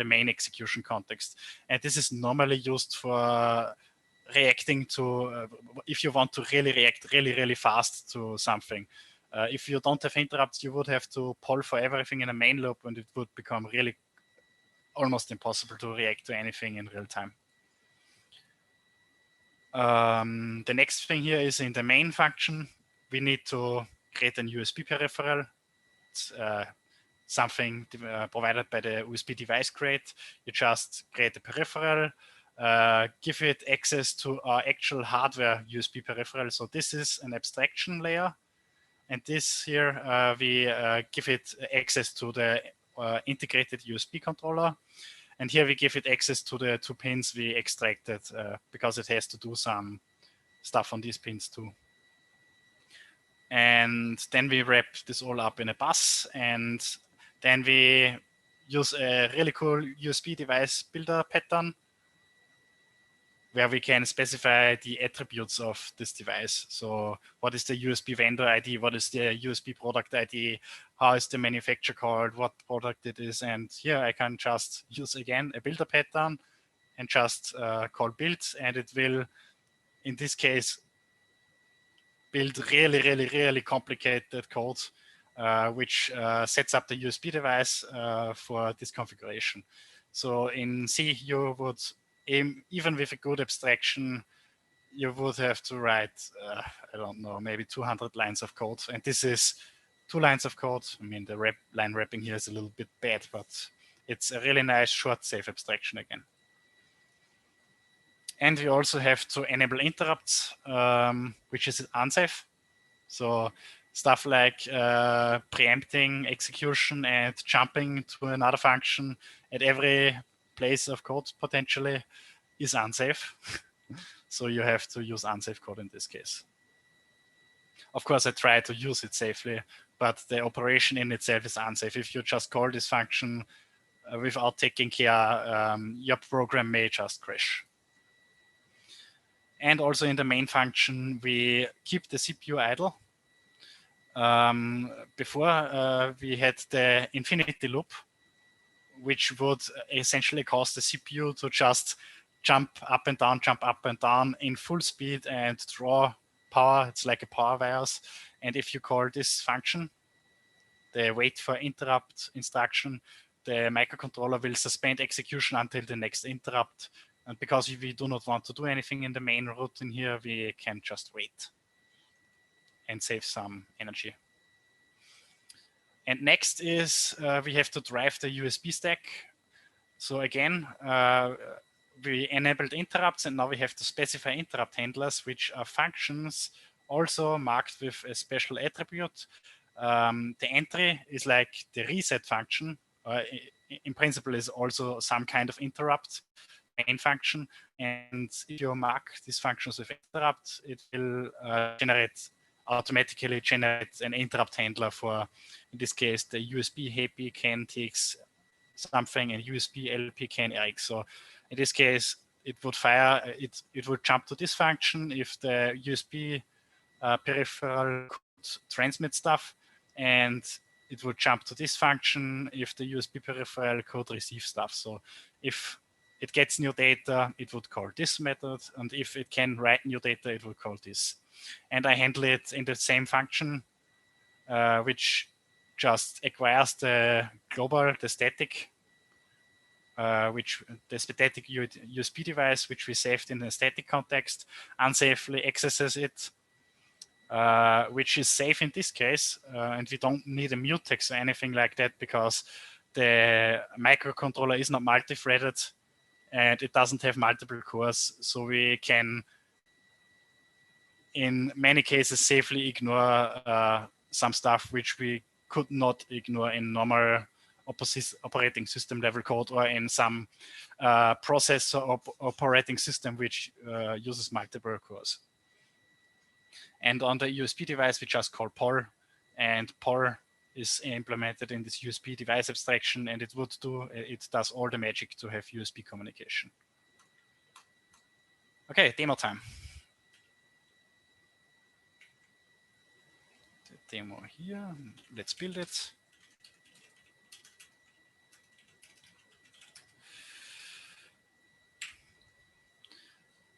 main execution context. And this is normally used for reacting to, if you want to really react really fast to something. If you don't have interrupts, you would have to poll for everything in a main loop, and it would become really almost impossible to react to anything in real time. The next thing here is in the main function, we need to create an USB peripheral. It's something provided by the USB device crate. You just create a peripheral, give it access to our actual hardware USB peripheral. So this is an abstraction layer. And this here, we give it access to the integrated USB controller. And here we give it access to the 2 pins we extracted because it has to do some stuff on these pins too. And then we wrap this all up in a bus, and then we use a really cool USB device builder pattern where we can specify the attributes of this device. So what is the USB vendor ID? What is the USB product ID? How is the manufacturer called? What product it is? And here I can just use again a builder pattern and just call build, and it will, in this case, build really complicated code, which sets up the USB device for this configuration. So in C, you would even with a good abstraction, you would have to write, I don't know, maybe 200 lines of code. And this is 2 lines of code. I mean, the line wrapping here is a little bit bad, but it's a really nice, short, safe abstraction again. And we also have to enable interrupts, which is unsafe. So stuff like preempting execution and jumping to another function at every place of code potentially is unsafe. So you have to use unsafe code in this case. Of course, I try to use it safely, but the operation in itself is unsafe. If you just call this function without taking care, your program may just crash. And also in the main function, we keep the CPU idle. Before we had the infinity loop, which would essentially cause the CPU to just jump up and down in full speed and draw power. It's like a power virus. And if you call this function, the wait for interrupt instruction, the microcontroller will suspend execution until the next interrupt. And because we do not want to do anything in the main routine here, we can just wait and save some energy. And next is we have to drive the USB stack. So again, we enabled interrupts, and now we have to specify interrupt handlers, which are functions also marked with a special attribute. The entry is like the reset function. In principle, is also some kind of interrupt main function. And if you mark these functions with interrupt, it will automatically generate an interrupt handler for, in this case, the USB HAPI CAN TX something and USB LP CAN RX. So in this case, it would fire, it would jump to this function if the USB peripheral could transmit stuff, and it would jump to this function if the USB peripheral could receive stuff. So if it gets new data, it would call this method, and if it can write new data, it would call this. And I handle it in the same function, which just acquires the global, the static, the static USB device, which we saved in the static context, unsafely accesses it, which is safe in this case, and we don't need a mutex or anything like that because the microcontroller is not multi-threaded and it doesn't have multiple cores, so we can, in many cases, safely ignore some stuff which we could not ignore in normal operating system level code or in some processor operating system which uses multiple cores. And on the USB device, we just call POL, and POL is implemented in this USB device abstraction, and it does all the magic to have USB communication. Okay, demo time. The demo here, let's build it.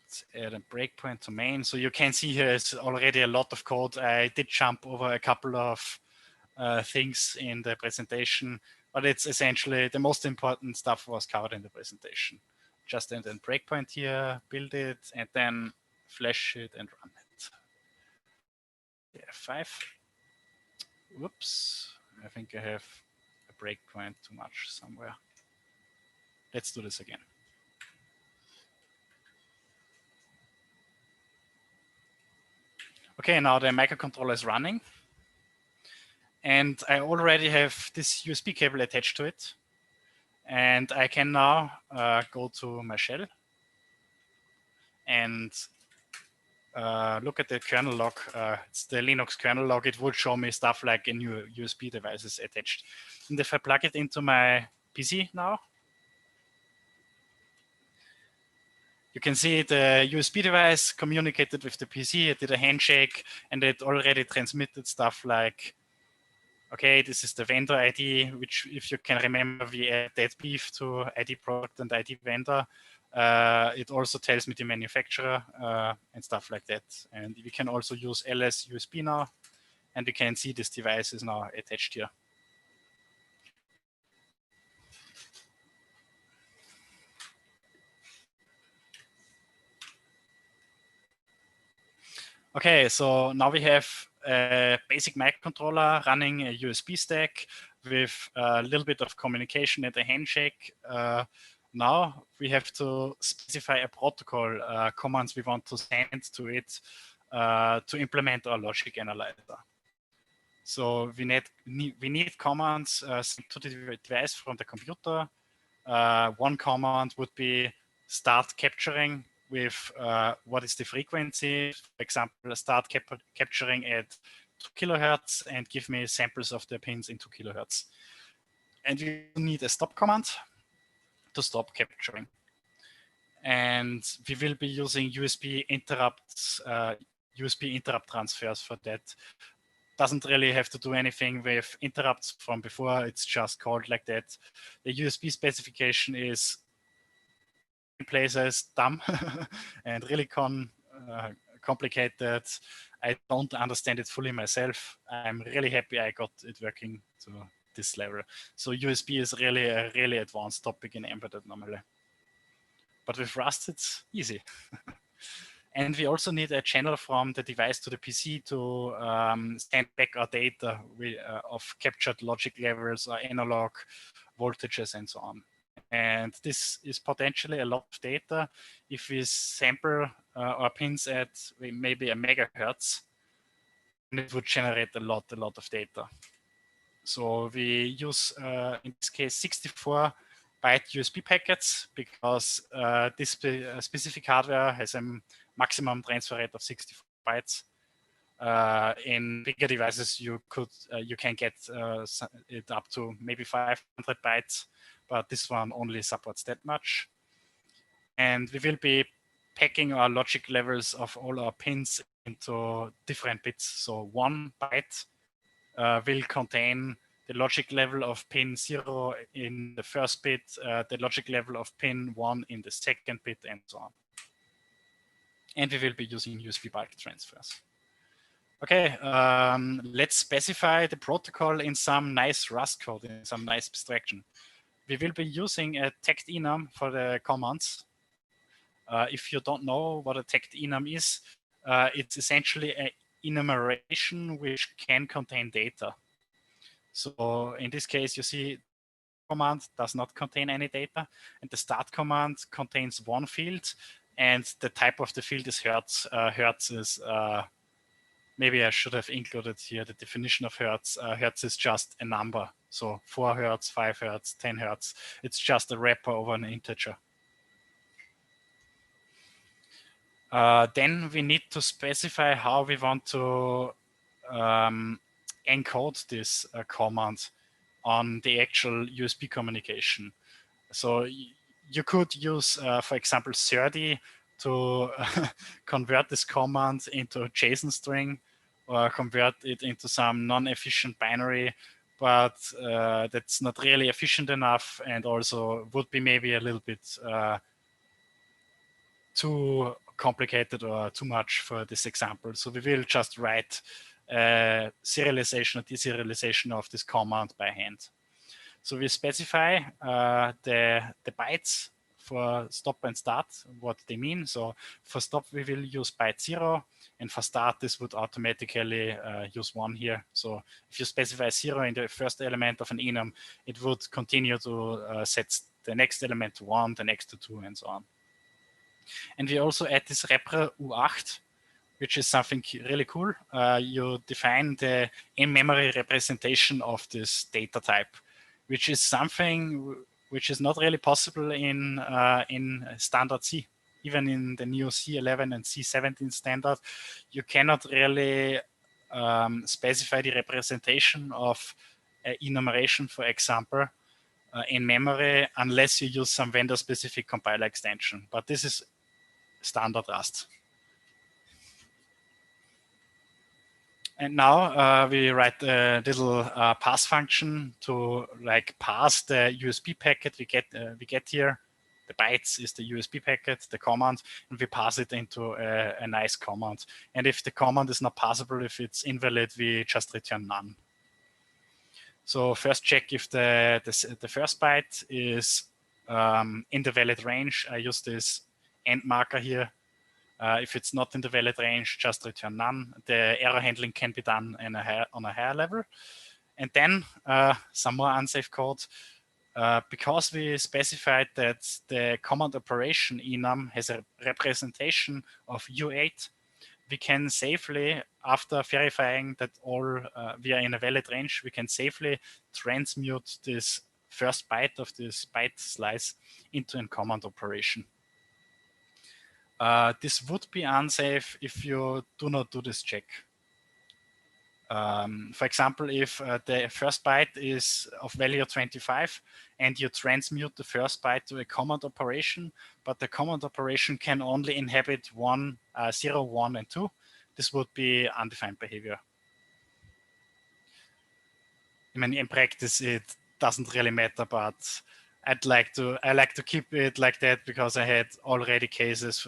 Let's add a breakpoint to main. So you can see here is already a lot of code. I did jump over a couple of things in the presentation, but it's essentially the most important stuff was covered in the presentation. Just add a breakpoint here, build it, and then flash it and run it. F5. Whoops, I think I have a breakpoint too much somewhere. Let's do this again. Okay, now the microcontroller is running. And I already have this USB cable attached to it. And I can now go to my shell and look at the kernel log. It's the Linux kernel log. It would show me stuff like a new USB device is attached. And if I plug it into my PC now, you can see the USB device communicated with the PC. It did a handshake, and it already transmitted stuff like, okay, this is the vendor ID, which, if you can remember, we add that beef to ID product and ID vendor. It also tells me the manufacturer and stuff like that. And we can also use ls USB now, and we can see this device is now attached here. Okay, so now we have a basic microcontroller running a USB stack with a little bit of communication and a handshake. Now we have to specify a protocol commands we want to send to it to implement our logic analyzer. So we need commands sent to the device from the computer. One command would be start capturing with what is the frequency. For example, start capturing at 2 kilohertz and give me samples of the pins in 2 kilohertz. And we need a stop command to stop capturing. And we will be using USB interrupts, USB interrupt transfers for that. Doesn't really have to do anything with interrupts from before. It's just called like that. The USB specification is in places dumb and really complicated. I don't understand it fully myself. I'm really happy I got it working to this level. So USB is really a really advanced topic in embedded normally. But with Rust, it's easy. And we also need a channel from the device to the PC to send back our data of captured logic levels or analog voltages and so on. And this is potentially a lot of data. If we sample our pins at maybe a megahertz, it would generate a lot of data. So we use, in this case, 64 byte USB packets because this specific hardware has a maximum transfer rate of 64 bytes. In bigger devices, you can get it up to maybe 500 bytes, but this one only supports that much. And we will be packing our logic levels of all our pins into different bits. So 1 byte will contain the logic level of pin 0 in the first bit, the logic level of pin 1 in the second bit, and so on. And we will be using USB bulk transfers. Okay, let's specify the protocol in some nice Rust code, in some nice abstraction. We will be using a text enum for the commands. If you don't know what a text enum is, it's essentially an enumeration which can contain data. So in this case, you see command does not contain any data, and the start command contains one field, and the type of the field is hertz. Hertz is, maybe I should have included here the definition of hertz. Hertz is just a number. So 4 hertz, 5 hertz, 10 hertz. It's just a wrapper over an integer. Then we need to specify how we want to encode this command on the actual USB communication. So you could use, for example, 30 to convert this command into a JSON string or convert it into some non-efficient binary, but that's not really efficient enough and also would be maybe a little bit too complicated or too much for this example. So we will just write serialization or deserialization of this command by hand. So we specify the bytes for stop and start, what they mean. So for stop, we will use byte 0. And for start, this would automatically use 1 here. So if you specify 0 in the first element of an enum, it would continue to set the next element to 1, the next to 2, and so on. And we also add this repr U8, which is something really cool. You define the in-memory representation of this data type, which is something which is not really possible in standard C. Even in the new C11 and C17 standard, you cannot really specify the representation of enumeration, for example, in memory, unless you use some vendor-specific compiler extension. But this is standard Rust. And now we write a little pass function to like pass the USB packet we get here. The bytes is the USB packet, the command, and we pass it into a nice command. And if the command is not passable, if it's invalid, we just return none. So first check if the first byte is in the valid range. I use this end marker here. If it's not in the valid range, just return none. The error handling can be done on a higher level. And then some more unsafe code. Because we specified that the command operation enum has a representation of U8, we can safely, after verifying that all we are in a valid range, we can safely transmute this first byte of this byte slice into a command operation. This would be unsafe if you do not do this check. For example, if the first byte is of value 25 and you transmute the first byte to a command operation, but the command operation can only inhabit 0, 1, and 2, this would be undefined behavior. I mean, in practice, it doesn't really matter, but I like to keep it like that because I had already cases,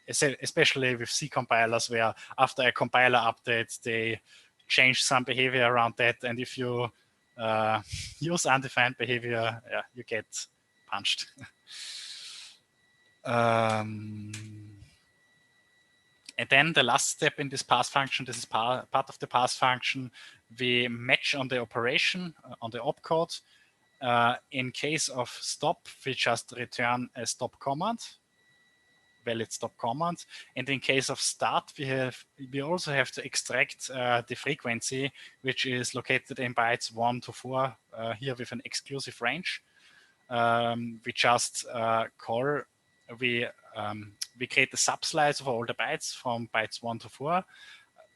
especially with C compilers, where after a compiler update, they change some behavior around that. And if you use undefined behavior, yeah, you get punched. And then the last step in this pass function, this is part of the pass function, we match on the operation, on the opcode. In case of stop, we just return a stop command, valid stop command. And in case of start, we also have to extract the frequency, which is located in bytes 1 to 4, here with an exclusive range. We just we create a subslice of all the bytes from bytes 1 to 4,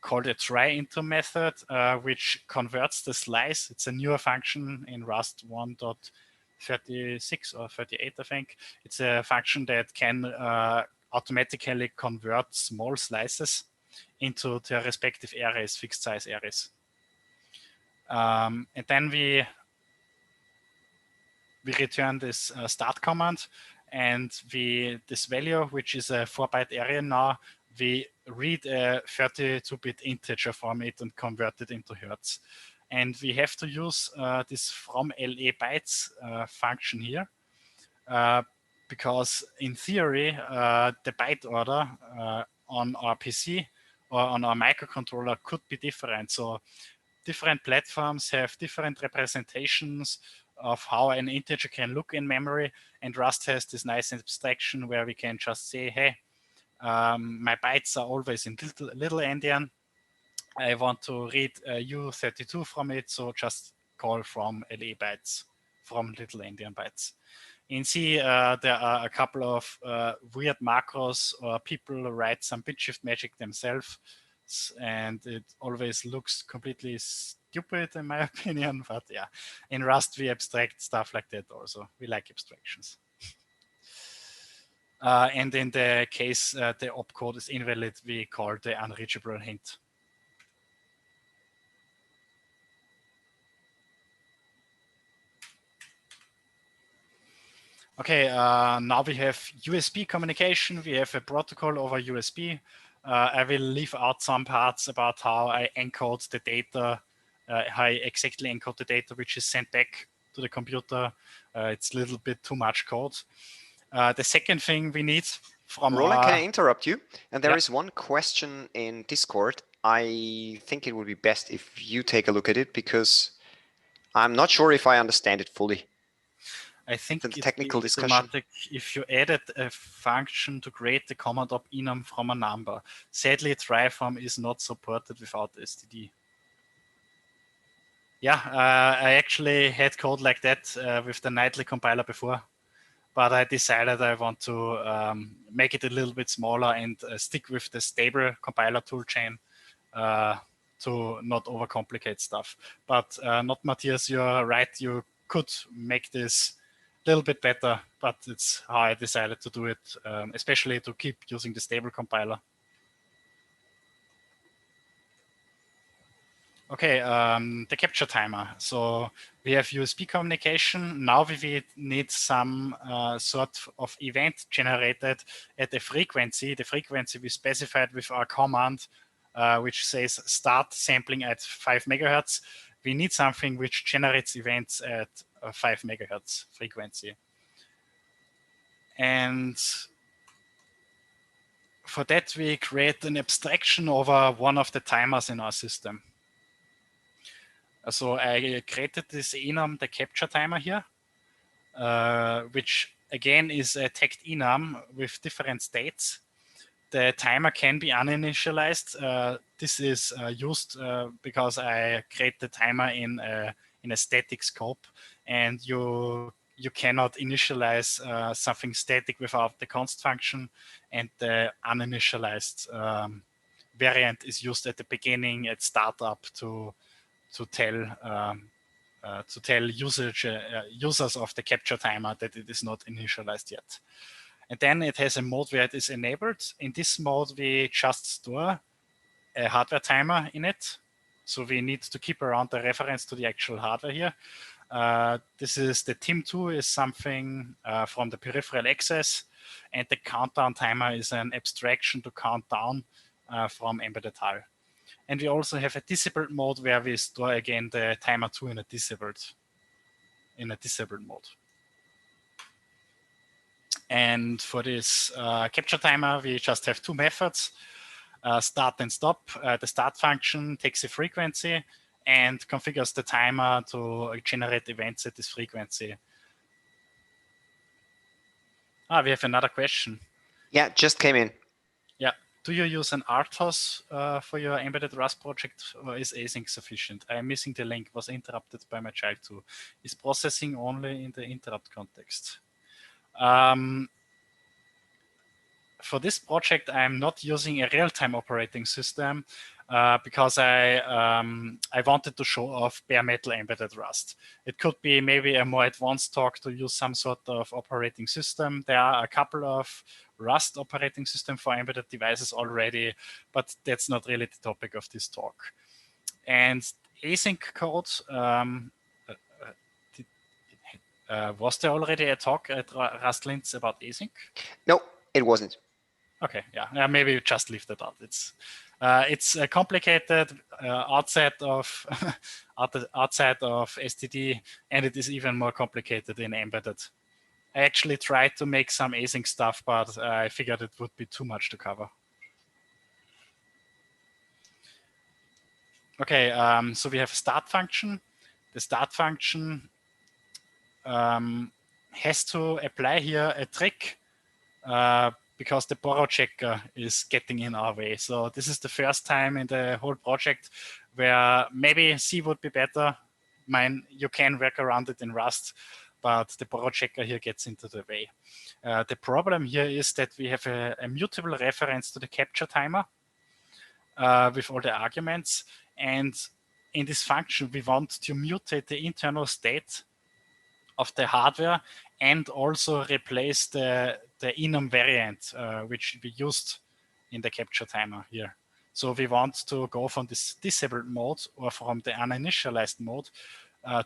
call the try-into method, which converts the slice. It's a newer function in Rust 1.36 or 38, I think. It's a function that can automatically convert small slices into their respective arrays, fixed size arrays. And then we return this start command, and this value, which is a 4-byte array now, we read a 32-bit integer from it and convert it into hertz. And we have to use this from LA bytes function here, because in theory, the byte order on our PC or on our microcontroller could be different. So different platforms have different representations of how an integer can look in memory, and Rust has this nice abstraction where we can just say, hey, my bytes are always in little endian. I want to read U32 from it, so just call from LA bytes, from little endian bytes. In C, there are a couple of weird macros, or people write some bit shift magic themselves, and it always looks completely stupid in my opinion. But yeah, in Rust we abstract stuff like that also. We like abstractions. And in the case the opcode is invalid, we call the unreachable hint. Okay, now we have USB communication. We have a protocol over USB. I will leave out some parts about how I encode the data, how I exactly encode the data which is sent back to the computer. It's a little bit too much code. The second thing we need from Roland, can I interrupt you? And there Yeah. is one question in Discord. I think it would be best if you take a look at it, because I'm not sure if I understand it fully. I think The it's technical discussion. if you added a function to create the command op enum from a number. Sadly, try_from is not supported without STD. Yeah, I actually had code like that with the nightly compiler before, but I decided I want to make it a little bit smaller and stick with the stable compiler toolchain to not overcomplicate stuff. But not Matthias, you're right. You could make this a little bit better, but it's how I decided to do it, especially to keep using the stable compiler. Okay, the capture timer. So we have USB communication. Now we need some sort of event generated at the frequency we specified with our command, which says start sampling at 5 megahertz. We need something which generates events at 5 megahertz frequency. And for that, we create an abstraction over one of the timers in our system. So I created this enum, the capture timer here, which again is a tagged enum with different states. The timer can be uninitialized. This is used because I create the timer in a static scope, and you cannot initialize something static without the const function, and the uninitialized variant is used at the beginning at startup to tell users of the capture timer that it is not initialized yet. And then it has a mode where it is enabled. In this mode, we just store a hardware timer in it. So we need to keep around the reference to the actual hardware here. This is the TIM2 is something from the peripheral access, and the countdown timer is an abstraction to count down from embedded HAL. And we also have a disabled mode where we store again the timer 2 in a disabled mode. And for this capture timer, we just have two methods, start and stop. The start function takes a frequency and configures the timer to generate events at this frequency. We have another question. Yeah, just came in. Yeah. Do you use an RTOS for your embedded Rust project, or is async sufficient? I am missing the link, was interrupted by my child too. Is processing only in the interrupt context? For this project, I'm not using a real-time operating system because I wanted to show off bare metal embedded Rust. It could be maybe a more advanced talk to use some sort of operating system. There are a couple of Rust operating systems for embedded devices already, but that's not really the topic of this talk. And async code, was there already a talk at Rust Linz about async? No, it wasn't. Okay, yeah, maybe just leave that out. It's complicated outside of outside of STD, and it is even more complicated in embedded. I actually tried to make some async stuff, but I figured it would be too much to cover. Okay, so we have a start function. The start function has to apply here a trick because the borrow checker is getting in our way. So this is the first time in the whole project where maybe C would be better. You can work around it in Rust, but the borrow checker here gets into the way. The problem here is that we have a mutable reference to the capture timer with all the arguments. And in this function, we want to mutate the internal state of the hardware and also replace the enum variant, which we used in the capture timer here. So we want to go from this disabled mode or from the uninitialized mode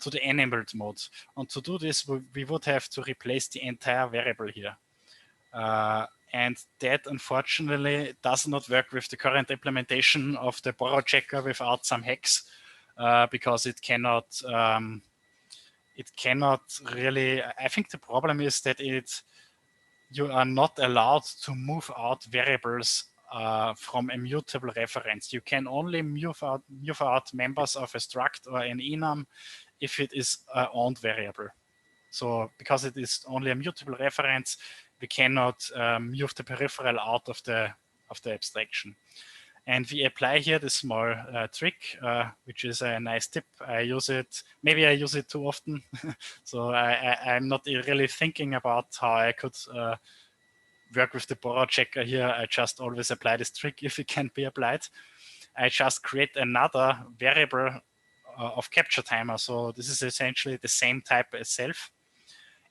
to the enabled mode. And to do this, we would have to replace the entire variable here. And that, unfortunately, does not work with the current implementation of the borrow checker without some hacks, because it cannot really. I think the problem is that you are not allowed to move out variables from a mutable reference. You can only move out members of a struct or an enum if it is an owned variable. So because it is only a mutable reference, we cannot move the peripheral out of the abstraction. And we apply here the small trick, which is a nice tip. I use it, maybe I use it too often. So I'm not really thinking about how I could work with the borrow checker here. I just always apply this trick if it can be applied. I just create another variable of capture timer. So this is essentially the same type as self.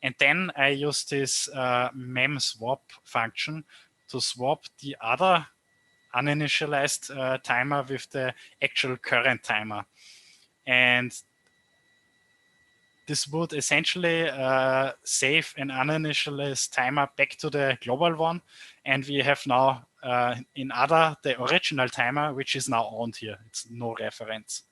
And then I use this mem swap function to swap the other uninitialized timer with the actual current timer. And this would essentially save an uninitialized timer back to the global one. And we have now in other the original timer, which is now owned here. It's no reference.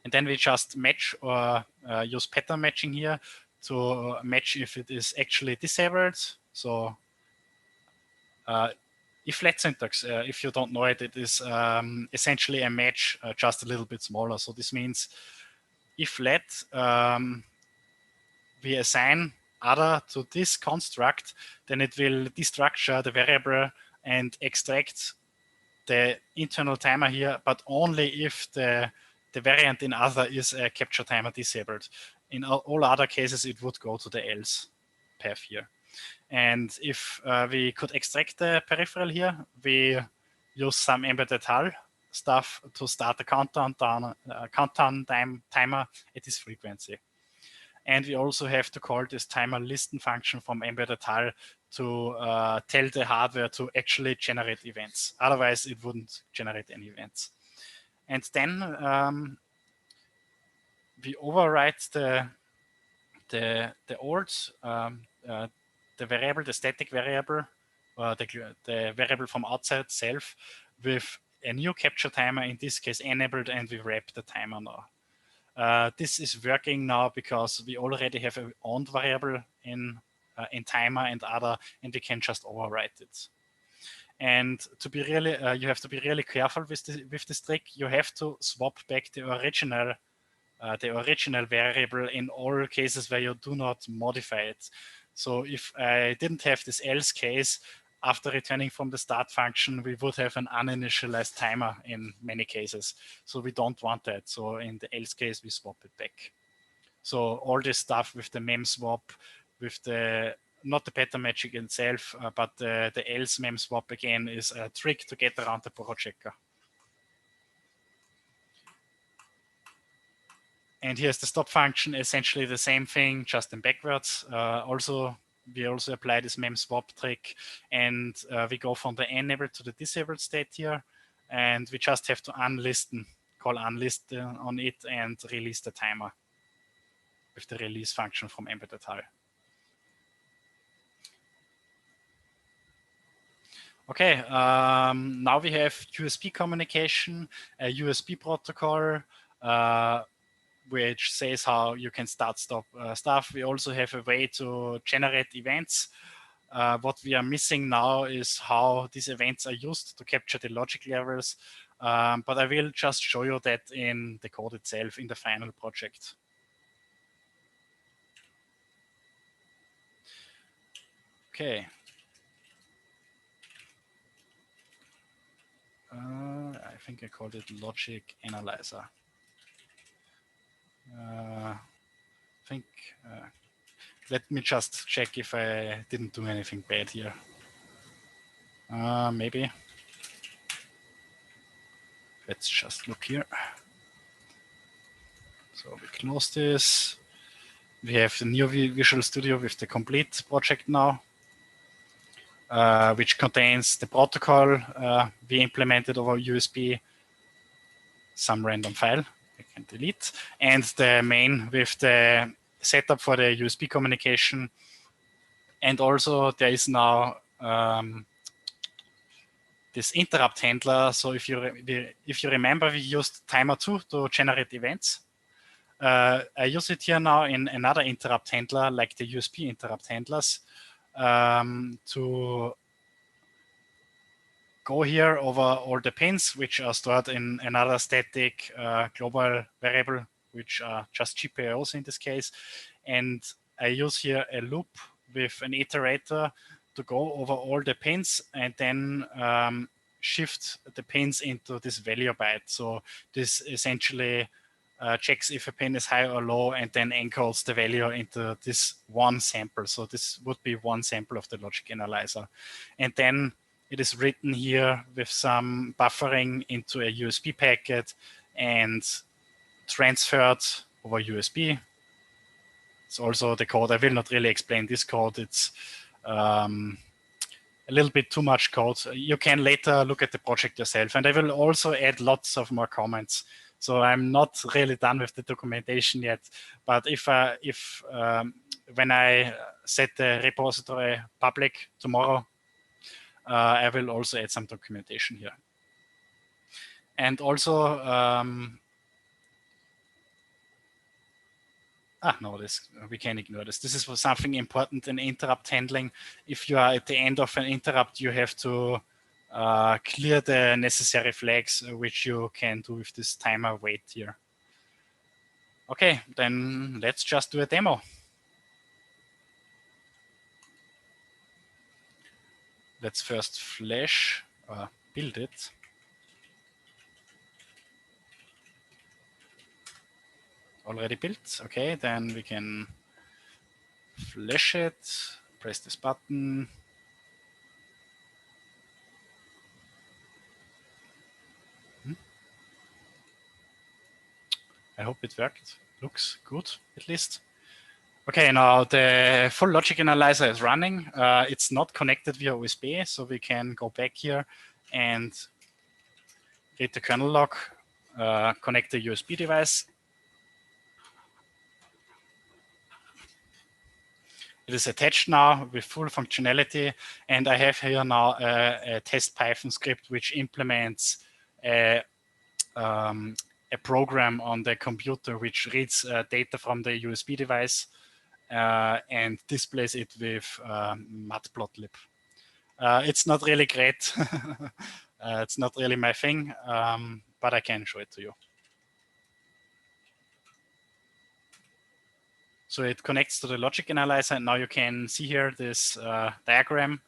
And then we just match or use pattern matching here to match if it is actually disabled. So if let syntax, if you don't know it, it is essentially a match just a little bit smaller. So this means if let we assign other to this construct, then it will destructure the variable and extract the internal timer here, but only if the variant in other is a capture timer disabled. In all other cases, it would go to the else path here. And if we could extract the peripheral here, we use some embedded hull stuff to start the countdown timer at this frequency. And we also have to call this timer listen function from embedded hull to tell the hardware to actually generate events. Otherwise, it wouldn't generate any events. And then we overwrite the old the variable, the static variable, the variable from outside self with a new capture timer, in this case enabled, and we wrap the timer now. This is working now because we already have an owned variable in timer and other, and we can just overwrite it. And to be really, you have to be really careful with this trick. You have to swap back the original variable in all cases where you do not modify it. So if I didn't have this else case, after returning from the start function, we would have an uninitialized timer in many cases. So we don't want that. So in the else case, we swap it back. So all this stuff with the mem swap, with the, not the pattern matching itself, but the else mem swap again is a trick to get around the borrow checker. And here's the stop function, essentially the same thing, just in backwards. We also apply this mem swap trick, and we go from the enabled to the disabled state here, and we just have to unlisten, call unlist on it, and release the timer with the release function from embedded hull. Okay, now we have USB communication, a USB protocol, which says how you can start, stop stuff. We also have a way to generate events. What we are missing now is how these events are used to capture the logic levels. But I will just show you that in the code itself in the final project. Okay. I think I called it logic analyzer. Let me just check if I didn't do anything bad here. Maybe. Let's just look here. So we close this. We have the new Visual Studio with the complete project now, which contains the protocol we implemented over USB, some random file I can delete, and the main with the setup for the USB communication. And also there is now this interrupt handler. So if you remember, we used timer 2 to generate events. I use it here now in another interrupt handler, like the USB interrupt handlers, to go here over all the pins, which are stored in another static global variable, which are just GPIOs in this case. And I use here a loop with an iterator to go over all the pins and then shift the pins into this value byte. So this essentially checks if a pin is high or low and then encodes the value into this one sample. So this would be one sample of the logic analyzer. And then it is written here with some buffering into a USB packet and transferred over USB. It's also the code. I will not really explain this code. It's a little bit too much code. You can later look at the project yourself. And I will also add lots of more comments. So I'm not really done with the documentation yet. But when I set the repository public tomorrow, I will also add some documentation here. And also, we can ignore this. This is something important in interrupt handling. If you are at the end of an interrupt, you have to clear the necessary flags, which you can do with this timer wait here. Okay, then let's just do a demo. Let's first flash or build it. Already built. Okay, then we can flash it, press this button. I hope it worked. Looks good, at least. Okay, now the full logic analyzer is running. It's not connected via USB, so we can go back here and read the kernel log, connect the USB device. It is attached now with full functionality, and I have here now a test Python script which implements a program on the computer which reads data from the USB device and displays it with matplotlib. It's not really great. It's not really my thing, but I can show it to you. So it connects to the logic analyzer, and now you can see here this diagram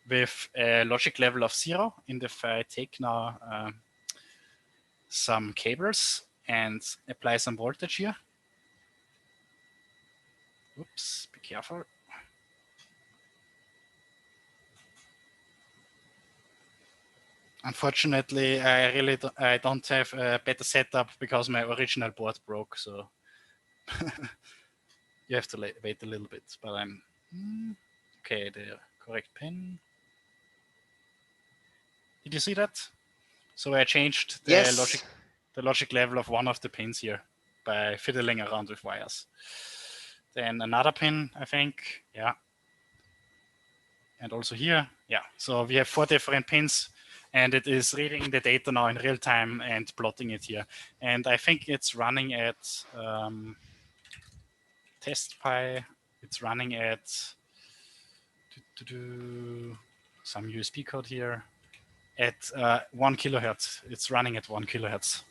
with a logic level of 0. And if I take now some cables and apply some voltage here. Oops, be careful. Unfortunately, I don't have a better setup because my original board broke, so you have to wait a little bit. But I'm okay. The correct pin. Did you see that? So I changed the logic level of one of the pins here by fiddling around with wires. Then another pin, I think, yeah. And also here, yeah. So we have 4 different pins, and it is reading the data now in real time and plotting it here. And I think it's running at testpy. It's running at some USB code here at 1 kilohertz. It's running at 1 kilohertz.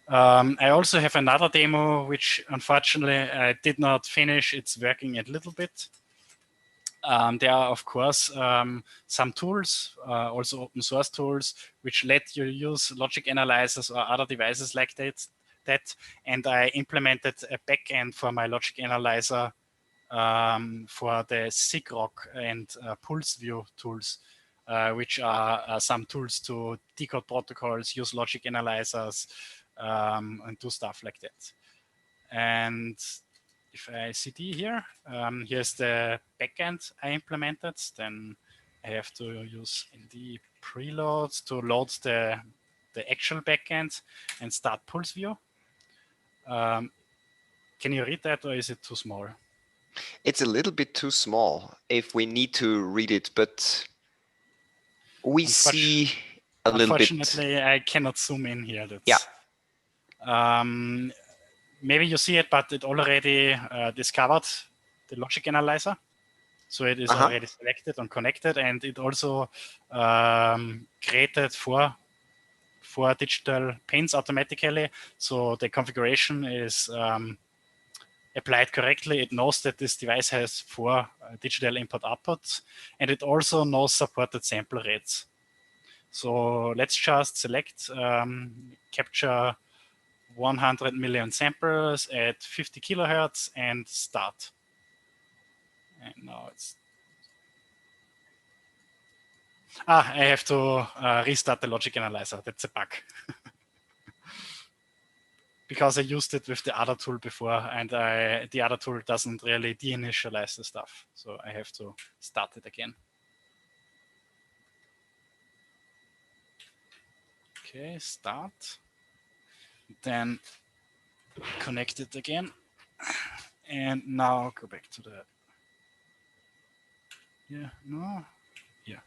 I also have another demo, which unfortunately I did not finish. It's working a little bit. There are, of course, some tools, also open source tools, which let you use logic analyzers or other devices like that. And I implemented a backend for my logic analyzer for the SIGROC and PulseView tools, which are some tools to decode protocols, use logic analyzers, and do stuff like that. And if I CD here, here's the backend I implemented. Then I have to use ND preloads to load the actual backend and start PulseView. Can you read that, or is it too small? It's a little bit too small if we need to read it, but we see a little bit. Unfortunately, I cannot zoom in here. Yeah. Maybe you see it, but it already discovered the logic analyzer. So it is already selected and connected, and it also created four digital pins automatically. So the configuration is applied correctly. It knows that this device has 4 digital input outputs, and it also knows supported sample rates. So let's just select capture 100 million samples at 50 kilohertz and start. And now it's... I have to restart the logic analyzer. That's a bug. Because I used it with the other tool before, and the other tool doesn't really deinitialize the stuff. So I have to start it again. Okay, start. Then connect it again. And now go back to the... Yeah, no. Yeah.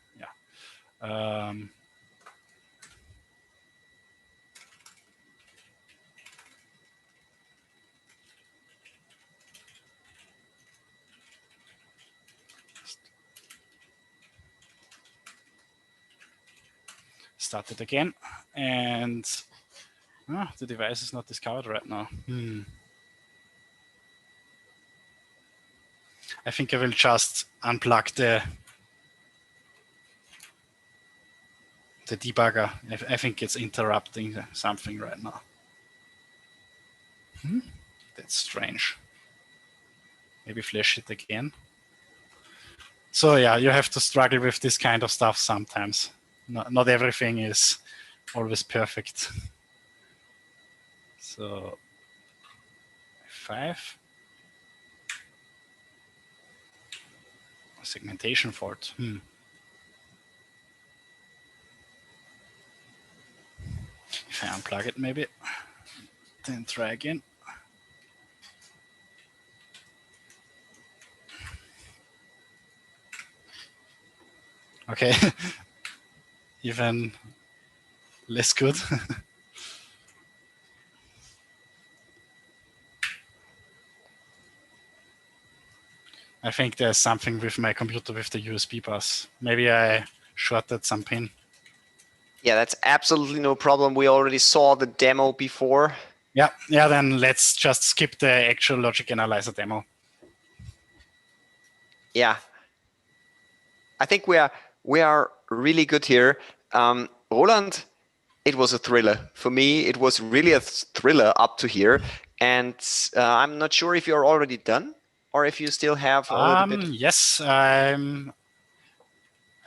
restart it again. And the device is not discovered right now. I think I will just unplug the debugger. I think it's interrupting something right now. That's strange. Maybe flash it again. So yeah, you have to struggle with this kind of stuff sometimes. Not everything is always perfect. So 5. Segmentation fault. If I unplug it maybe, then try again. Okay, even less good. I think there's something with my computer with the USB bus. Maybe I shorted some pin. Yeah, that's absolutely no problem. We already saw the demo before. Yeah, then let's just skip the actual logic analyzer demo. Yeah, I think we are really good here. Roland, it was a thriller. For me, it was really a thriller up to here. And I'm not sure if you're already done or if you still have a little bit. Yes, I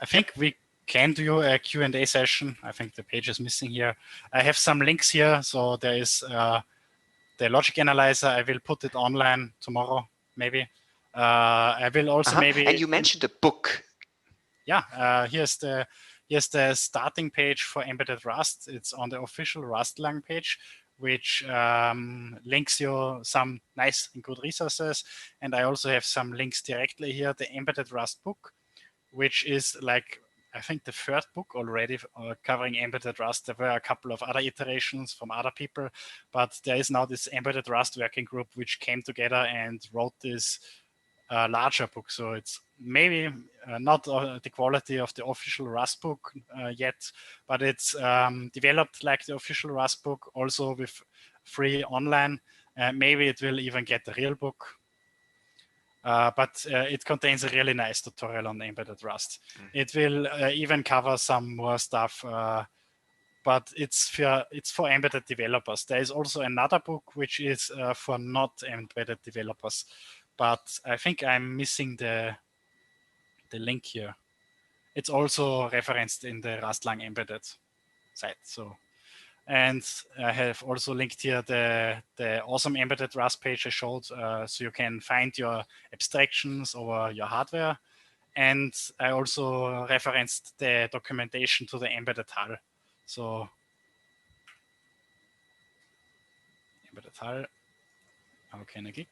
think we can do a Q&A session. I think the page is missing here. I have some links here. So there is the logic analyzer. I will put it online tomorrow, maybe. I will also maybe. And you mentioned a book. Yeah, here's the starting page for embedded Rust. It's on the official Rustlang page, which links you some nice and good resources. And I also have some links directly here. The embedded Rust book, which is like, I think the third book already covering embedded Rust. There were a couple of other iterations from other people, but there is now this embedded Rust working group which came together and wrote this larger book. So it's maybe not the quality of the official Rust book yet, but it's developed like the official Rust book, also with free online. Maybe it will even get a real book. But it contains a really nice tutorial on embedded Rust. It will even cover some more stuff, but it's for embedded developers. There is also another book which is for not embedded developers, but I think I'm missing the link here. It's also referenced in the Rustlang embedded site. So, and I have also linked here the awesome embedded Rust page I showed, so you can find your abstractions over your hardware. And I also referenced the documentation to the embedded hull. So embedded hull, how can I click?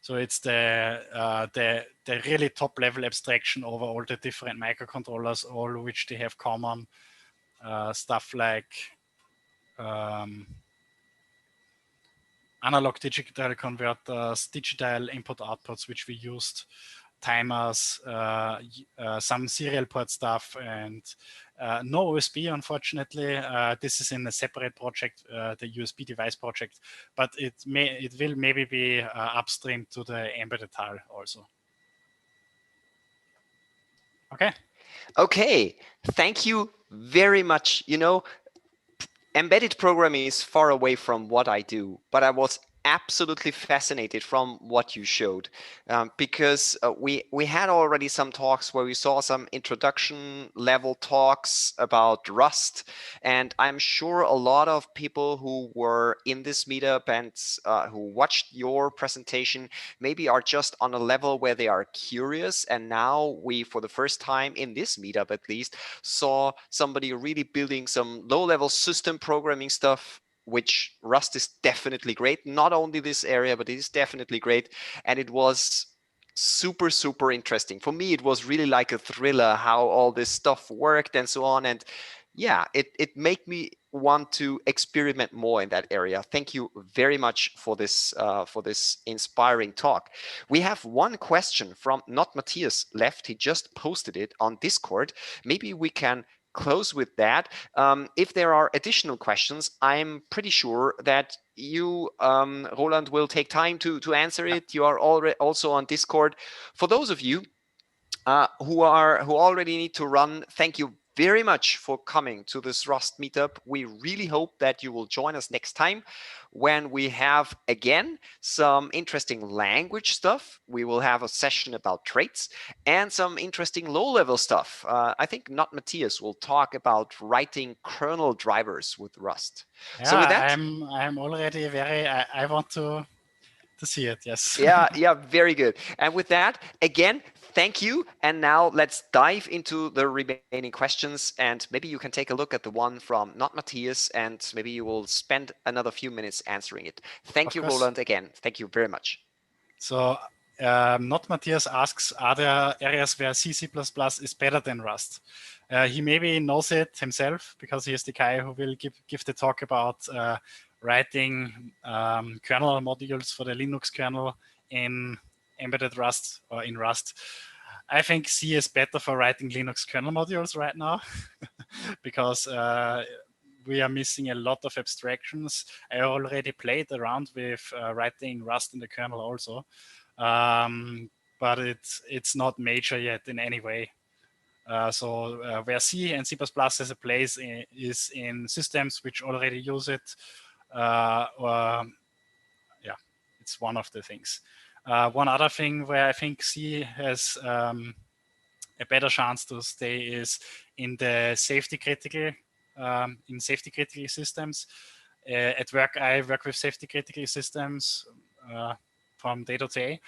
So it's the really top level abstraction over all the different microcontrollers, all which they have common. Stuff like analog digital converters, digital input outputs, which we used, timers, some serial port stuff, and no USB, unfortunately. This is in a separate project, the USB device project, but it will maybe be upstream to the embedded hull also. Okay. Okay, thank you very much. You know, embedded programming is far away from what I do, but I was absolutely fascinated from what you showed, because we had already some talks where we saw some introduction level talks about Rust, and I'm sure a lot of people who were in this meetup and who watched your presentation maybe are just on a level where they are curious, and now we, for the first time in this meetup at least, saw somebody really building some low-level system programming stuff, which Rust is definitely great. Not only this area, but it is definitely great. And it was super, super interesting. For me, it was really like a thriller, how all this stuff worked and so on. And yeah, it made me want to experiment more in that area. Thank you very much for this inspiring talk. We have one question from not Matthias left. He just posted it on Discord. Maybe we can close with that. If there are additional questions, I'm pretty sure that you, Roland, will take time to answer it. You are already also on Discord. For those of you who already need to run, thank you very much for coming to this Rust meetup. We really hope that you will join us next time when we have again some interesting language stuff. We will have a session about traits and some interesting low-level stuff. I think not Matthias will talk about writing kernel drivers with Rust. Yeah, so with that, I'm already very. I want to see it. Yes. yeah, very good. And with that, again, thank you. And now let's dive into the remaining questions. And maybe you can take a look at the one from not Matthias, and maybe you will spend another few minutes answering it. Thank you, Roland, again. Thank you very much. So, not Matthias asks, are there areas where C++ is better than Rust? He maybe knows it himself because he is the guy who will give the talk about writing kernel modules for the Linux kernel in embedded Rust or in Rust. I think C is better for writing Linux kernel modules right now because we are missing a lot of abstractions. I already played around with writing Rust in the kernel also, but it's not major yet in any way. So where C and C++ has a place is in systems which already use it, or yeah, it's one of the things. One other thing where I think C has a better chance to stay is in the safety critical systems. At work, I work with safety critical systems from day to day.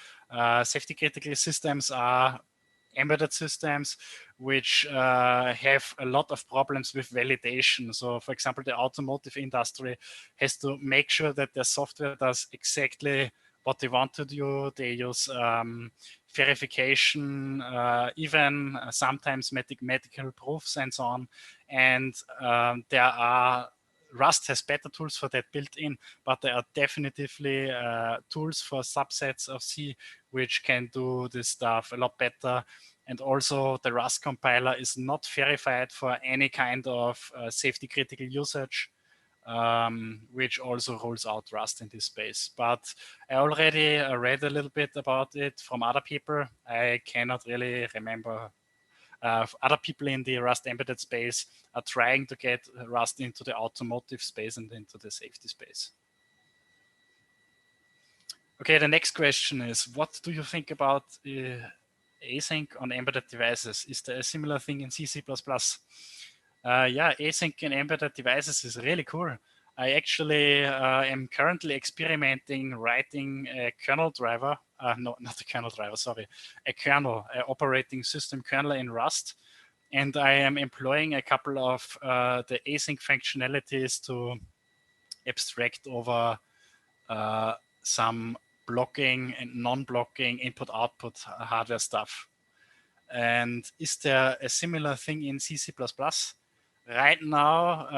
Safety critical systems are embedded systems which have a lot of problems with validation. So, for example, the automotive industry has to make sure that their software does exactly what they want to do. They use verification, even sometimes mathematical proofs and so on. And Rust has better tools for that built in, but there are definitively tools for subsets of C which can do this stuff a lot better. And also the Rust compiler is not verified for any kind of safety critical usage, which also rules out Rust in this space. But I already read a little bit about it from other people. I cannot really remember. Other people in the Rust embedded space are trying to get Rust into the automotive space and into the safety space. Okay, the next question is, what do you think about async on embedded devices? Is there a similar thing in C++? Yeah, async in embedded devices is really cool. I actually am currently experimenting writing a kernel driver, no, not a kernel driver, sorry, a kernel, operating system kernel in Rust. And I am employing a couple of the async functionalities to abstract over some blocking and non-blocking input-output hardware stuff. And is there a similar thing in C++? Right now,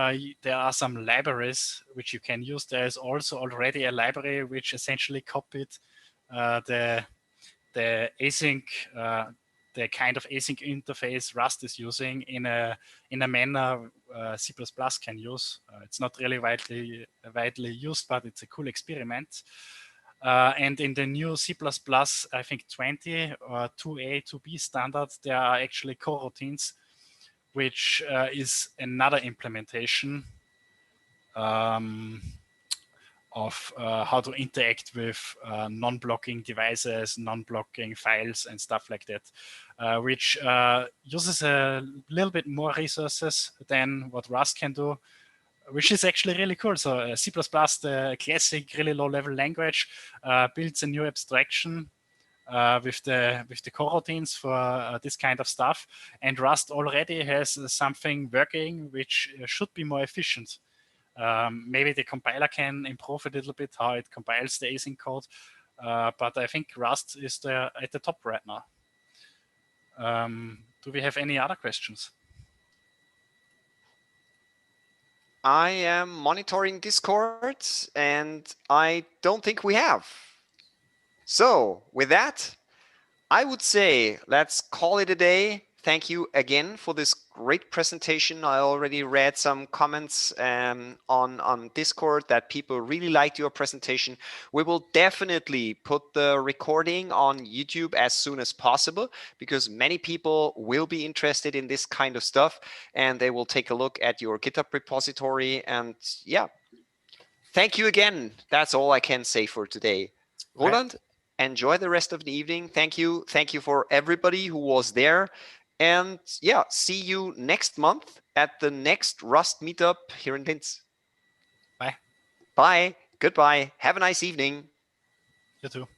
there are some libraries which you can use. There is also already a library which essentially copied the async, the kind of async interface Rust is using in a manner C++ can use. It's not really widely used, but it's a cool experiment. And in the new C++, I think 20 or 2A, 2B standard, there are actually coroutines, which is another implementation of how to interact with non-blocking devices, non-blocking files and stuff like that, which uses a little bit more resources than what Rust can do, which is actually really cool. So C++, the classic really low-level language, builds a new abstraction with the coroutines for this kind of stuff. And Rust already has something working which should be more efficient. Maybe the compiler can improve a little bit how it compiles the async code, but I think Rust is at the top right now. Do we have any other questions? I am monitoring Discord and I don't think we have. So with that, I would say let's call it a day. Thank you again for this great presentation. I already read some comments on Discord that people really liked your presentation. We will definitely put the recording on YouTube as soon as possible, because many people will be interested in this kind of stuff, and they will take a look at your GitHub repository. And yeah, thank you again. That's all I can say for today. Roland, enjoy the rest of the evening. Thank you. Thank you for everybody who was there. And yeah, see you next month at the next Rust meetup here in Linz. Bye. Bye. Goodbye. Have a nice evening. You too.